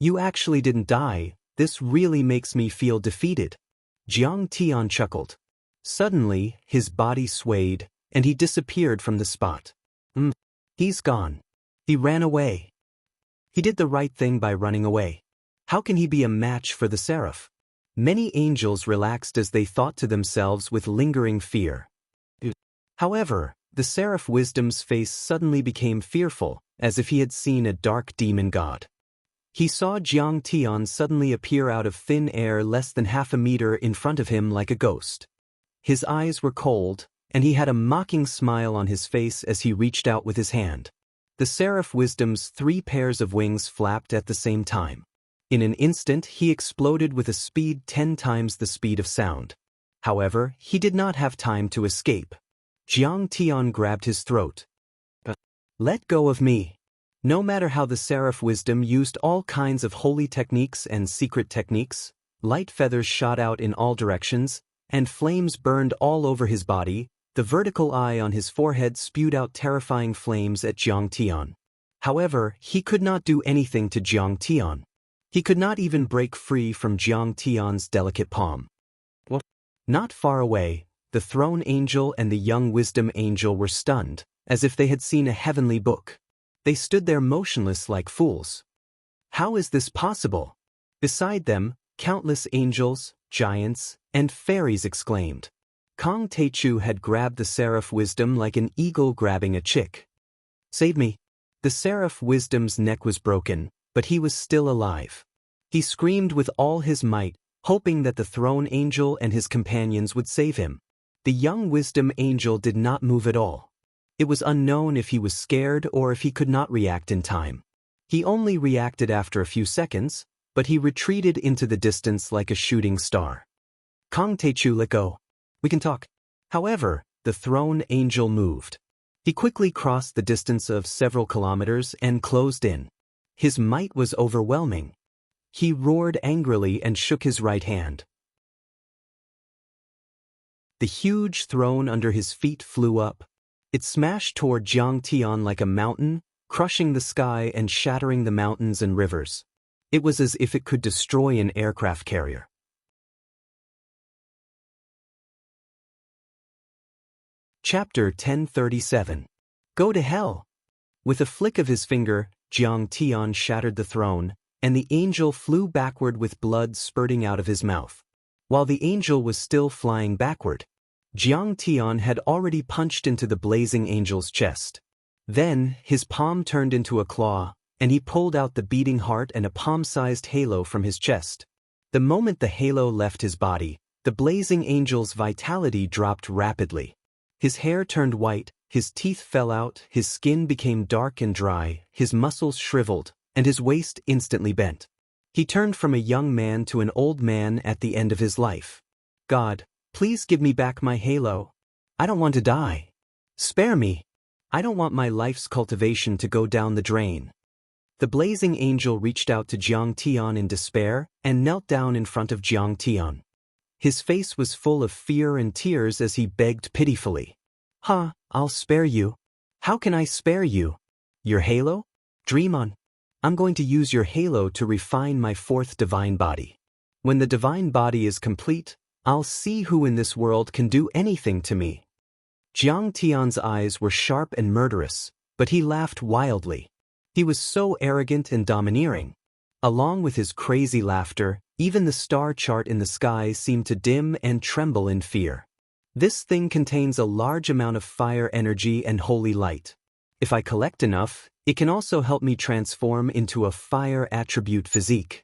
You actually didn't die. This really makes me feel defeated. Jiang Tian chuckled. Suddenly, his body swayed, and he disappeared from the spot. He's gone. He ran away. He did the right thing by running away. How can he be a match for the seraph? Many angels relaxed as they thought to themselves with lingering fear. However, the seraph wisdom's face suddenly became fearful, as if he had seen a dark demon god. He saw Jiang Tian suddenly appear out of thin air less than half a meter in front of him like a ghost. His eyes were cold, and he had a mocking smile on his face as he reached out with his hand. The seraph wisdom's 3 pairs of wings flapped at the same time. In an instant he exploded with a speed 10 times the speed of sound. However, he did not have time to escape. Jiang Tian grabbed his throat. Let go of me. No matter how the seraph wisdom used all kinds of holy techniques and secret techniques, light feathers shot out in all directions, and flames burned all over his body, the vertical eye on his forehead spewed out terrifying flames at Jiang Tian. However, he could not do anything to Jiang Tian. He could not even break free from Jiang Tian's delicate palm. Not far away, the throne angel and the young wisdom angel were stunned, as if they had seen a heavenly book. They stood there motionless like fools. How is this possible? Beside them, countless angels, giants, and fairies exclaimed. Kong Teichu had grabbed the seraph wisdom like an eagle grabbing a chick. Save me. The seraph wisdom's neck was broken, but he was still alive. He screamed with all his might, hoping that the throne angel and his companions would save him. The young wisdom angel did not move at all. It was unknown if he was scared or if he could not react in time. He only reacted after a few seconds, but he retreated into the distance like a shooting star. Kong Teichu, let go. We can talk. However, the throne angel moved. He quickly crossed the distance of several kilometers and closed in. His might was overwhelming. He roared angrily and shook his right hand. The huge throne under his feet flew up. It smashed toward Jiang Tian like a mountain, crushing the sky and shattering the mountains and rivers. It was as if it could destroy an aircraft carrier. Chapter 1037. Go to hell! With a flick of his finger, Jiang Tian shattered the throne, and the angel flew backward with blood spurting out of his mouth. While the angel was still flying backward, Jiang Tian had already punched into the blazing angel's chest. Then, his palm turned into a claw, and he pulled out the beating heart and a palm-sized halo from his chest. The moment the halo left his body, the blazing angel's vitality dropped rapidly. His hair turned white, his teeth fell out, his skin became dark and dry, his muscles shriveled, and his waist instantly bent. He turned from a young man to an old man at the end of his life. God, please give me back my halo. I don't want to die. Spare me. I don't want my life's cultivation to go down the drain. The blazing angel reached out to Jiang Tian in despair and knelt down in front of Jiang Tian. His face was full of fear and tears as he begged pitifully. I'll spare you. How can I spare you? Your halo? Dream on. I'm going to use your halo to refine my fourth divine body. When the divine body is complete, I'll see who in this world can do anything to me. Jiang Tian's eyes were sharp and murderous, but he laughed wildly. He was so arrogant and domineering. Along with his crazy laughter, even the star chart in the sky seemed to dim and tremble in fear. This thing contains a large amount of fire energy and holy light. If I collect enough, it can also help me transform into a fire attribute physique.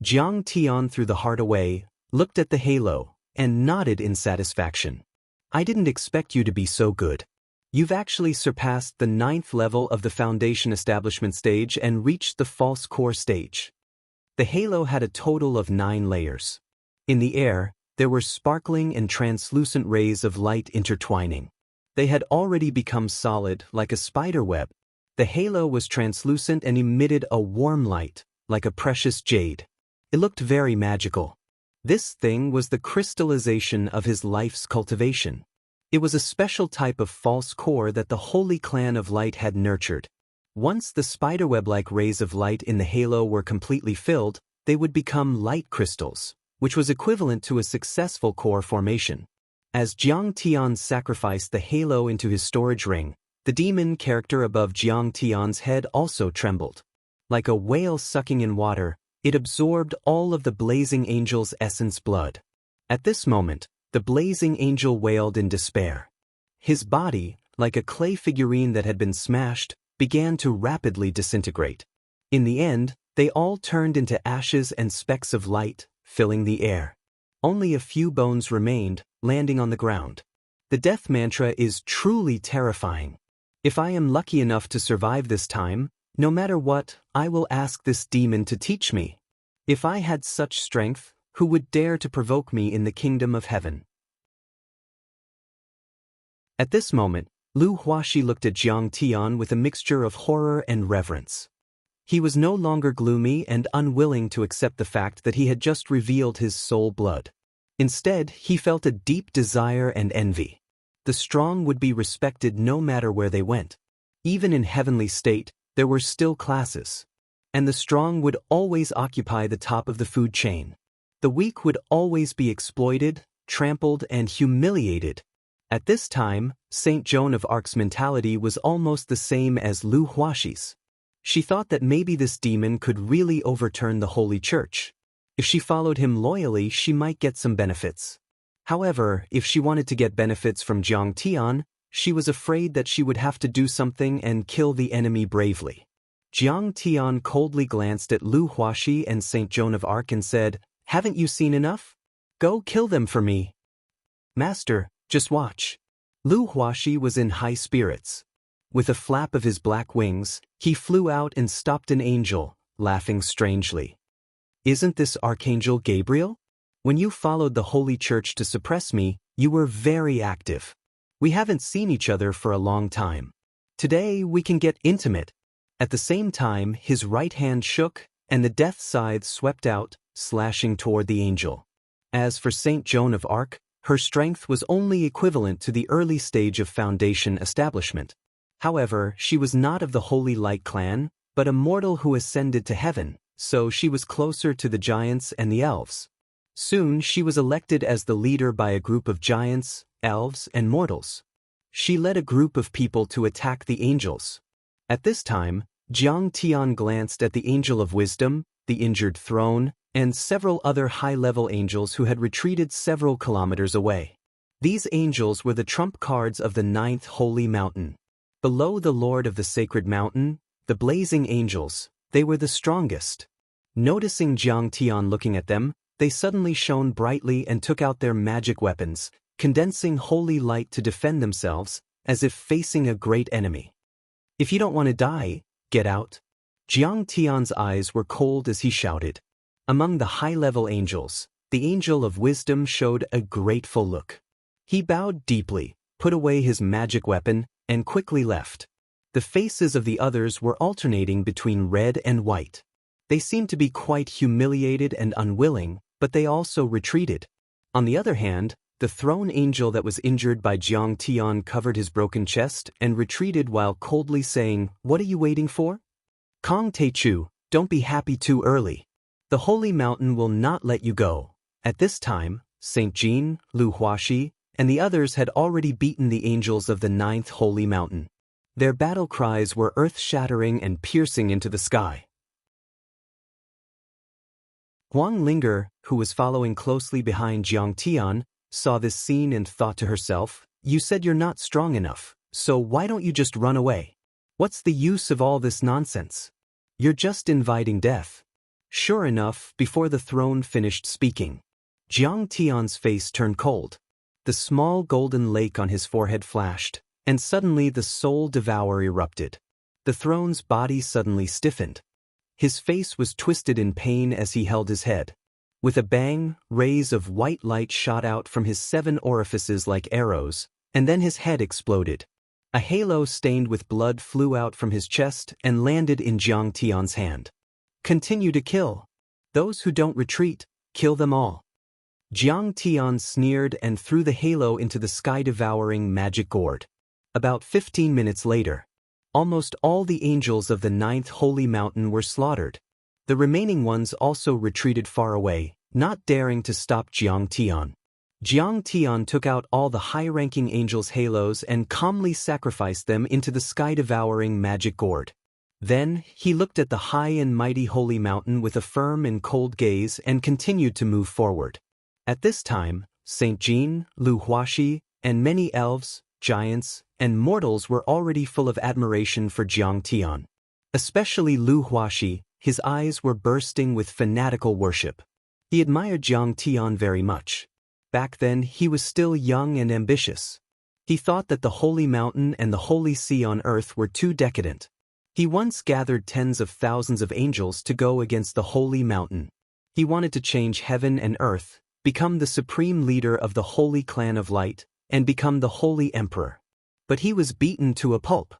Jiang Tian threw the heart away, looked at the halo, and nodded in satisfaction. I didn't expect you to be so good. You've actually surpassed the 9th level of the foundation establishment stage and reached the false core stage. The halo had a total of 9 layers. In the air, there were sparkling and translucent rays of light intertwining. They had already become solid, like a spider web. The halo was translucent and emitted a warm light, like a precious jade. It looked very magical. This thing was the crystallization of his life's cultivation. It was a special type of false core that the holy clan of light had nurtured. Once the spiderweb-like rays of light in the halo were completely filled, they would become light crystals, which was equivalent to a successful core formation. As Jiang Tian sacrificed the halo into his storage ring, the demon character above Jiang Tian's head also trembled. Like a whale sucking in water, it absorbed all of the blazing angel's essence blood. At this moment, the blazing angel wailed in despair. His body, like a clay figurine that had been smashed, began to rapidly disintegrate. In the end, they all turned into ashes and specks of light, filling the air. Only a few bones remained, landing on the ground. The death mantra is truly terrifying. If I am lucky enough to survive this time, no matter what, I will ask this demon to teach me. If I had such strength, who would dare to provoke me in the kingdom of heaven? At this moment, Lu Huaxi looked at Jiang Tian with a mixture of horror and reverence. He was no longer gloomy and unwilling to accept the fact that he had just revealed his soul blood. Instead, he felt a deep desire and envy. The strong would be respected no matter where they went. Even in heavenly state, there were still classes. And the strong would always occupy the top of the food chain. The weak would always be exploited, trampled, and humiliated. At this time, Saint Joan of Arc's mentality was almost the same as Lu Huaxi's. She thought that maybe this demon could really overturn the Holy Church. If she followed him loyally, she might get some benefits. However, if she wanted to get benefits from Jiang Tian, she was afraid that she would have to do something and kill the enemy bravely. Jiang Tian coldly glanced at Lu Huaxi and Saint Joan of Arc and said, "Haven't you seen enough? Go kill them for me." "Master, just watch." Lu Huaxi was in high spirits. With a flap of his black wings, he flew out and stopped an angel, laughing strangely. "Isn't this Archangel Gabriel? When you followed the Holy Church to suppress me, you were very active. We haven't seen each other for a long time. Today we can get intimate." At the same time, his right hand shook, and the death scythe swept out, slashing toward the angel. As for Saint Joan of Arc, her strength was only equivalent to the early stage of Foundation establishment. However, she was not of the Holy Light clan, but a mortal who ascended to heaven, so she was closer to the giants and the elves. Soon she was elected as the leader by a group of giants, elves, and mortals. She led a group of people to attack the angels. At this time, Jiang Tian glanced at the Angel of Wisdom, the injured throne, and several other high-level angels who had retreated several kilometers away. These angels were the trump cards of the 9th Holy Mountain. Below the Lord of the Sacred Mountain, the blazing angels, they were the strongest. Noticing Jiang Tian looking at them, they suddenly shone brightly and took out their magic weapons, condensing holy light to defend themselves, as if facing a great enemy. "If you don't want to die, get out." Jiang Tian's eyes were cold as he shouted. Among the high-level angels, the Angel of Wisdom showed a grateful look. He bowed deeply, put away his magic weapon, and quickly left. The faces of the others were alternating between red and white. They seemed to be quite humiliated and unwilling, but they also retreated. On the other hand, the throne angel that was injured by Jiang Tian covered his broken chest and retreated while coldly saying, "What are you waiting for? Kong Teichu, don't be happy too early. The Holy Mountain will not let you go." At this time, Saint Jean, Lu Huaxi, and the others had already beaten the angels of the 9th Holy Mountain. Their battle cries were earth-shattering and piercing into the sky. Huang Linger, who was following closely behind Jiang Tian, saw this scene and thought to herself, "You said you're not strong enough, so why don't you just run away? What's the use of all this nonsense? You're just inviting death." Sure enough, before the throne finished speaking, Jiang Tian's face turned cold. The small golden lake on his forehead flashed, and suddenly the soul devourer erupted. The throne's body suddenly stiffened. His face was twisted in pain as he held his head. With a bang, rays of white light shot out from his 7 orifices like arrows, and then his head exploded. A halo stained with blood flew out from his chest and landed in Jiang Tian's hand. "Continue to kill. Those who don't retreat, kill them all." Jiang Tian sneered and threw the halo into the sky-devouring magic gourd. About 15 minutes later, almost all the angels of the 9th Holy Mountain were slaughtered. The remaining ones also retreated far away, not daring to stop Jiang Tian. Jiang Tian took out all the high-ranking angels' halos and calmly sacrificed them into the sky-devouring magic gourd. Then, he looked at the high and mighty Holy Mountain with a firm and cold gaze and continued to move forward. At this time, Saint Jean, Lu Huaxi, and many elves, giants, and mortals were already full of admiration for Jiang Tian. Especially Lu Huaxi, his eyes were bursting with fanatical worship. He admired Jiang Tian very much. Back then, he was still young and ambitious. He thought that the Holy Mountain and the Holy Sea on earth were too decadent. He once gathered tens of thousands of angels to go against the Holy Mountain. He wanted to change heaven and earth, become the supreme leader of the Holy Clan of Light, and become the Holy Emperor. But he was beaten to a pulp.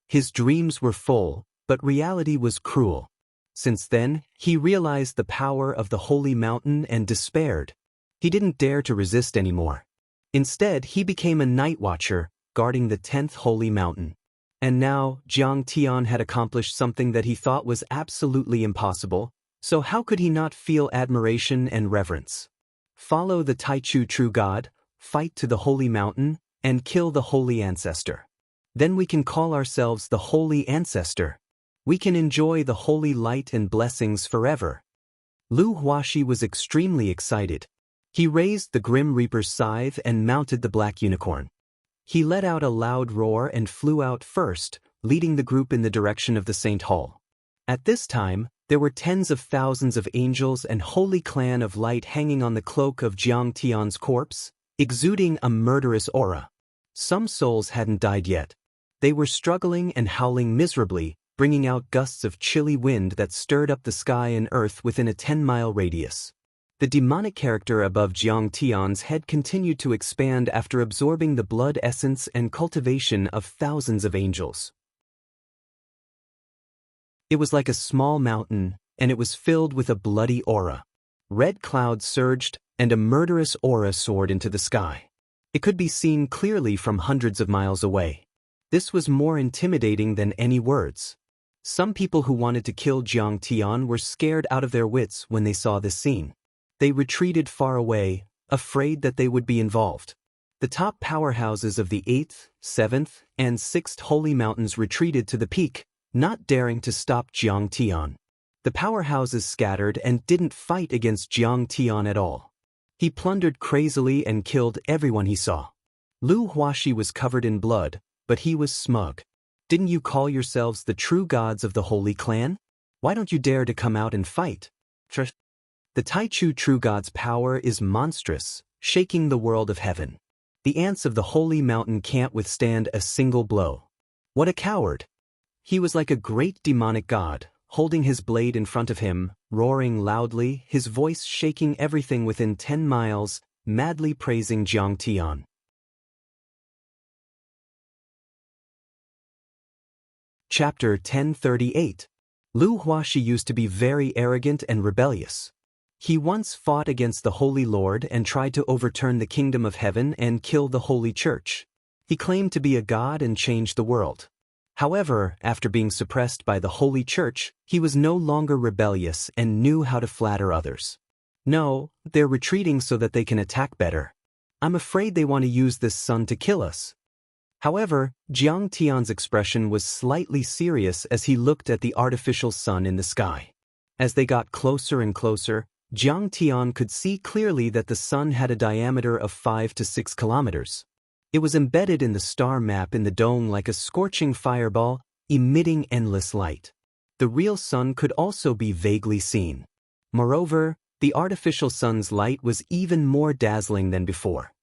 His dreams were full, but reality was cruel. Since then, he realized the power of the Holy Mountain and despaired. He didn't dare to resist anymore. Instead, he became a night watcher, guarding the 10th Holy Mountain. And now, Jiang Tian had accomplished something that he thought was absolutely impossible, so how could he not feel admiration and reverence? Follow the Taichu true God, fight to the Holy Mountain, and kill the Holy Ancestor. Then we can call ourselves the Holy Ancestor. We can enjoy the holy light and blessings forever. Lu Huaxi was extremely excited. He raised the Grim Reaper's scythe and mounted the black unicorn. He let out a loud roar and flew out first, leading the group in the direction of the Saint Hall. At this time, there were tens of thousands of angels and Holy Clan of Light hanging on the cloak of Jiang Tian's corpse, exuding a murderous aura. Some souls hadn't died yet. They were struggling and howling miserably, bringing out gusts of chilly wind that stirred up the sky and earth within a 10-mile radius. The demonic character above Jiang Tian's head continued to expand after absorbing the blood essence and cultivation of thousands of angels. It was like a small mountain, and it was filled with a bloody aura. Red clouds surged, and a murderous aura soared into the sky. It could be seen clearly from hundreds of miles away. This was more intimidating than any words. Some people who wanted to kill Jiang Tian were scared out of their wits when they saw this scene. They retreated far away, afraid that they would be involved. The top powerhouses of the 8th, 7th, and 6th holy mountains retreated to the peak, not daring to stop Jiang Tian. The powerhouses scattered and didn't fight against Jiang Tian at all. He plundered crazily and killed everyone he saw. Lu Huaxi was covered in blood, but he was smug. Didn't you call yourselves the true gods of the Holy Clan? Why don't you dare to come out and fight? The Taichu true god's power is monstrous, shaking the world of heaven. The ants of the holy mountain can't withstand a single blow. What a coward! He was like a great demonic god, holding his blade in front of him, roaring loudly, his voice shaking everything within 10 miles, madly praising Jiang Tian. Chapter 1038. Lu Huaxi used to be very arrogant and rebellious. He once fought against the Holy Lord and tried to overturn the kingdom of heaven and kill the Holy Church. He claimed to be a god and change the world. However, after being suppressed by the Holy Church, he was no longer rebellious and knew how to flatter others. No, they're retreating so that they can attack better. I'm afraid they want to use this sun to kill us. However, Jiang Tian's expression was slightly serious as he looked at the artificial sun in the sky. As they got closer and closer, Jiang Tian could see clearly that the sun had a diameter of 5 to 6 kilometers. It was embedded in the star map in the dome like a scorching fireball, emitting endless light. The real sun could also be vaguely seen. Moreover, the artificial sun's light was even more dazzling than before.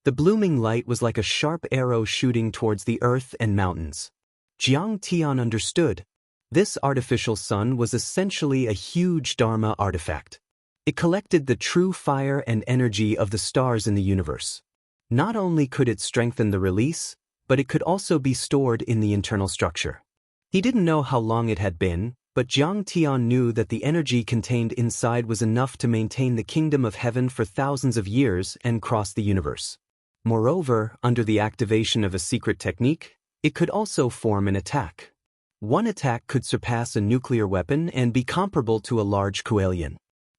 The blooming light was like a sharp arrow shooting towards the earth and mountains. Jiang Tian understood. This artificial sun was essentially a huge Dharma artifact. It collected the true fire and energy of the stars in the universe. Not only could it strengthen the release, but it could also be stored in the internal structure. He didn't know how long it had been, but Jiang Tian knew that the energy contained inside was enough to maintain the kingdom of heaven for thousands of years and cross the universe. Moreover, under the activation of a secret technique, it could also form an attack. One attack could surpass a nuclear weapon and be comparable to a large Kuelian.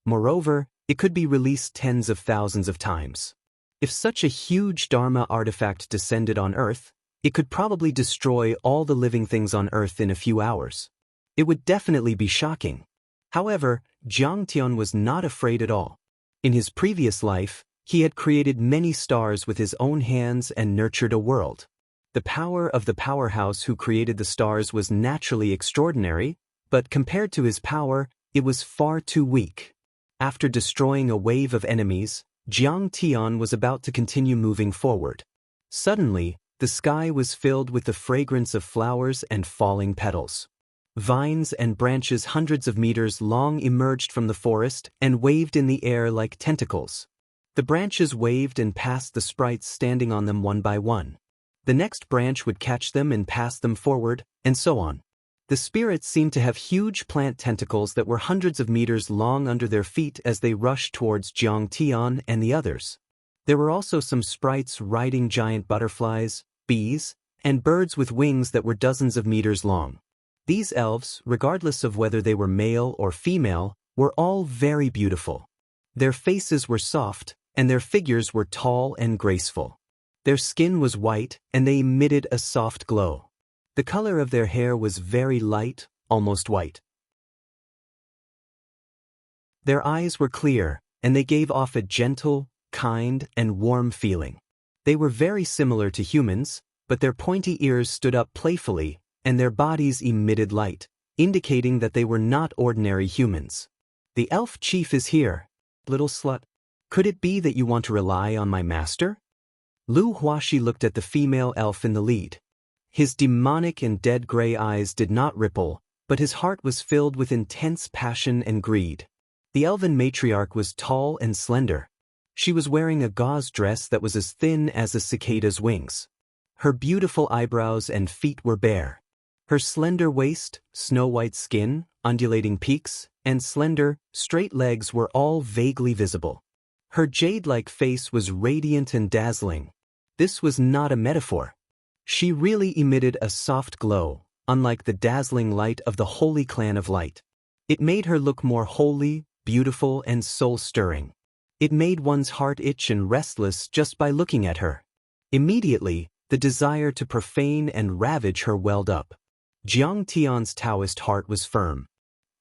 Moreover, it could be released tens of thousands of times. If such a huge Dharma artifact descended on Earth, it could probably destroy all the living things on Earth in a few hours. It would definitely be shocking. However, Jiang Tian was not afraid at all. In his previous life, he had created many stars with his own hands and nurtured a world. The power of the powerhouse who created the stars was naturally extraordinary, but compared to his power, it was far too weak. After destroying a wave of enemies, Jiang Tian was about to continue moving forward. Suddenly, the sky was filled with the fragrance of flowers and falling petals. Vines and branches hundreds of meters long emerged from the forest and waved in the air like tentacles. The branches waved and passed the sprites standing on them one by one. The next branch would catch them and pass them forward, and so on. The spirits seemed to have huge plant tentacles that were hundreds of meters long under their feet as they rushed towards Jiang Tian and the others. There were also some sprites riding giant butterflies, bees, and birds with wings that were dozens of meters long. These elves, regardless of whether they were male or female, were all very beautiful. Their faces were soft, and their figures were tall and graceful. Their skin was white, and they emitted a soft glow. The color of their hair was very light, almost white. Their eyes were clear, and they gave off a gentle, kind, and warm feeling. They were very similar to humans, but their pointy ears stood up playfully, and their bodies emitted light, indicating that they were not ordinary humans. The elf chief is here, little slut. Could it be that you want to rely on my master? Lu Huaxi looked at the female elf in the lead. His demonic and dead gray eyes did not ripple, but his heart was filled with intense passion and greed. The elven matriarch was tall and slender. She was wearing a gauze dress that was as thin as a cicada's wings. Her beautiful eyebrows and feet were bare. Her slender waist, snow-white skin, undulating peaks, and slender, straight legs were all vaguely visible. Her jade-like face was radiant and dazzling. This was not a metaphor. She really emitted a soft glow, unlike the dazzling light of the Holy Clan of Light. It made her look more holy, beautiful, and soul-stirring. It made one's heart itch and restless just by looking at her. Immediately, the desire to profane and ravage her welled up. Jiang Tian's Taoist heart was firm.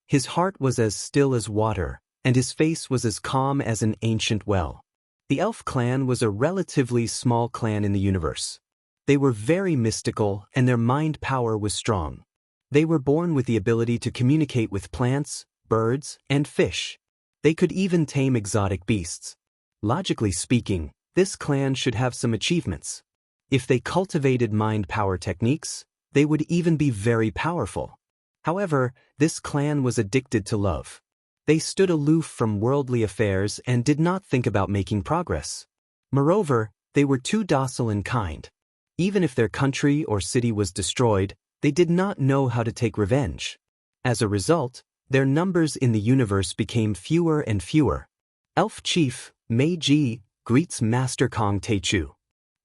His heart was as still as water, and his face was as calm as an ancient well. The elf clan was a relatively small clan in the universe. They were very mystical, and their mind power was strong. They were born with the ability to communicate with plants, birds, and fish. They could even tame exotic beasts. Logically speaking, this clan should have some achievements. If they cultivated mind power techniques, they would even be very powerful. However, this clan was addicted to love. They stood aloof from worldly affairs and did not think about making progress. Moreover, they were too docile and kind. Even if their country or city was destroyed, they did not know how to take revenge. As a result, their numbers in the universe became fewer and fewer. Elf Chief, Mei Ji, greets Master Kong Teichu.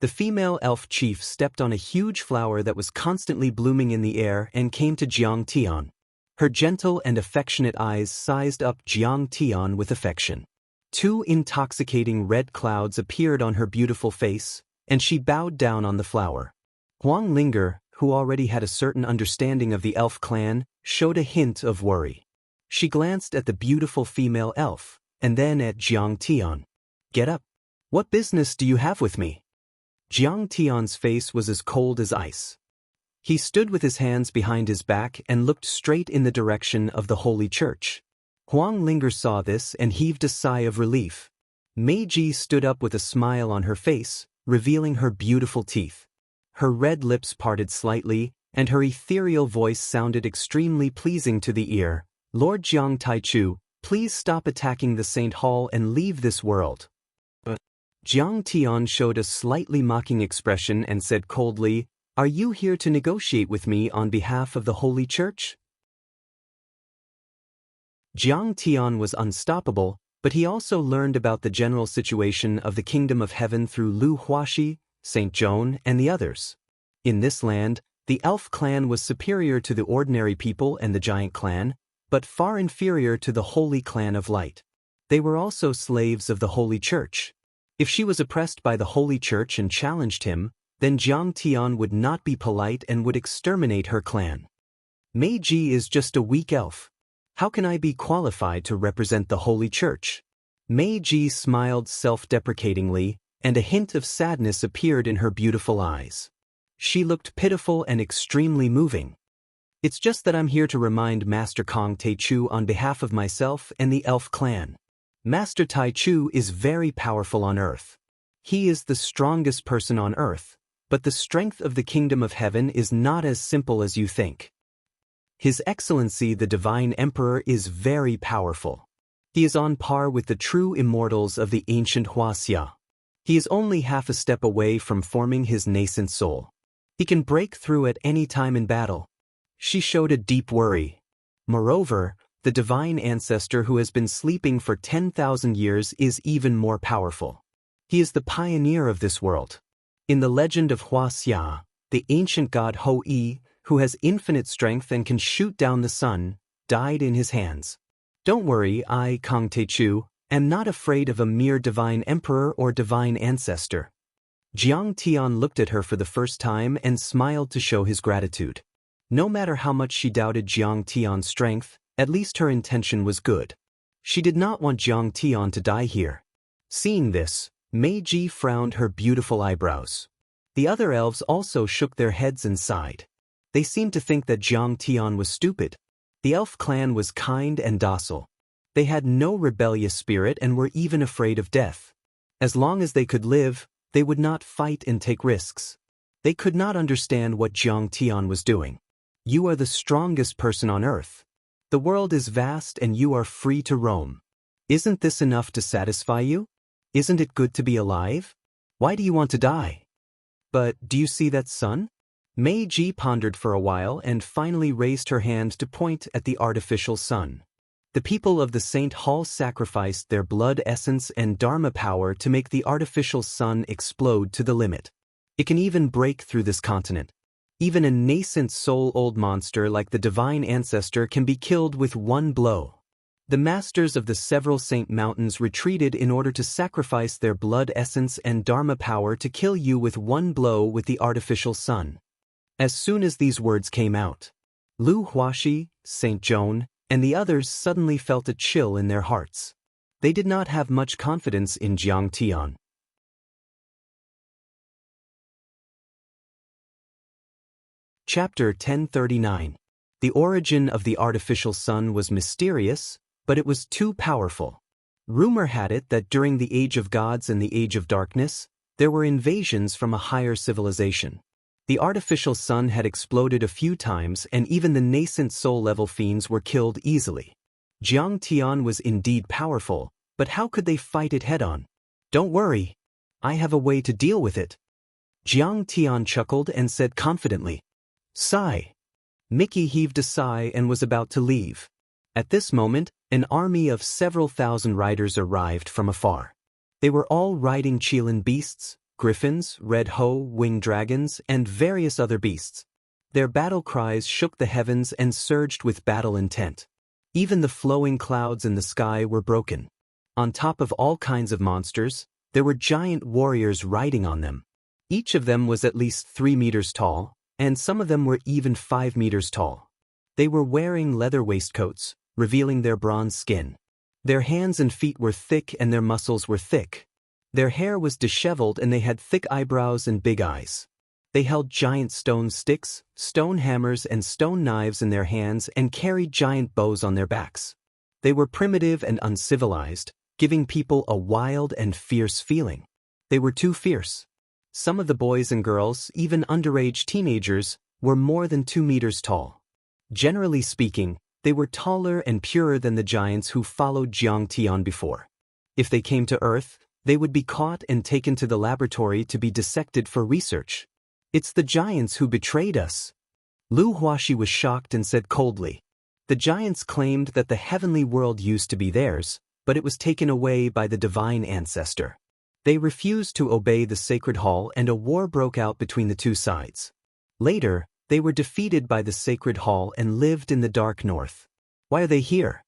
The female elf chief stepped on a huge flower that was constantly blooming in the air and came to Jiang Tian. Her gentle and affectionate eyes sized up Jiang Tian with affection. Two intoxicating red clouds appeared on her beautiful face, and she bowed down on the flower. Huang Linger, who already had a certain understanding of the elf clan, showed a hint of worry. She glanced at the beautiful female elf, and then at Jiang Tian. "Get up. What business do you have with me?" Jiang Tian's face was as cold as ice. He stood with his hands behind his back and looked straight in the direction of the holy church. Huang Linger saw this and heaved a sigh of relief. Mei Ji stood up with a smile on her face, revealing her beautiful teeth. Her red lips parted slightly, and her ethereal voice sounded extremely pleasing to the ear. "Lord Jiang Taichu, please stop attacking the Saint Hall and leave this world." But Jiang Tian showed a slightly mocking expression and said coldly, "Are you here to negotiate with me on behalf of the Holy Church?" Jiang Tian was unstoppable, but he also learned about the general situation of the Kingdom of Heaven through Lu Huaxi, Saint Joan, and the others. In this land, the elf clan was superior to the ordinary people and the giant clan, but far inferior to the Holy Clan of Light. They were also slaves of the Holy Church. If she was oppressed by the Holy Church and challenged him, then Jiang Tian would not be polite and would exterminate her clan. "Mei Ji is just a weak elf. How can I be qualified to represent the Holy Church?" Mei Ji smiled self-deprecatingly, and a hint of sadness appeared in her beautiful eyes. She looked pitiful and extremely moving. "It's just that I'm here to remind Master Kong Teichu on behalf of myself and the elf clan. Master Taichu is very powerful on Earth. He is the strongest person on Earth, but the strength of the Kingdom of Heaven is not as simple as you think. His Excellency the Divine Emperor is very powerful. He is on par with the true immortals of the ancient Huaxia. He is only half a step away from forming his nascent soul. He can break through at any time in battle." She showed a deep worry. Moreover, the divine ancestor who has been sleeping for 10,000 years is even more powerful. He is the pioneer of this world. In the legend of Huaxia, the ancient god Hou-Yi, who has infinite strength and can shoot down the sun, died in his hands. "Don't worry, I, Kong Teichu, am not afraid of a mere divine emperor or divine ancestor." Jiang Tian looked at her for the first time and smiled to show his gratitude. No matter how much she doubted Jiang Tian's strength, at least her intention was good. She did not want Jiang Tian to die here. Seeing this, Mei Ji frowned her beautiful eyebrows. The other elves also shook their heads and sighed. They seemed to think that Jiang Tian was stupid. The elf clan was kind and docile. They had no rebellious spirit and were even afraid of death. As long as they could live, they would not fight and take risks. They could not understand what Jiang Tian was doing. "You are the strongest person on Earth. The world is vast and you are free to roam. Isn't this enough to satisfy you? Isn't it good to be alive? Why do you want to die? But do you see that sun? Meiji pondered for a while and finally raised her hand to point at the artificial sun. The people of the St. Hall sacrificed their blood essence and dharma power to make the artificial sun explode to the limit. It can even break through this continent. Even a nascent soul-old monster like the divine ancestor can be killed with one blow. The masters of the several saint mountains retreated in order to sacrifice their blood essence and dharma power to kill you with one blow with the artificial sun. As soon as these words came out, Lu Huaxi, Saint Joan, and the others suddenly felt a chill in their hearts. They did not have much confidence in Jiang Tian. Chapter 1039. The origin of the artificial sun was mysterious, but it was too powerful. Rumor had it that during the Age of Gods and the Age of Darkness, there were invasions from a higher civilization. The artificial sun had exploded a few times and even the nascent soul-level fiends were killed easily. Jiang Tian was indeed powerful, but how could they fight it head-on? Don't worry. I have a way to deal with it. Jiang Tian chuckled and said confidently. Sigh. Mickey heaved a sigh and was about to leave. At this moment, an army of several thousand riders arrived from afar. They were all riding Qilin beasts, griffins, red hoe, winged dragons, and various other beasts. Their battle cries shook the heavens and surged with battle intent. Even the flowing clouds in the sky were broken. On top of all kinds of monsters, there were giant warriors riding on them. Each of them was at least 3 meters tall, and some of them were even 5 meters tall. They were wearing leather waistcoats, revealing their bronze skin. Their hands and feet were thick and their muscles were thick. Their hair was disheveled and they had thick eyebrows and big eyes. They held giant stone sticks, stone hammers and stone knives in their hands and carried giant bows on their backs. They were primitive and uncivilized, giving people a wild and fierce feeling. They were too fierce. Some of the boys and girls, even underage teenagers, were more than 2 meters tall. Generally speaking, they were taller and purer than the giants who followed Jiang Tian before. If they came to Earth, they would be caught and taken to the laboratory to be dissected for research. It's the giants who betrayed us. Lu Huaxi was shocked and said coldly. The giants claimed that the heavenly world used to be theirs, but it was taken away by the divine ancestor. They refused to obey the sacred hall and a war broke out between the two sides. Later, they were defeated by the sacred hall and lived in the dark north. Why are they here?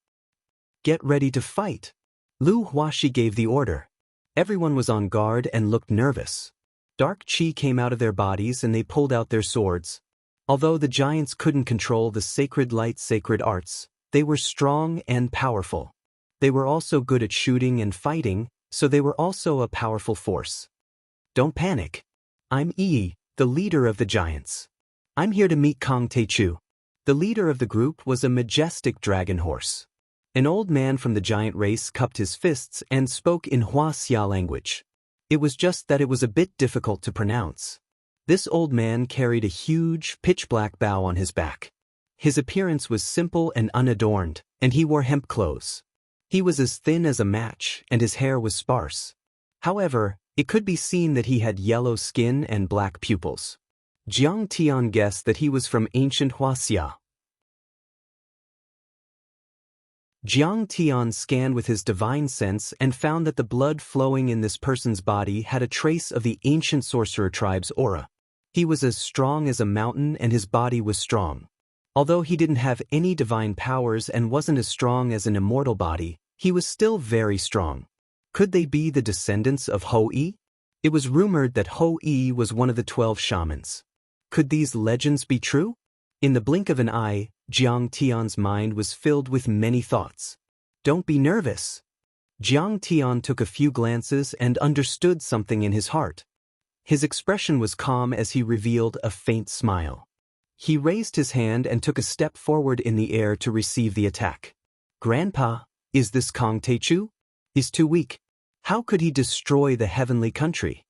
Get ready to fight. Lu Huaxi gave the order. Everyone was on guard and looked nervous. Dark qi came out of their bodies and they pulled out their swords. Although the giants couldn't control the sacred light sacred arts, they were strong and powerful. They were also good at shooting and fighting, so they were also a powerful force. Don't panic. I'm Yi, the leader of the giants. I'm here to meet Kang Teichu. The leader of the group was a majestic dragon horse. An old man from the giant race cupped his fists and spoke in Huaxia language. It was just that it was a bit difficult to pronounce. This old man carried a huge, pitch-black bow on his back. His appearance was simple and unadorned, and he wore hemp clothes. He was as thin as a match, and his hair was sparse. However, it could be seen that he had yellow skin and black pupils. Jiang Tian guessed that he was from ancient Huaxia. Jiang Tian scanned with his divine sense and found that the blood flowing in this person's body had a trace of the ancient sorcerer tribe's aura. He was as strong as a mountain and his body was strong. Although he didn't have any divine powers and wasn't as strong as an immortal body, he was still very strong. Could they be the descendants of Hou-Yi? It was rumored that Hou-Yi was one of the 12 shamans. Could these legends be true? In the blink of an eye, Jiang Tian's mind was filled with many thoughts. Don't be nervous. Jiang Tian took a few glances and understood something in his heart. His expression was calm as he revealed a faint smile. He raised his hand and took a step forward in the air to receive the attack. Grandpa, is this Kang Teichu? He's too weak. How could he destroy the heavenly country?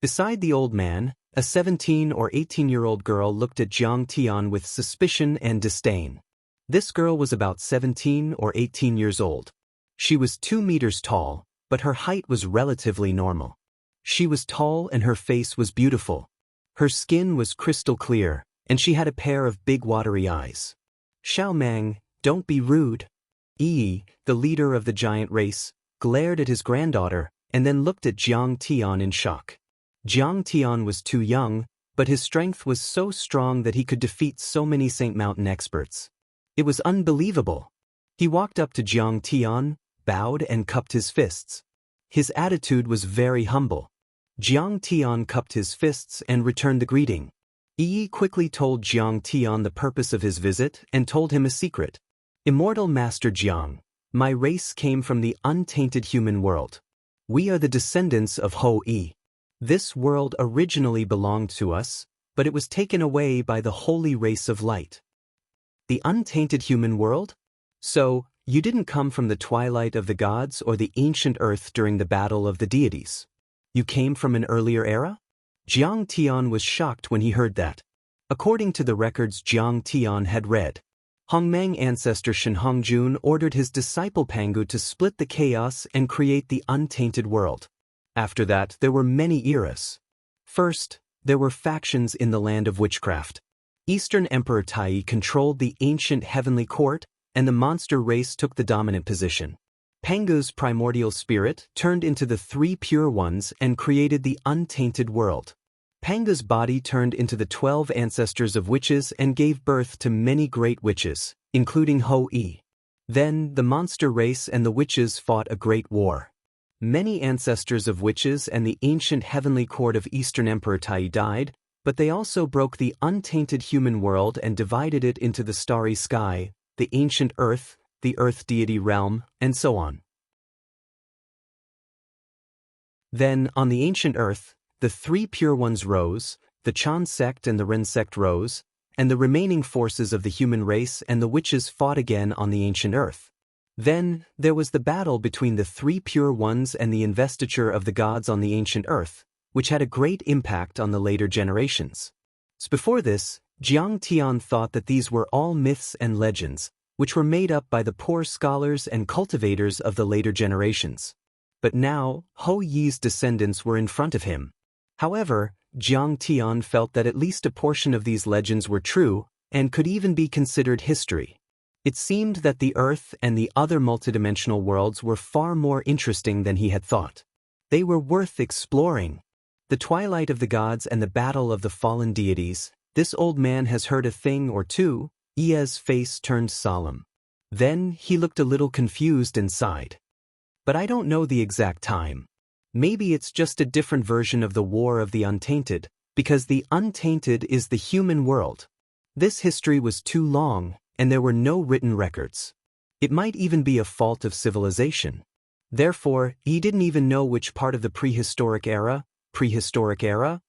Beside the old man, a 17 or 18-year-old girl looked at Jiang Tian with suspicion and disdain. This girl was about 17 or 18 years old. She was 2 meters tall, but her height was relatively normal. She was tall and her face was beautiful. Her skin was crystal clear, and she had a pair of big watery eyes. Xiao Mang, don't be rude. Yi, the leader of the giant race, glared at his granddaughter and then looked at Jiang Tian in shock. Jiang Tian was too young, but his strength was so strong that he could defeat so many Saint Mountain experts. It was unbelievable. He walked up to Jiang Tian, bowed and cupped his fists. His attitude was very humble. Jiang Tian cupped his fists and returned the greeting. Yi quickly told Jiang Tian the purpose of his visit and told him a secret. Immortal Master Jiang, my race came from the untainted human world. We are the descendants of Ho-Yi. This world originally belonged to us, but it was taken away by the holy race of light. The untainted human world? So, you didn't come from the twilight of the gods or the ancient earth during the battle of the deities. You came from an earlier era? Jiang Tian was shocked when he heard that. According to the records Jiang Tian had read, Hongmang ancestor Shen Hongjun ordered his disciple Pangu to split the chaos and create the untainted world. After that, there were many eras. First, there were factions in the land of witchcraft. Eastern Emperor Tai controlled the ancient heavenly court, and the monster race took the dominant position. Pangu's primordial spirit turned into the 3 pure ones and created the untainted world. Pangu's body turned into the 12 ancestors of witches and gave birth to many great witches, including Ho-Yi. Then, the monster race and the witches fought a great war. Many ancestors of witches and the ancient heavenly court of Eastern Emperor Tai died, but they also broke the untainted human world and divided it into the starry sky, the ancient earth, the earth deity realm, and so on. Then, on the ancient earth, the 3 pure ones rose, the Chan sect and the Ren sect rose, and the remaining forces of the human race and the witches fought again on the ancient earth. Then, there was the battle between the 3 pure ones and the investiture of the gods on the ancient earth, which had a great impact on the later generations. Before this, Jiang Tian thought that these were all myths and legends, which were made up by the poor scholars and cultivators of the later generations. But now, Ho-Yi's descendants were in front of him. However, Jiang Tian felt that at least a portion of these legends were true, and could even be considered history. It seemed that the Earth and the other multidimensional worlds were far more interesting than he had thought. They were worth exploring. The twilight of the gods and the battle of the fallen deities. This old man has heard a thing or two. Yi's face turned solemn. Then he looked a little confused and sighed. But I don't know the exact time. Maybe it's just a different version of the War of the Untainted, because the untainted is the human world. This history was too long, and there were no written records. It might even be a fault of civilization. Therefore, he didn't even know which part of the prehistoric era the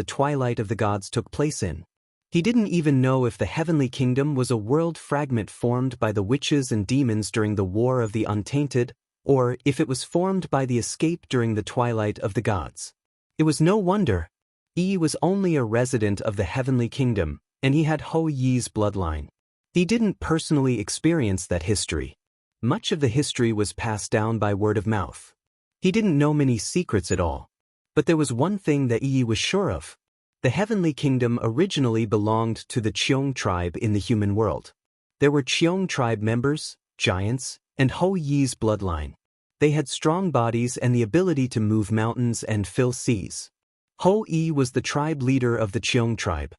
twilight of the gods took place in. He didn't even know if the heavenly kingdom was a world fragment formed by the witches and demons during the War of the Untainted, or if it was formed by the escape during the twilight of the gods. It was no wonder. Yi was only a resident of the heavenly kingdom, and he had Ho-Yi's bloodline. He didn't personally experience that history. Much of the history was passed down by word of mouth. He didn't know many secrets at all. But there was one thing that Yi was sure of. The heavenly kingdom originally belonged to the Cheong tribe in the human world. There were Cheong tribe members, giants, and Ho-Yi's bloodline. They had strong bodies and the ability to move mountains and fill seas. Ho-Yi was the tribe leader of the Cheong tribe.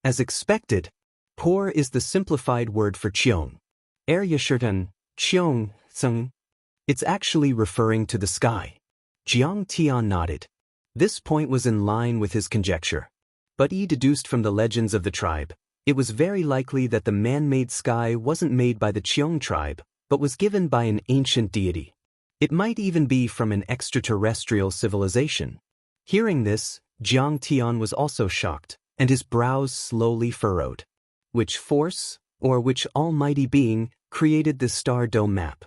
As expected, Por is the simplified word for Cheong. Yashirtan, Cheong, Tsung. It's actually referring to the sky. Jiang Tian nodded. This point was in line with his conjecture. But he deduced from the legends of the tribe, it was very likely that the man-made sky wasn't made by the Cheong tribe, but was given by an ancient deity. It might even be from an extraterrestrial civilization. Hearing this, Jiang Tian was also shocked, and his brows slowly furrowed. Which force, or which almighty being, created this star dome map?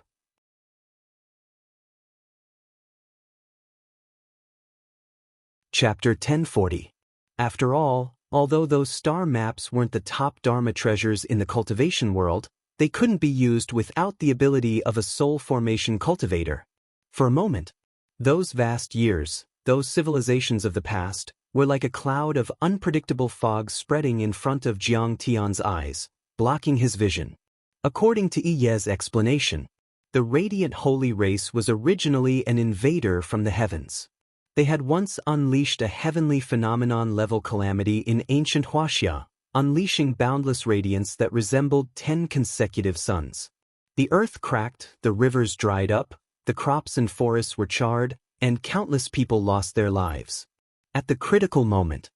Chapter 1040. After all, although those star maps weren't the top Dharma treasures in the cultivation world, They couldn't be used without the ability of a soul formation cultivator. For a moment, those vast years, those civilizations of the past, were like a cloud of unpredictable fog spreading in front of Jiang Tian's eyes, blocking his vision. According to Ye's explanation, the radiant holy race was originally an invader from the heavens. They had once unleashed a heavenly phenomenon-level calamity in ancient Huaxia, unleashing boundless radiance that resembled 10 consecutive suns. The earth cracked, the rivers dried up, the crops and forests were charred, and countless people lost their lives. At the critical moment,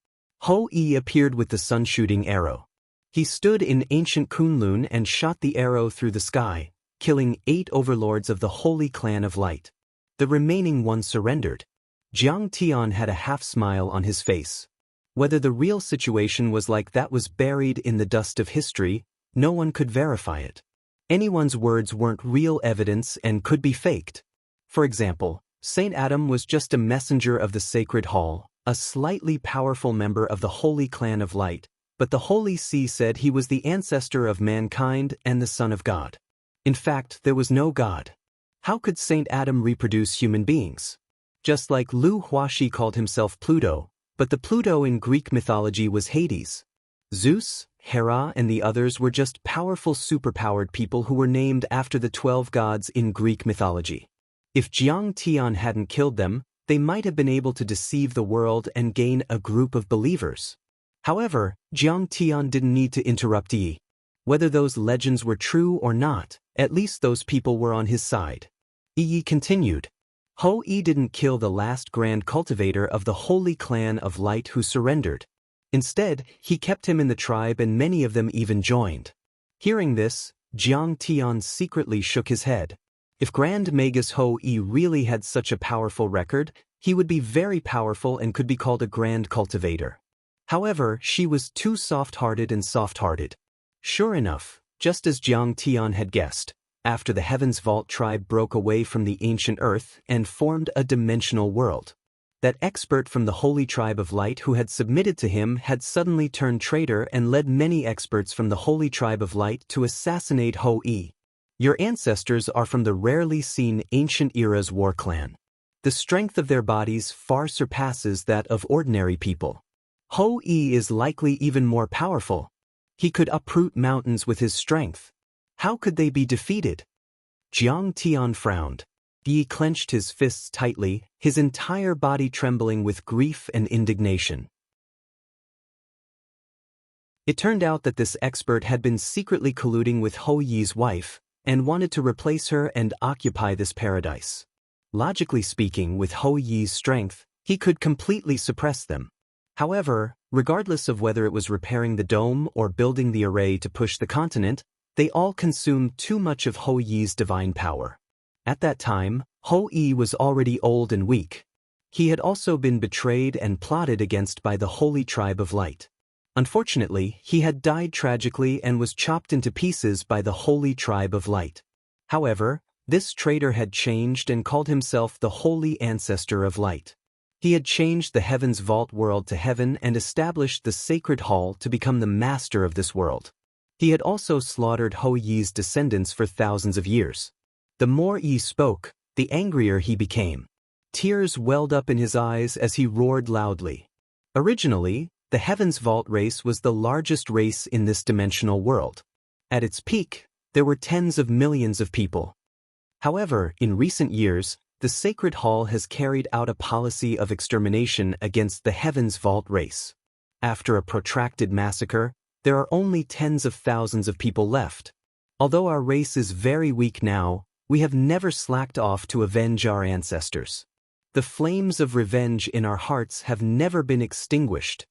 Ho-Yi appeared with the sun-shooting arrow. He stood in ancient Kunlun and shot the arrow through the sky, killing 8 overlords of the Holy Clan of Light. The remaining one surrendered. Jiang Tian had a half-smile on his face. Whether the real situation was like that was buried in the dust of history, no one could verify it. Anyone's words weren't real evidence and could be faked. For example, Saint Adam was just a messenger of the Sacred Hall, a slightly powerful member of the Holy Clan of Light, but the Holy See said he was the ancestor of mankind and the Son of God. In fact, there was no God. How could Saint Adam reproduce human beings? Just like Lu Huaxi called himself Pluto, but the Pluto in Greek mythology was Hades. Zeus, Hera, and the others were just powerful superpowered people who were named after the 12 gods in Greek mythology. If Jiang Tian hadn't killed them, they might have been able to deceive the world and gain a group of believers. However, Jiang Tian didn't need to interrupt Yi. Whether those legends were true or not, at least those people were on his side. Yi continued. Ho-Yi didn't kill the last grand cultivator of the Holy Clan of Light who surrendered. Instead, he kept him in the tribe and many of them even joined. Hearing this, Jiang Tian secretly shook his head. If Grand Magus Ho-Yi really had such a powerful record, he would be very powerful and could be called a grand cultivator. However, she was too soft-hearted and soft-hearted. Sure enough, just as Jiang Tian had guessed, after the Heaven's Vault tribe broke away from the ancient earth and formed a dimensional world, that expert from the Holy Tribe of Light who had submitted to him had suddenly turned traitor and led many experts from the Holy Tribe of Light to assassinate Ho-Yi. Your ancestors are from the rarely seen ancient era's war clan. The strength of their bodies far surpasses that of ordinary people. Ho-Yi is likely even more powerful. He could uproot mountains with his strength. How could they be defeated? Jiang Tian frowned. Yi clenched his fists tightly, his entire body trembling with grief and indignation. It turned out that this expert had been secretly colluding with Ho-Yi's wife, and wanted to replace her and occupy this paradise. Logically speaking, with Ho-Yi's strength, he could completely suppress them. However, regardless of whether it was repairing the dome or building the array to push the continent, they all consumed too much of Ho-Yi's divine power. At that time, Ho-Yi was already old and weak. He had also been betrayed and plotted against by the Holy Tribe of Light. Unfortunately, he had died tragically and was chopped into pieces by the Holy Tribe of Light. However, this traitor had changed and called himself the Holy Ancestor of Light. He had changed the Heaven's Vault world to heaven and established the Sacred Hall to become the master of this world. He had also slaughtered Ho-Yi's descendants for thousands of years. The more Yi spoke, the angrier he became. Tears welled up in his eyes as he roared loudly. Originally, the Heaven's Vault race was the largest race in this dimensional world. At its peak, there were tens of millions of people. However, in recent years, the Sacred Hall has carried out a policy of extermination against the Heaven's Vault race. After a protracted massacre, there are only tens of thousands of people left. Although our race is very weak now, we have never slacked off to avenge our ancestors. The flames of revenge in our hearts have never been extinguished.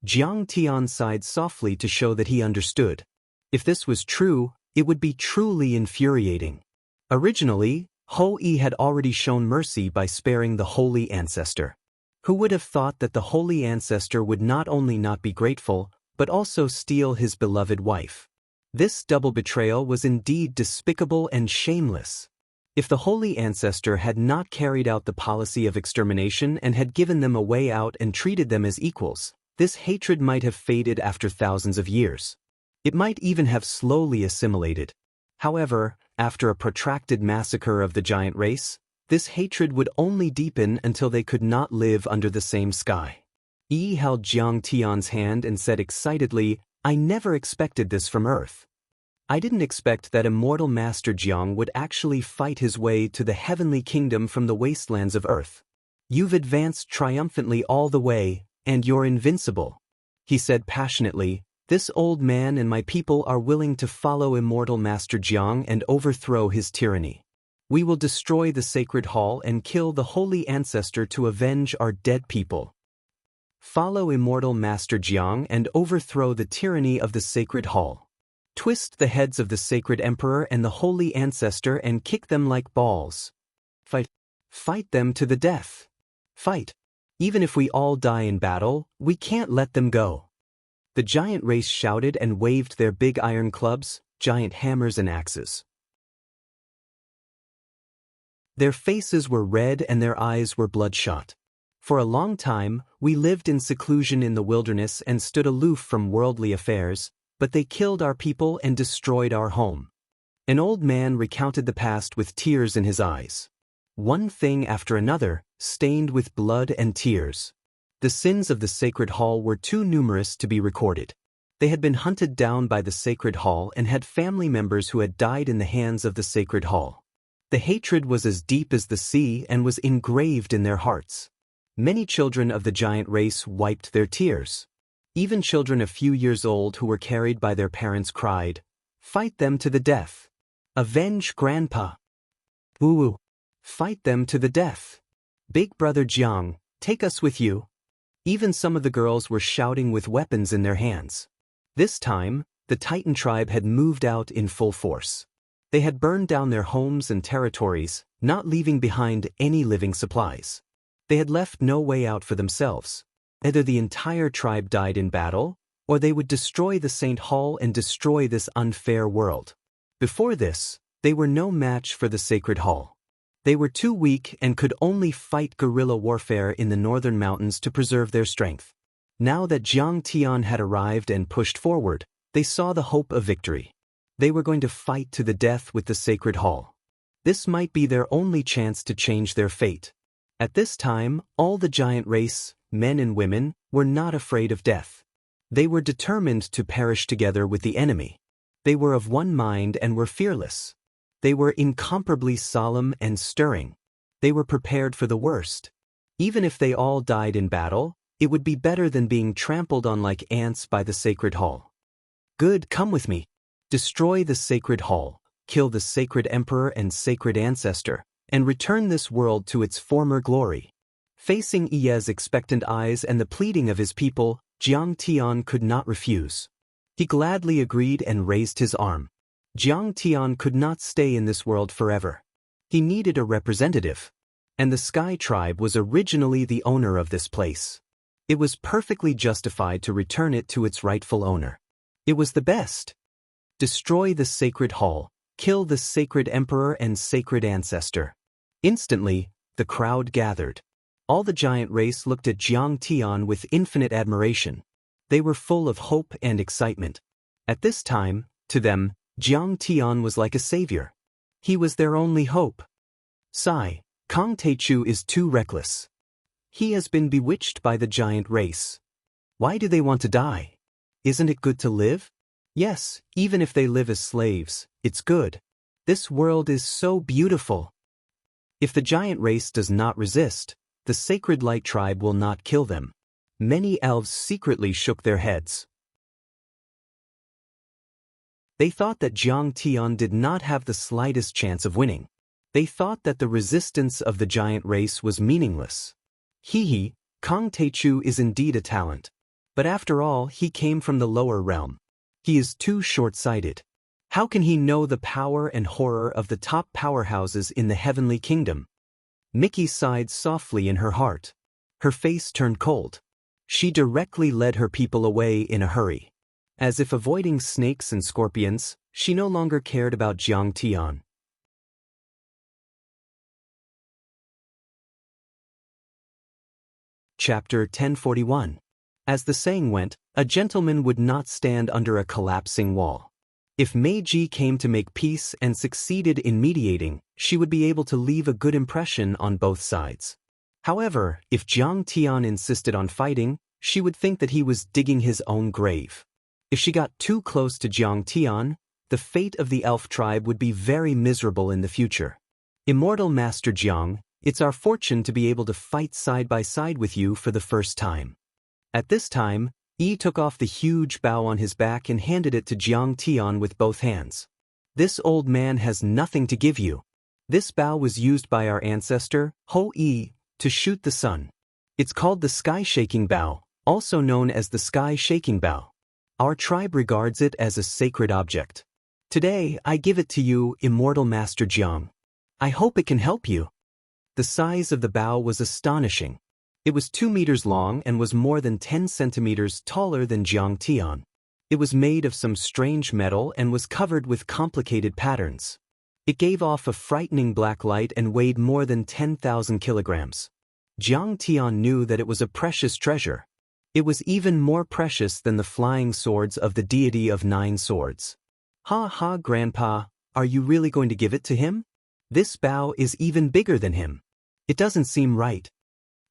Jiang Tian sighed softly to show that he understood. If this was true, it would be truly infuriating. Originally, Ho-Yi had already shown mercy by sparing the Holy Ancestor. Who would have thought that the Holy Ancestor would not only not be grateful, but also steal his beloved wife? This double betrayal was indeed despicable and shameless. If the Holy Ancestor had not carried out the policy of extermination and had given them a way out and treated them as equals, this hatred might have faded after thousands of years. It might even have slowly assimilated. However, after a protracted massacre of the giant race, this hatred would only deepen until they could not live under the same sky. Yi held Jiang Tian's hand and said excitedly, "I never expected this from Earth. I didn't expect that immortal Master Jiang would actually fight his way to the heavenly kingdom from the wastelands of Earth. You've advanced triumphantly all the way, and you're invincible," he said passionately. "This old man and my people are willing to follow immortal Master Jiang and overthrow his tyranny. We will destroy the sacred hall and kill the holy ancestor to avenge our dead people. Follow immortal Master Jiang and overthrow the tyranny of the sacred hall. Twist the heads of the sacred emperor and the holy ancestor and kick them like balls. Fight. Fight them to the death. Fight. Even if we all die in battle, we can't let them go." The giant race shouted and waved their big iron clubs, giant hammers and axes. Their faces were red and their eyes were bloodshot. For a long time, we lived in seclusion in the wilderness and stood aloof from worldly affairs, but they killed our people and destroyed our home. An old man recounted the past with tears in his eyes. One thing after another, stained with blood and tears. The sins of the sacred hall were too numerous to be recorded. They had been hunted down by the sacred hall and had family members who had died in the hands of the sacred hall. The hatred was as deep as the sea and was engraved in their hearts. Many children of the giant race wiped their tears. Even children a few years old who were carried by their parents cried, "Fight them to the death. Avenge Grandpa. Woo-woo. Fight them to the death. Big brother Jiang, take us with you." Even some of the girls were shouting with weapons in their hands. This time, the Titan tribe had moved out in full force. They had burned down their homes and territories, not leaving behind any living supplies. They had left no way out for themselves. Either the entire tribe died in battle, or they would destroy the Saint Hall and destroy this unfair world. Before this, they were no match for the Sacred Hall. They were too weak and could only fight guerrilla warfare in the northern mountains to preserve their strength. Now that Jiang Tian had arrived and pushed forward, they saw the hope of victory. They were going to fight to the death with the Sacred Hall. This might be their only chance to change their fate. At this time, all the giant race, men and women, were not afraid of death. They were determined to perish together with the enemy. They were of one mind and were fearless. They were incomparably solemn and stirring. They were prepared for the worst. Even if they all died in battle, it would be better than being trampled on like ants by the Sacred Hall. "Good, come with me. Destroy the Sacred Hall, kill the sacred emperor and sacred ancestor, and return this world to its former glory." Facing Ye's expectant eyes and the pleading of his people, Jiang Tian could not refuse. He gladly agreed and raised his arm. Jiang Tian could not stay in this world forever. He needed a representative. And the Sky Tribe was originally the owner of this place. It was perfectly justified to return it to its rightful owner. It was the best. Destroy the Sacred Hall, kill the sacred emperor and sacred ancestor. Instantly, the crowd gathered. All the giant race looked at Jiang Tian with infinite admiration. They were full of hope and excitement. At this time, to them, Jiang Tian was like a savior. He was their only hope. Sigh, Kang Taichu is too reckless. He has been bewitched by the giant race. Why do they want to die? Isn't it good to live? Yes, even if they live as slaves, it's good. This world is so beautiful. If the giant race does not resist, the Sacred Light Tribe will not kill them. Many elves secretly shook their heads. They thought that Jiang Tian did not have the slightest chance of winning. They thought that the resistance of the giant race was meaningless. Hee, Kang Taichu is indeed a talent. But after all, he came from the lower realm. He is too short-sighted. How can he know the power and horror of the top powerhouses in the heavenly kingdom? Mickey sighed softly in her heart. Her face turned cold. She directly led her people away in a hurry. As if avoiding snakes and scorpions, she no longer cared about Jiang Tian. Chapter 1041. As the saying went, a gentleman would not stand under a collapsing wall. If Meiji came to make peace and succeeded in mediating, she would be able to leave a good impression on both sides. However, if Jiang Tian insisted on fighting, she would think that he was digging his own grave. If she got too close to Jiang Tian, the fate of the elf tribe would be very miserable in the future. Immortal Master Jiang, it's our fortune to be able to fight side by side with you for the first time. At this time, Yi took off the huge bow on his back and handed it to Jiang Tian with both hands. This old man has nothing to give you. This bow was used by our ancestor, Ho Yi, to shoot the sun. It's called the sky-shaking bow, also known as the sky-shaking bow. Our tribe regards it as a sacred object. Today, I give it to you, Immortal Master Jiang. I hope it can help you. The size of the bow was astonishing. It was 2 meters long and was more than 10 centimeters taller than Jiang Tian. It was made of some strange metal and was covered with complicated patterns. It gave off a frightening black light and weighed more than 10,000 kilograms. Jiang Tian knew that it was a precious treasure. It was even more precious than the flying swords of the deity of 9 swords. Ha ha, Grandpa, are you really going to give it to him? This bow is even bigger than him. It doesn't seem right.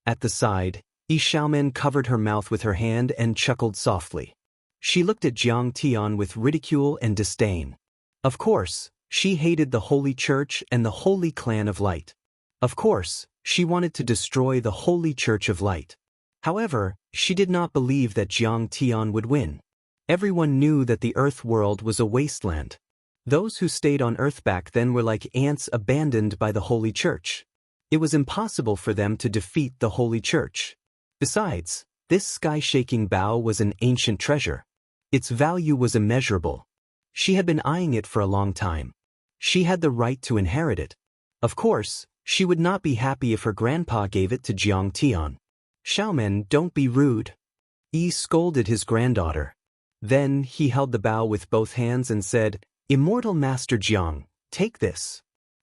At the side, Yi Xiaomen covered her mouth with her hand and chuckled softly. She looked at Jiang Tian with ridicule and disdain. Of course, she hated the Holy Church and the Holy Clan of Light. Of course, she wanted to destroy the Holy Church of Light. However, she did not believe that Jiang Tian would win. Everyone knew that the Earth world was a wasteland. Those who stayed on Earth back then were like ants abandoned by the Holy Church. It was impossible for them to defeat the Holy Church. Besides, this sky-shaking bow was an ancient treasure. Its value was immeasurable. She had been eyeing it for a long time. She had the right to inherit it. Of course, she would not be happy if her grandpa gave it to Jiang Tian. Xiaomen, don't be rude. Yi scolded his granddaughter. Then he held the bow with both hands and said, Immortal Master Jiang, take this.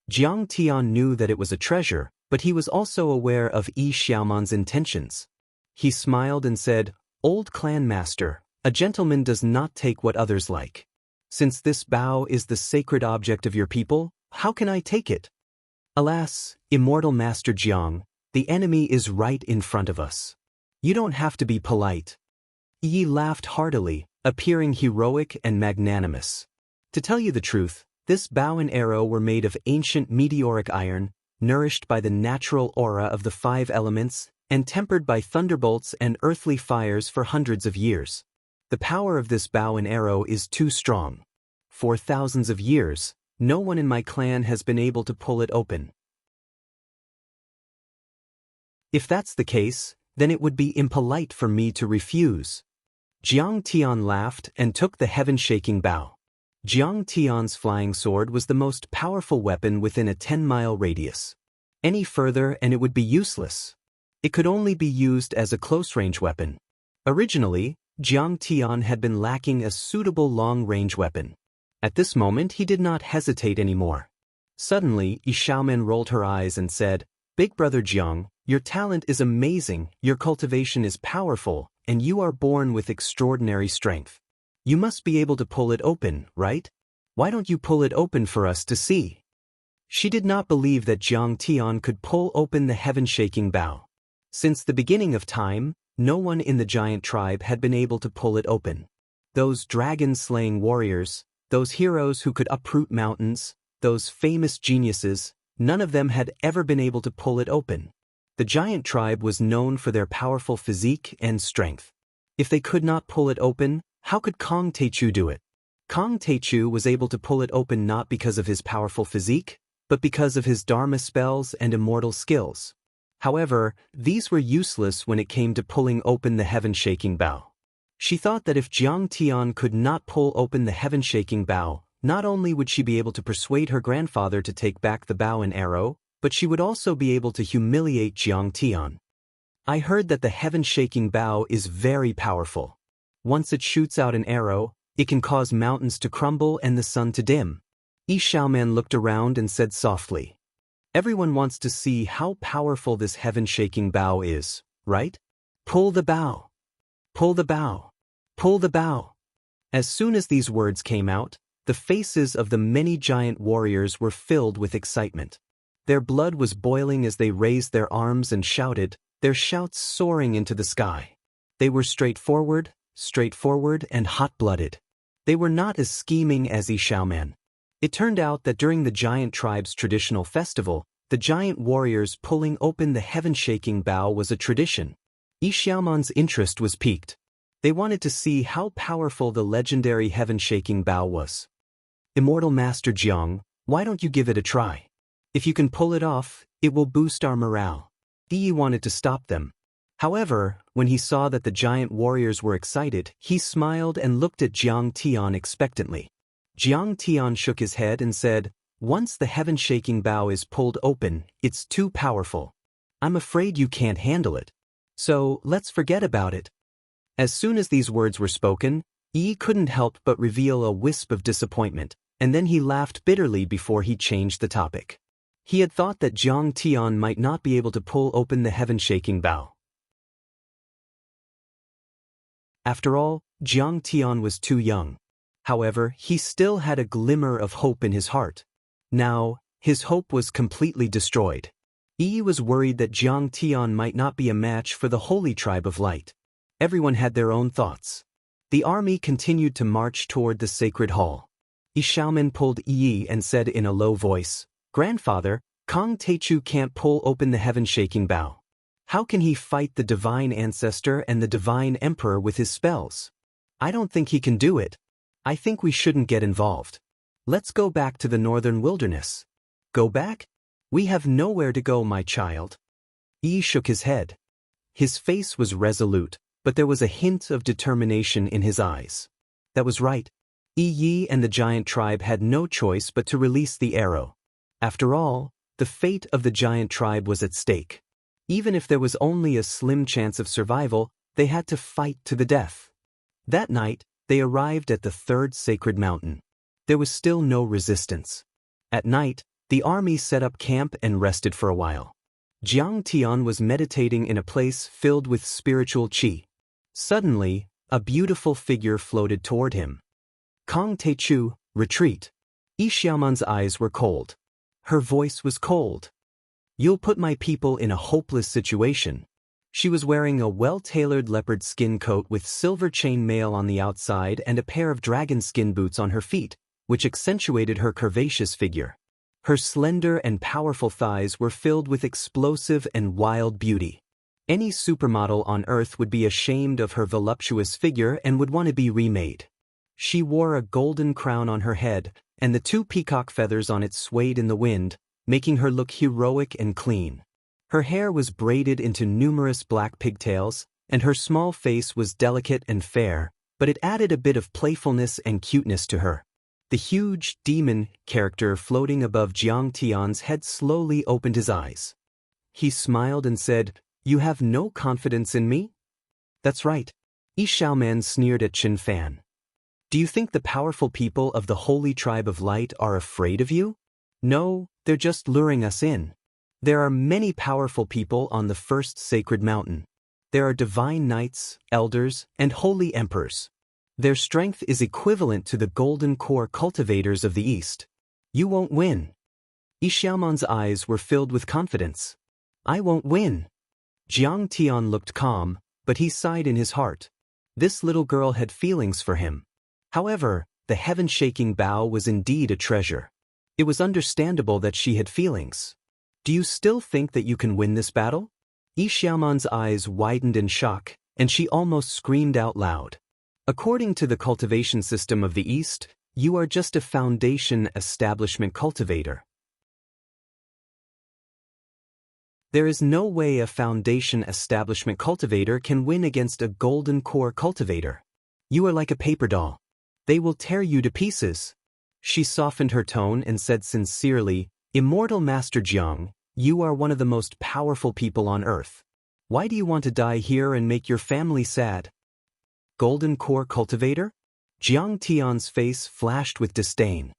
Jiang Tian knew that it was a treasure, but he was also aware of Yi Xiaomen's intentions. He smiled and said, Old clan master, a gentleman does not take what others like. Since this bow is the sacred object of your people, how can I take it? Alas, Immortal Master Jiang, the enemy is right in front of us. You don't have to be polite. Yi laughed heartily, appearing heroic and magnanimous. To tell you the truth, this bow and arrow were made of ancient meteoric iron, nourished by the natural aura of the 5 elements, and tempered by thunderbolts and earthly fires for hundreds of years. The power of this bow and arrow is too strong. For thousands of years, no one in my clan has been able to pull it open. If that's the case, then it would be impolite for me to refuse. Jiang Tian laughed and took the heaven-shaking bow. Jiang Tian's flying sword was the most powerful weapon within a 10-mile radius. Any further and it would be useless. It could only be used as a close-range weapon. Originally, Jiang Tian had been lacking a suitable long-range weapon. At this moment he did not hesitate anymore. Suddenly, Yi Xiaomen rolled her eyes and said, Big brother Jiang, your talent is amazing, your cultivation is powerful, and you are born with extraordinary strength. You must be able to pull it open, right? Why don't you pull it open for us to see? She did not believe that Jiang Tian could pull open the heaven-shaking bow. Since the beginning of time, no one in the giant tribe had been able to pull it open. Those dragon-slaying warriors, those heroes who could uproot mountains, those famous geniuses, none of them had ever been able to pull it open. The giant tribe was known for their powerful physique and strength. If they could not pull it open, how could Kong Teichu do it? Kong Teichu was able to pull it open not because of his powerful physique, but because of his Dharma spells and immortal skills. However, these were useless when it came to pulling open the heaven-shaking bow. She thought that if Jiang Tian could not pull open the heaven-shaking bow, not only would she be able to persuade her grandfather to take back the bow and arrow, but she would also be able to humiliate Jiang Tian. I heard that the heaven-shaking bow is very powerful. Once it shoots out an arrow, it can cause mountains to crumble and the sun to dim. Yi Xiaomen looked around and said softly, Everyone wants to see how powerful this heaven-shaking bow is, right? Pull the bow. Pull the bow! Pull the bow! As soon as these words came out, the faces of the many giant warriors were filled with excitement. Their blood was boiling as they raised their arms and shouted, their shouts soaring into the sky. They were straightforward, and hot-blooded. They were not as scheming as Xiaoman. It turned out that during the giant tribe's traditional festival, the giant warriors pulling open the heaven-shaking bow was a tradition. Xiaoman's interest was piqued. They wanted to see how powerful the legendary heaven-shaking bow was. Immortal Master Jiang, why don't you give it a try? If you can pull it off, it will boost our morale. Yi wanted to stop them. However, when he saw that the giant warriors were excited, he smiled and looked at Jiang Tian expectantly. Jiang Tian shook his head and said, once the heaven-shaking bow is pulled open, it's too powerful. I'm afraid you can't handle it. So, let's forget about it. As soon as these words were spoken, Yi couldn't help but reveal a wisp of disappointment, and then he laughed bitterly before he changed the topic. He had thought that Jiang Tian might not be able to pull open the heaven-shaking bow. After all, Jiang Tian was too young. However, he still had a glimmer of hope in his heart. Now, his hope was completely destroyed. Yi was worried that Jiang Tian might not be a match for the Holy Tribe of Light. Everyone had their own thoughts. The army continued to march toward the sacred hall. Xiaoman pulled Yi and said in a low voice, Grandfather, Kong Teichu can't pull open the heaven-shaking bow. How can he fight the divine ancestor and the divine emperor with his spells? I don't think he can do it. I think we shouldn't get involved. Let's go back to the northern wilderness. Go back? We have nowhere to go, my child. Yi shook his head. His face was resolute, but there was a hint of determination in his eyes. That was right. Yi and the giant tribe had no choice but to release the arrow. After all, the fate of the giant tribe was at stake. Even if there was only a slim chance of survival, they had to fight to the death. That night, they arrived at the third sacred mountain. There was still no resistance. At night, the army set up camp and rested for a while. Jiang Tian was meditating in a place filled with spiritual qi. Suddenly, a beautiful figure floated toward him. Kong Teichu, retreat. Xiaoman's eyes were cold. Her voice was cold. You'll put my people in a hopeless situation. She was wearing a well-tailored leopard skin coat with silver chain mail on the outside and a pair of dragon skin boots on her feet, which accentuated her curvaceous figure. Her slender and powerful thighs were filled with explosive and wild beauty. Any supermodel on Earth would be ashamed of her voluptuous figure and would want to be remade. She wore a golden crown on her head, and the two peacock feathers on it swayed in the wind, making her look heroic and clean. Her hair was braided into numerous black pigtails, and her small face was delicate and fair, but it added a bit of playfulness and cuteness to her. The huge demon character floating above Jiang Tian's head slowly opened his eyes. He smiled and said, You have no confidence in me? That's right. Xiaoman sneered at Qin Fan. Do you think the powerful people of the Holy Tribe of Light are afraid of you? No, they're just luring us in. There are many powerful people on the first sacred mountain. There are divine knights, elders, and holy emperors. Their strength is equivalent to the golden core cultivators of the East. You won't win. Xiaoman's eyes were filled with confidence. I won't win. Jiang Tian looked calm, but he sighed in his heart. This little girl had feelings for him. However, the heaven-shaking bow was indeed a treasure. It was understandable that she had feelings. Do you still think that you can win this battle? Xiaoman's eyes widened in shock, and she almost screamed out loud. According to the cultivation system of the East, you are just a foundation establishment cultivator. There is no way a foundation establishment cultivator can win against a golden core cultivator. You are like a paper doll. They will tear you to pieces. She softened her tone and said sincerely, Immortal Master Jiang, you are one of the most powerful people on Earth. Why do you want to die here and make your family sad? Golden core cultivator? Jiang Tian's face flashed with disdain.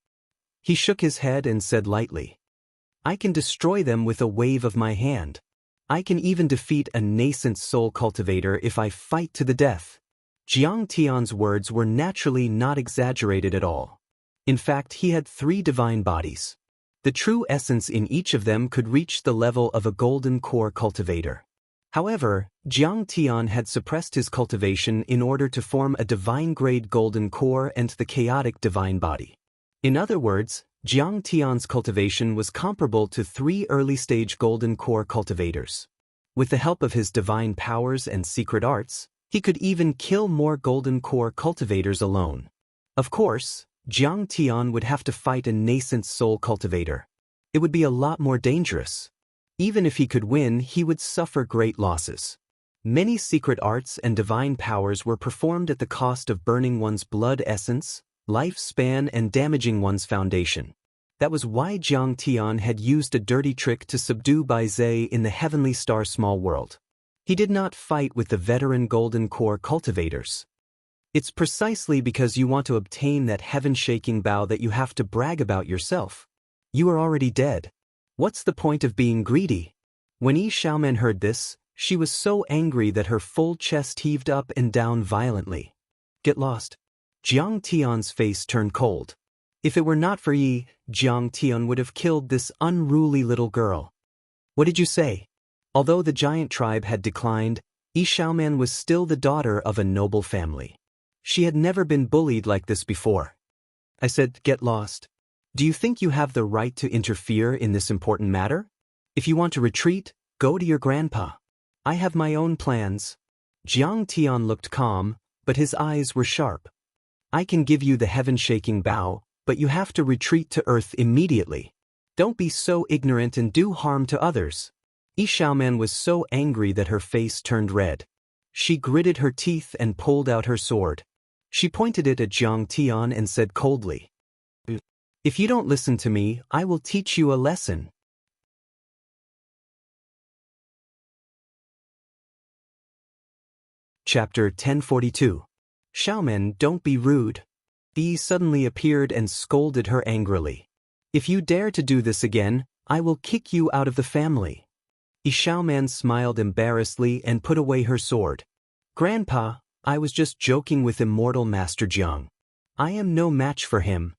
He shook his head and said lightly, I can destroy them with a wave of my hand. I can even defeat a nascent soul cultivator if I fight to the death. Jiang Tian's words were naturally not exaggerated at all. In fact, he had 3 divine bodies. The true essence in each of them could reach the level of a golden core cultivator. However, Jiang Tian had suppressed his cultivation in order to form a divine-grade golden core and the chaotic divine body. In other words, Jiang Tian's cultivation was comparable to 3 early-stage golden core cultivators. With the help of his divine powers and secret arts, he could even kill more golden core cultivators alone. Of course, Jiang Tian would have to fight a nascent soul cultivator. It would be a lot more dangerous. Even if he could win, he would suffer great losses. Many secret arts and divine powers were performed at the cost of burning one's blood essence, lifespan, and damaging one's foundation. That was why Jiang Tian had used a dirty trick to subdue Bai Zhe in the Heavenly Star Small World. He did not fight with the veteran golden core cultivators. It's precisely because you want to obtain that heaven-shaking bow that you have to brag about yourself. You are already dead. What's the point of being greedy? When Yi Xiaoman heard this, she was so angry that her full chest heaved up and down violently. Get lost. Jiang Tian's face turned cold. If it were not for Yi, Jiang Tian would have killed this unruly little girl. What did you say? Although the giant tribe had declined, Yi Xiaoman was still the daughter of a noble family. She had never been bullied like this before. I said, get lost. Do you think you have the right to interfere in this important matter? If you want to retreat, go to your grandpa. I have my own plans. Jiang Tian looked calm, but his eyes were sharp. I can give you the heaven-shaking bow, but you have to retreat to earth immediately. Don't be so ignorant and do harm to others. Yi Xiaoman was so angry that her face turned red. She gritted her teeth and pulled out her sword. She pointed it at Jiang Tian and said coldly, "If you don't listen to me, I will teach you a lesson." Chapter 1042. Xiaoman, don't be rude. Yi suddenly appeared and scolded her angrily. If you dare to do this again, I will kick you out of the family. Yi Xiaoman smiled embarrassedly and put away her sword. Grandpa, I was just joking with immortal Master Jiang. I am no match for him.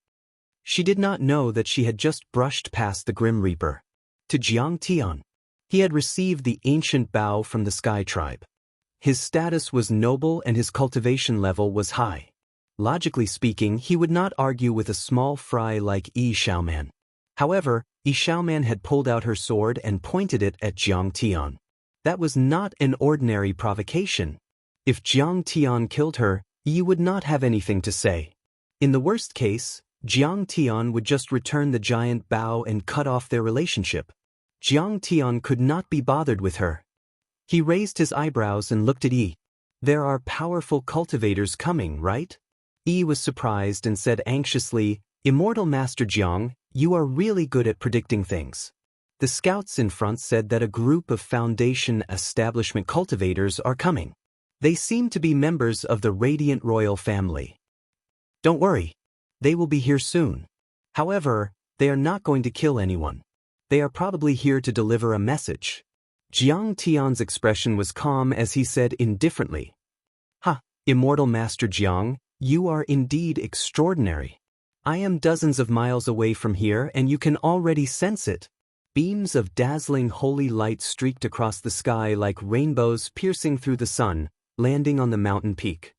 She did not know that she had just brushed past the Grim Reaper. To Jiang Tian, he had received the ancient bow from the Sky Tribe. His status was noble and his cultivation level was high. Logically speaking, he would not argue with a small fry like Yi Xiaoman. However, Yi Xiaoman had pulled out her sword and pointed it at Jiang Tian. That was not an ordinary provocation. If Jiang Tian killed her, Yi would not have anything to say. In the worst case, Jiang Tian would just return the giant bow and cut off their relationship. Jiang Tian could not be bothered with her. He raised his eyebrows and looked at Yi. There are powerful cultivators coming, right? Yi was surprised and said anxiously, Immortal Master Jiang, you are really good at predicting things. The scouts in front said that a group of Foundation Establishment cultivators are coming. They seem to be members of the Radiant Royal family. Don't worry. They will be here soon. However, they are not going to kill anyone. They are probably here to deliver a message. Jiang Tian's expression was calm as he said indifferently, Ha, Immortal Master Jiang, you are indeed extraordinary. I am dozens of miles away from here and you can already sense it. Beams of dazzling holy light streaked across the sky like rainbows piercing through the sun, landing on the mountain peak.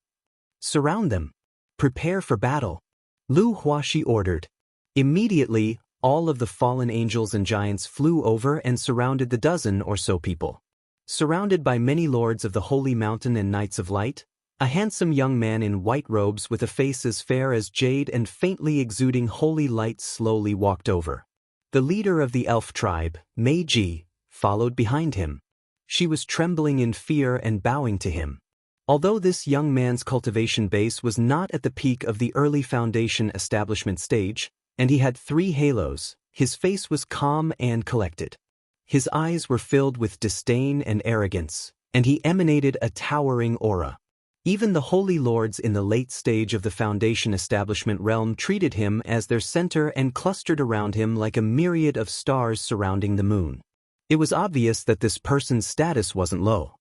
Surround them. Prepare for battle. Lu Huaxi ordered. Immediately, all of the fallen angels and giants flew over and surrounded the dozen or so people. Surrounded by many lords of the holy mountain and knights of light, a handsome young man in white robes with a face as fair as jade and faintly exuding holy light slowly walked over. The leader of the elf tribe, Meiji, followed behind him. She was trembling in fear and bowing to him. Although this young man's cultivation base was not at the peak of the early Foundation Establishment stage, and he had 3 halos, his face was calm and collected. His eyes were filled with disdain and arrogance, and he emanated a towering aura. Even the holy lords in the late stage of the Foundation Establishment realm treated him as their center and clustered around him like a myriad of stars surrounding the moon. It was obvious that this person's status wasn't low.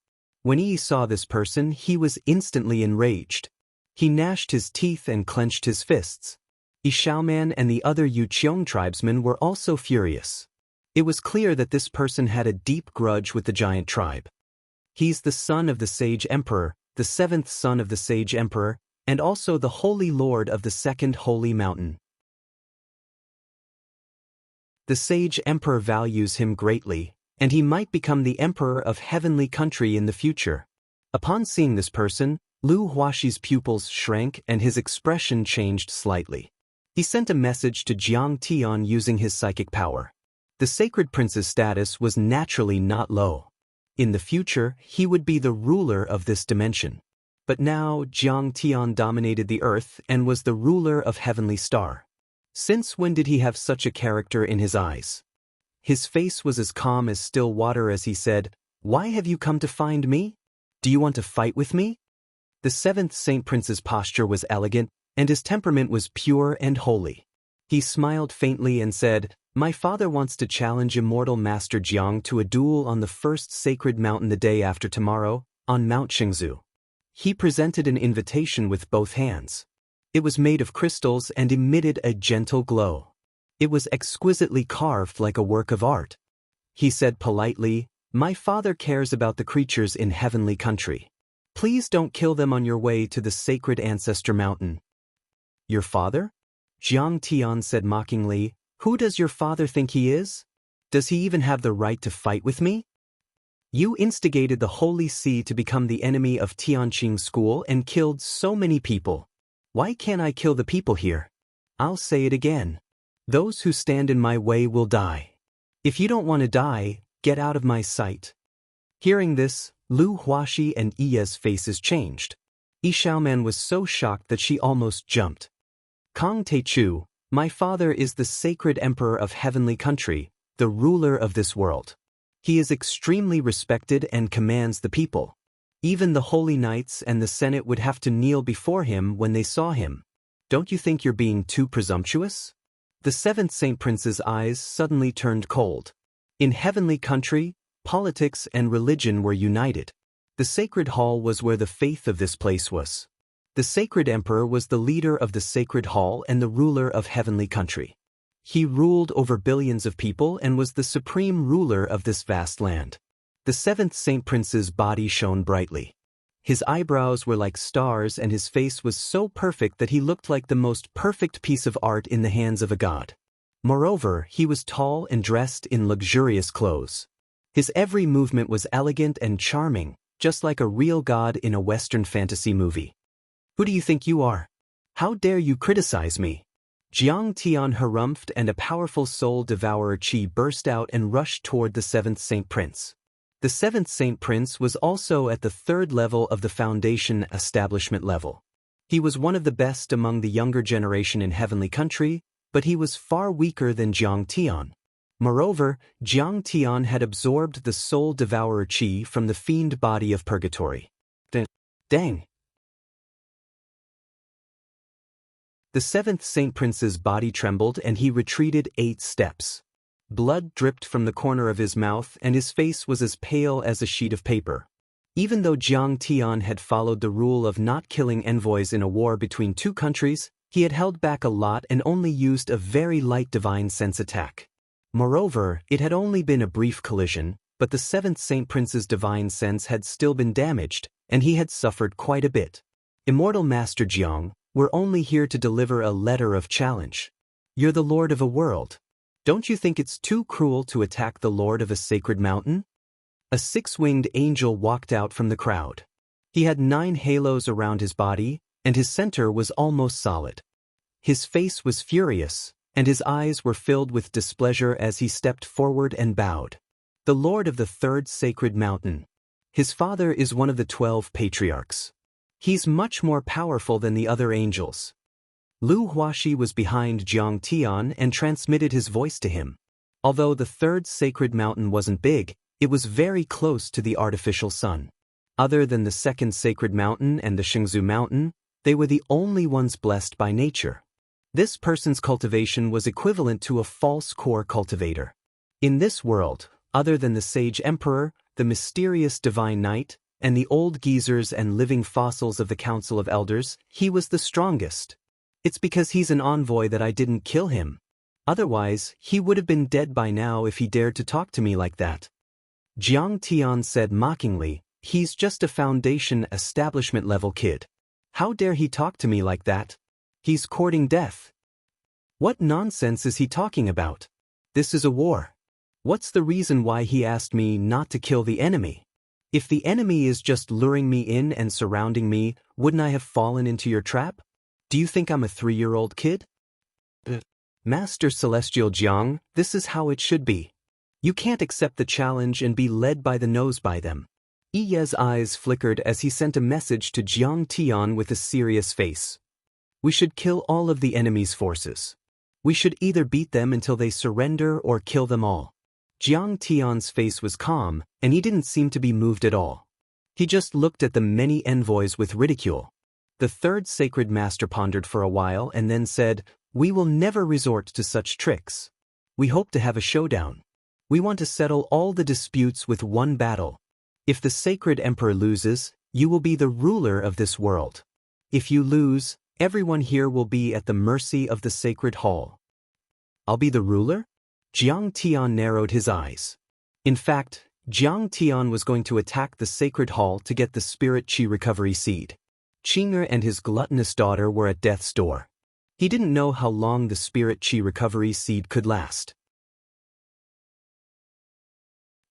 When Yi saw this person, he was instantly enraged. He gnashed his teeth and clenched his fists. Yi Xiaoman and the other Yuqiong tribesmen were also furious. It was clear that this person had a deep grudge with the giant tribe. He's the son of the Sage Emperor, the seventh son of the Sage Emperor, and also the Holy Lord of the second Holy Mountain. The Sage Emperor values him greatly, and he might become the Emperor of Heavenly Country in the future. Upon seeing this person, Lu Huaxi's pupils shrank and his expression changed slightly. He sent a message to Jiang Tian using his psychic power. The Sacred Prince's status was naturally not low. In the future, he would be the ruler of this dimension. But now, Jiang Tian dominated the earth and was the ruler of Heavenly Star. Since when did he have such a character in his eyes? His face was as calm as still water as he said, "Why have you come to find me? Do you want to fight with me?" The seventh Saint Prince's posture was elegant, and his temperament was pure and holy. He smiled faintly and said, "My father wants to challenge immortal Master Jiang to a duel on the first sacred mountain the day after tomorrow, on Mount Xingzhu." He presented an invitation with both hands. It was made of crystals and emitted a gentle glow. It was exquisitely carved like a work of art. He said politely, "My father cares about the creatures in Heavenly Country. Please don't kill them on your way to the sacred ancestor mountain." "Your father?" Jiang Tian said mockingly, "Who does your father think he is? Does he even have the right to fight with me? You instigated the Holy See to become the enemy of Tianqing School and killed so many people. Why can't I kill the people here? I'll say it again. Those who stand in my way will die. If you don't want to die, get out of my sight." Hearing this, Lu Huaxi and Yi's faces changed. Yi Xiaoman was so shocked that she almost jumped. "Kong Teichu, my father is the sacred emperor of Heavenly Country, the ruler of this world. He is extremely respected and commands the people. Even the holy knights and the Senate would have to kneel before him when they saw him. Don't you think you're being too presumptuous?" The seventh Saint Prince's eyes suddenly turned cold. In Heavenly Country, politics and religion were united. The Sacred Hall was where the faith of this place was. The Sacred Emperor was the leader of the Sacred Hall and the ruler of Heavenly Country. He ruled over billions of people and was the supreme ruler of this vast land. The seventh Saint Prince's body shone brightly. His eyebrows were like stars and his face was so perfect that he looked like the most perfect piece of art in the hands of a god. Moreover, he was tall and dressed in luxurious clothes. His every movement was elegant and charming, just like a real god in a Western fantasy movie. "Who do you think you are? How dare you criticize me?" Jiang Tian harumphed and a powerful soul devourer qi burst out and rushed toward the seventh Saint Prince. The seventh Saint Prince was also at the third level of the foundation establishment level. He was one of the best among the younger generation in Heavenly Country, but he was far weaker than Jiang Tian. Moreover, Jiang Tian had absorbed the soul devourer qi from the fiend body of purgatory. Dang! The seventh Saint Prince's body trembled and he retreated 8 steps. Blood dripped from the corner of his mouth and his face was as pale as a sheet of paper. Even though Jiang Tian had followed the rule of not killing envoys in a war between two countries, he had held back a lot and only used a very light divine sense attack. Moreover, it had only been a brief collision, but the seventh Saint Prince's divine sense had still been damaged, and he had suffered quite a bit. "Immortal Master Jiang, we're only here to deliver a letter of challenge. You're the Lord of a world. Don't you think it's too cruel to attack the Lord of a sacred mountain?" A 6-winged angel walked out from the crowd. He had 9 halos around his body, and his center was almost solid. His face was furious, and his eyes were filled with displeasure as he stepped forward and bowed. "The Lord of the third sacred mountain. His father is one of the 12 patriarchs. He's much more powerful than the other angels." Lu Huaxi was behind Jiang Tian and transmitted his voice to him. Although the third sacred mountain wasn't big, it was very close to the artificial sun. Other than the second sacred mountain and the Xingzhu mountain, they were the only ones blessed by nature. This person's cultivation was equivalent to a false core cultivator. In this world, other than the sage emperor, the mysterious divine knight, and the old geezers and living fossils of the Council of Elders, he was the strongest. It's because he's an envoy that I didn't kill him. Otherwise, he would have been dead by now if he dared to talk to me like that. Jiang Tian said mockingly, he's just a Foundation establishment level kid. How dare he talk to me like that? He's courting death. What nonsense is he talking about? This is a war. What's the reason why he asked me not to kill the enemy? If the enemy is just luring me in and surrounding me, wouldn't I have fallen into your trap? Do you think I'm a 3-year-old kid? Master Celestial Jiang, this is how it should be. You can't accept the challenge and be led by the nose by them. Yi's eyes flickered as he sent a message to Jiang Tian with a serious face. We should kill all of the enemy's forces. We should either beat them until they surrender or kill them all. Jiang Tian's face was calm, and he didn't seem to be moved at all. He just looked at the many envoys with ridicule. The third sacred master pondered for a while and then said, "We will never resort to such tricks. We hope to have a showdown. We want to settle all the disputes with one battle. If the sacred emperor loses, you will be the ruler of this world. If you lose, everyone here will be at the mercy of the sacred hall." I'll be the ruler? Jiang Tian narrowed his eyes. In fact, Jiang Tian was going to attack the sacred hall to get the spirit chi recovery seed. Qing'er and his gluttonous daughter were at death's door. He didn't know how long the spirit chi recovery seed could last.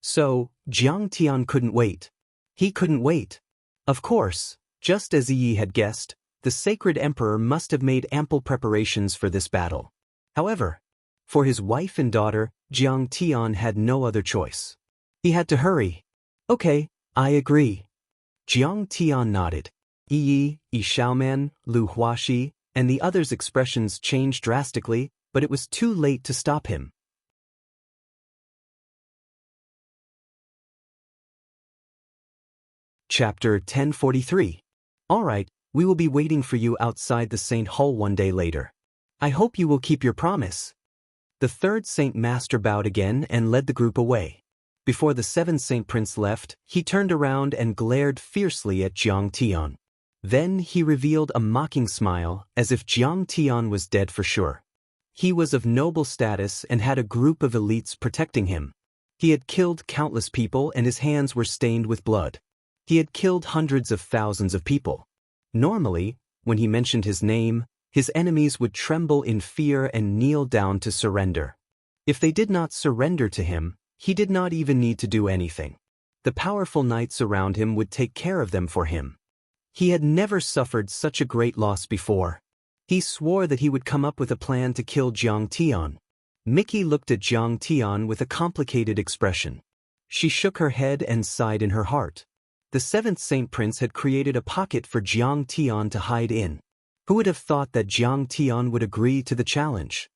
So, Jiang Tian couldn't wait. He couldn't wait. Of course, just as Yi had guessed, the sacred emperor must have made ample preparations for this battle. However, for his wife and daughter, Jiang Tian had no other choice. He had to hurry. Okay, I agree. Jiang Tian nodded. Yi, Yi Xiaoman, Lu Huaxi, and the others' expressions changed drastically, but it was too late to stop him. Chapter 1043. Alright, we will be waiting for you outside the Saint Hall one day later. I hope you will keep your promise. The third Saint Master bowed again and led the group away. Before the seventh Saint Prince left, he turned around and glared fiercely at Jiang Tian. Then he revealed a mocking smile, as if Jiang Tian was dead for sure. He was of noble status and had a group of elites protecting him. He had killed countless people and his hands were stained with blood. He had killed hundreds of thousands of people. Normally, when he mentioned his name, his enemies would tremble in fear and kneel down to surrender. If they did not surrender to him, he did not even need to do anything. The powerful knights around him would take care of them for him. He had never suffered such a great loss before. He swore that he would come up with a plan to kill Jiang Tian. Mickey looked at Jiang Tian with a complicated expression. She shook her head and sighed in her heart. The seventh Saint Prince had created a pocket for Jiang Tian to hide in. Who would have thought that Jiang Tian would agree to the challenge?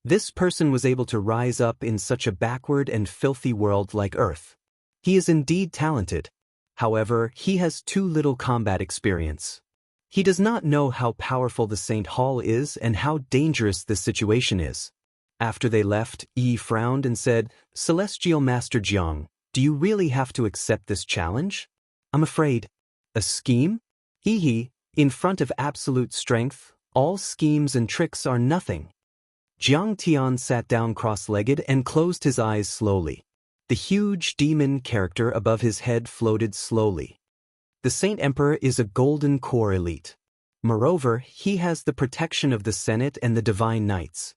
This person was able to rise up in such a backward and filthy world like Earth. He is indeed talented. However, he has too little combat experience. He does not know how powerful the Saint Hall is and how dangerous this situation is. After they left, Yi frowned and said, "Celestial Master Jiang, do you really have to accept this challenge? I'm afraid." A scheme? Yi, in front of absolute strength, all schemes and tricks are nothing. Jiang Tian sat down cross-legged and closed his eyes slowly. The huge demon character above his head floated slowly. The Saint Emperor is a golden core elite. Moreover, he has the protection of the Senate and the Divine Knights.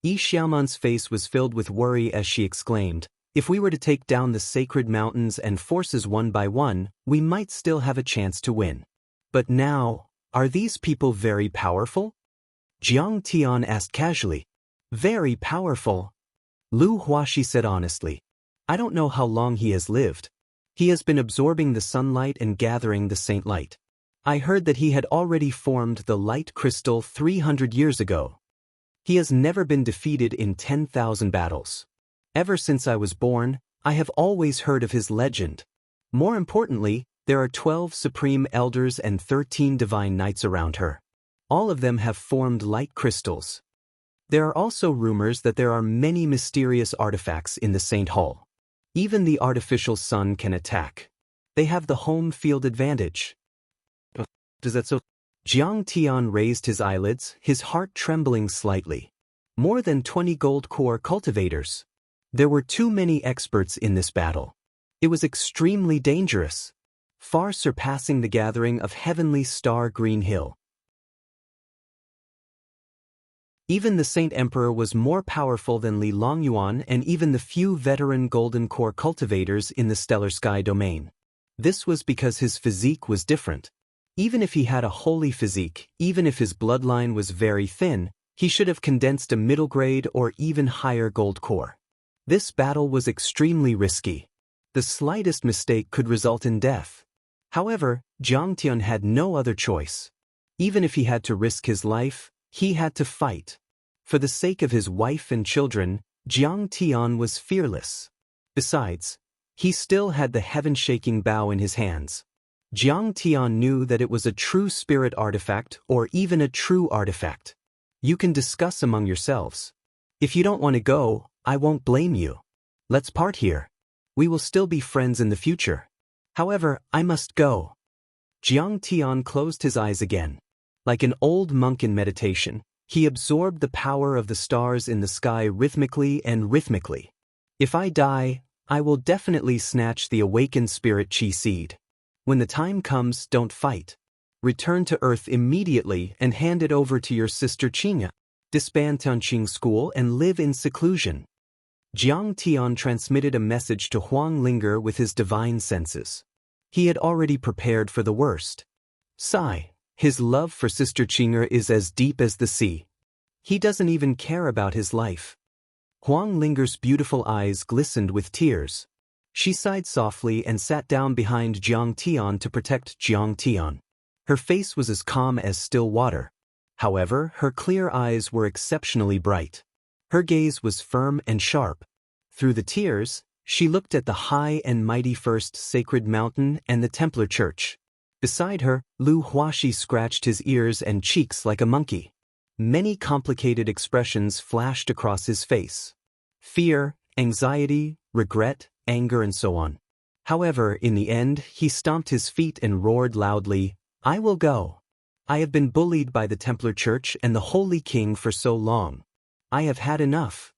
Yi Xiaoman's face was filled with worry as she exclaimed, "If we were to take down the sacred mountains and forces one by one, we might still have a chance to win. But now, are these people very powerful?" Jiang Tian asked casually. "Very powerful." Lu Huaxi said honestly. "I don't know how long he has lived. He has been absorbing the sunlight and gathering the saint light. I heard that he had already formed the light crystal 300 years ago. He has never been defeated in 10,000 battles. Ever since I was born, I have always heard of his legend. More importantly, there are 12 supreme elders and 13 divine knights around her. All of them have formed light crystals. There are also rumors that there are many mysterious artifacts in the Saint Hall. Even the artificial sun can attack. They have the home field advantage. Does that so? Jiang Tian raised his eyelids, his heart trembling slightly. More than 20 gold core cultivators. There were too many experts in this battle. It was extremely dangerous, far surpassing the gathering of heavenly star Green Hill. Even the Saint Emperor was more powerful than Li Longyuan and even the few veteran golden core cultivators in the stellar sky domain. This was because his physique was different. Even if he had a holy physique, even if his bloodline was very thin, he should have condensed a middle grade or even higher gold core. This battle was extremely risky. The slightest mistake could result in death. However, Jiang Tian had no other choice. Even if he had to risk his life, he had to fight. For the sake of his wife and children, Jiang Tian was fearless. Besides, he still had the heaven-shaking bow in his hands. Jiang Tian knew that it was a true spirit artifact or even a true artifact. You can discuss among yourselves. If you don't want to go, I won't blame you. Let's part here. We will still be friends in the future. However, I must go. Jiang Tian closed his eyes again. Like an old monk in meditation, he absorbed the power of the stars in the sky rhythmically and rhythmically. If I die, I will definitely snatch the awakened spirit chi seed. When the time comes, don't fight. Return to Earth immediately and hand it over to your sister Qingya. Disband Tianqing School and live in seclusion. Jiang Tian transmitted a message to Huang Linger with his divine senses. He had already prepared for the worst. Sigh. His love for Sister Qingya is as deep as the sea. He doesn't even care about his life. Huang Linger's beautiful eyes glistened with tears. She sighed softly and sat down behind Jiang Tian to protect Jiang Tian. Her face was as calm as still water. However, her clear eyes were exceptionally bright. Her gaze was firm and sharp. Through the tears, she looked at the high and mighty First Sacred Mountain and the Templar Church. Beside her, Lu Huaxi scratched his ears and cheeks like a monkey. Many complicated expressions flashed across his face. Fear, anxiety, regret, anger, and so on. However, in the end, he stomped his feet and roared loudly, "I will go. I have been bullied by the Templar Church and the Holy King for so long. I have had enough."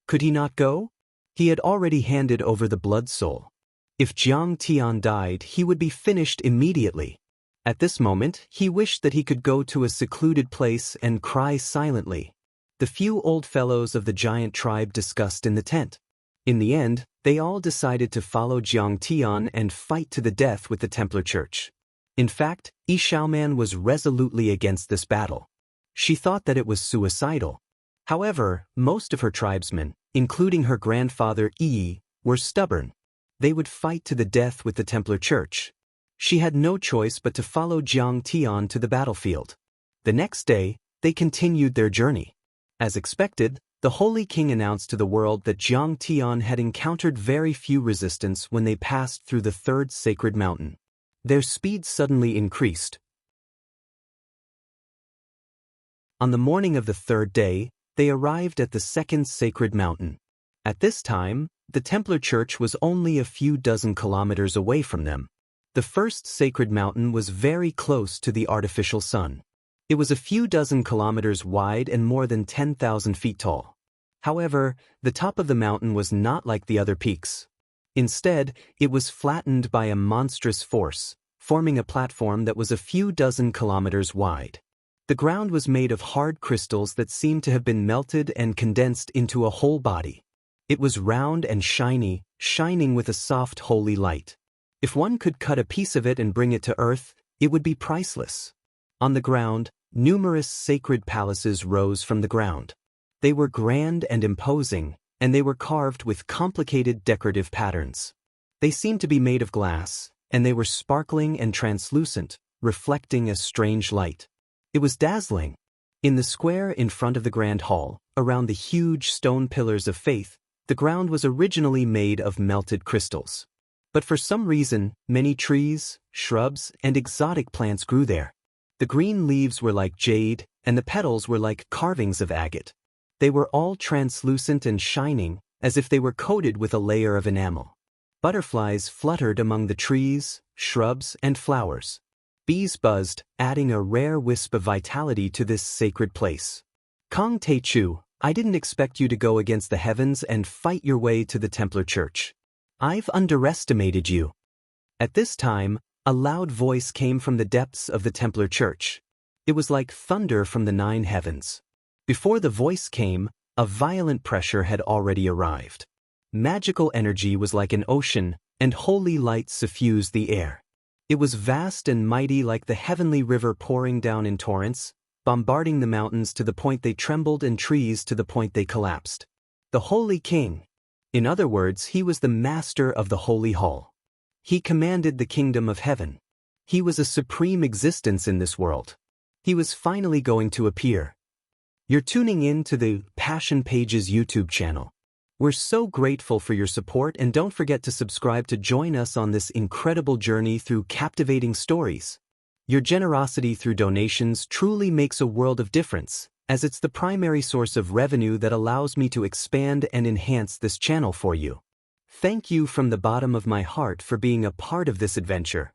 Could he not go? He had already handed over the blood soul. If Jiang Tian died, he would be finished immediately. At this moment, he wished that he could go to a secluded place and cry silently. The few old fellows of the giant tribe discussed in the tent. In the end, they all decided to follow Jiang Tian and fight to the death with the Templar Church. In fact, Yi Xiaoman was resolutely against this battle. She thought that it was suicidal. However, most of her tribesmen, including her grandfather Yi, were stubborn. They would fight to the death with the Templar Church. She had no choice but to follow Jiang Tian to the battlefield. The next day, they continued their journey. As expected, the Holy King announced to the world that Jiang Tian had encountered very few resistance when they passed through the third sacred mountain. Their speed suddenly increased. On the morning of the third day, they arrived at the second sacred mountain. At this time, the Templar Church was only a few dozen kilometers away from them. The first sacred mountain was very close to the artificial sun. It was a few dozen kilometers wide and more than 10,000 feet tall. However, the top of the mountain was not like the other peaks. Instead, it was flattened by a monstrous force, forming a platform that was a few dozen kilometers wide. The ground was made of hard crystals that seemed to have been melted and condensed into a whole body. It was round and shiny, shining with a soft holy light. If one could cut a piece of it and bring it to Earth, it would be priceless. On the ground, numerous sacred palaces rose from the ground. They were grand and imposing, and they were carved with complicated decorative patterns. They seemed to be made of glass, and they were sparkling and translucent, reflecting a strange light. It was dazzling. In the square in front of the Grand Hall, around the huge stone pillars of faith, the ground was originally made of melted crystals. But for some reason, many trees, shrubs, and exotic plants grew there. The green leaves were like jade, and the petals were like carvings of agate. They were all translucent and shining, as if they were coated with a layer of enamel. Butterflies fluttered among the trees, shrubs, and flowers. Bees buzzed, adding a rare wisp of vitality to this sacred place. Kong Tae-chu, I didn't expect you to go against the heavens and fight your way to the Templar Church. I've underestimated you. At this time, a loud voice came from the depths of the Templar Church. It was like thunder from the 9 heavens. Before the voice came, a violent pressure had already arrived. Magical energy was like an ocean, and holy light suffused the air. It was vast and mighty like the heavenly river pouring down in torrents, bombarding the mountains to the point they trembled and trees to the point they collapsed. The Holy King. In other words, he was the master of the Holy Hall. He commanded the kingdom of heaven. He was a supreme existence in this world. He was finally going to appear. You're tuning in to the Passion Pages YouTube channel. We're so grateful for your support, and don't forget to subscribe to join us on this incredible journey through captivating stories. Your generosity through donations truly makes a world of difference, as it's the primary source of revenue that allows me to expand and enhance this channel for you. Thank you from the bottom of my heart for being a part of this adventure.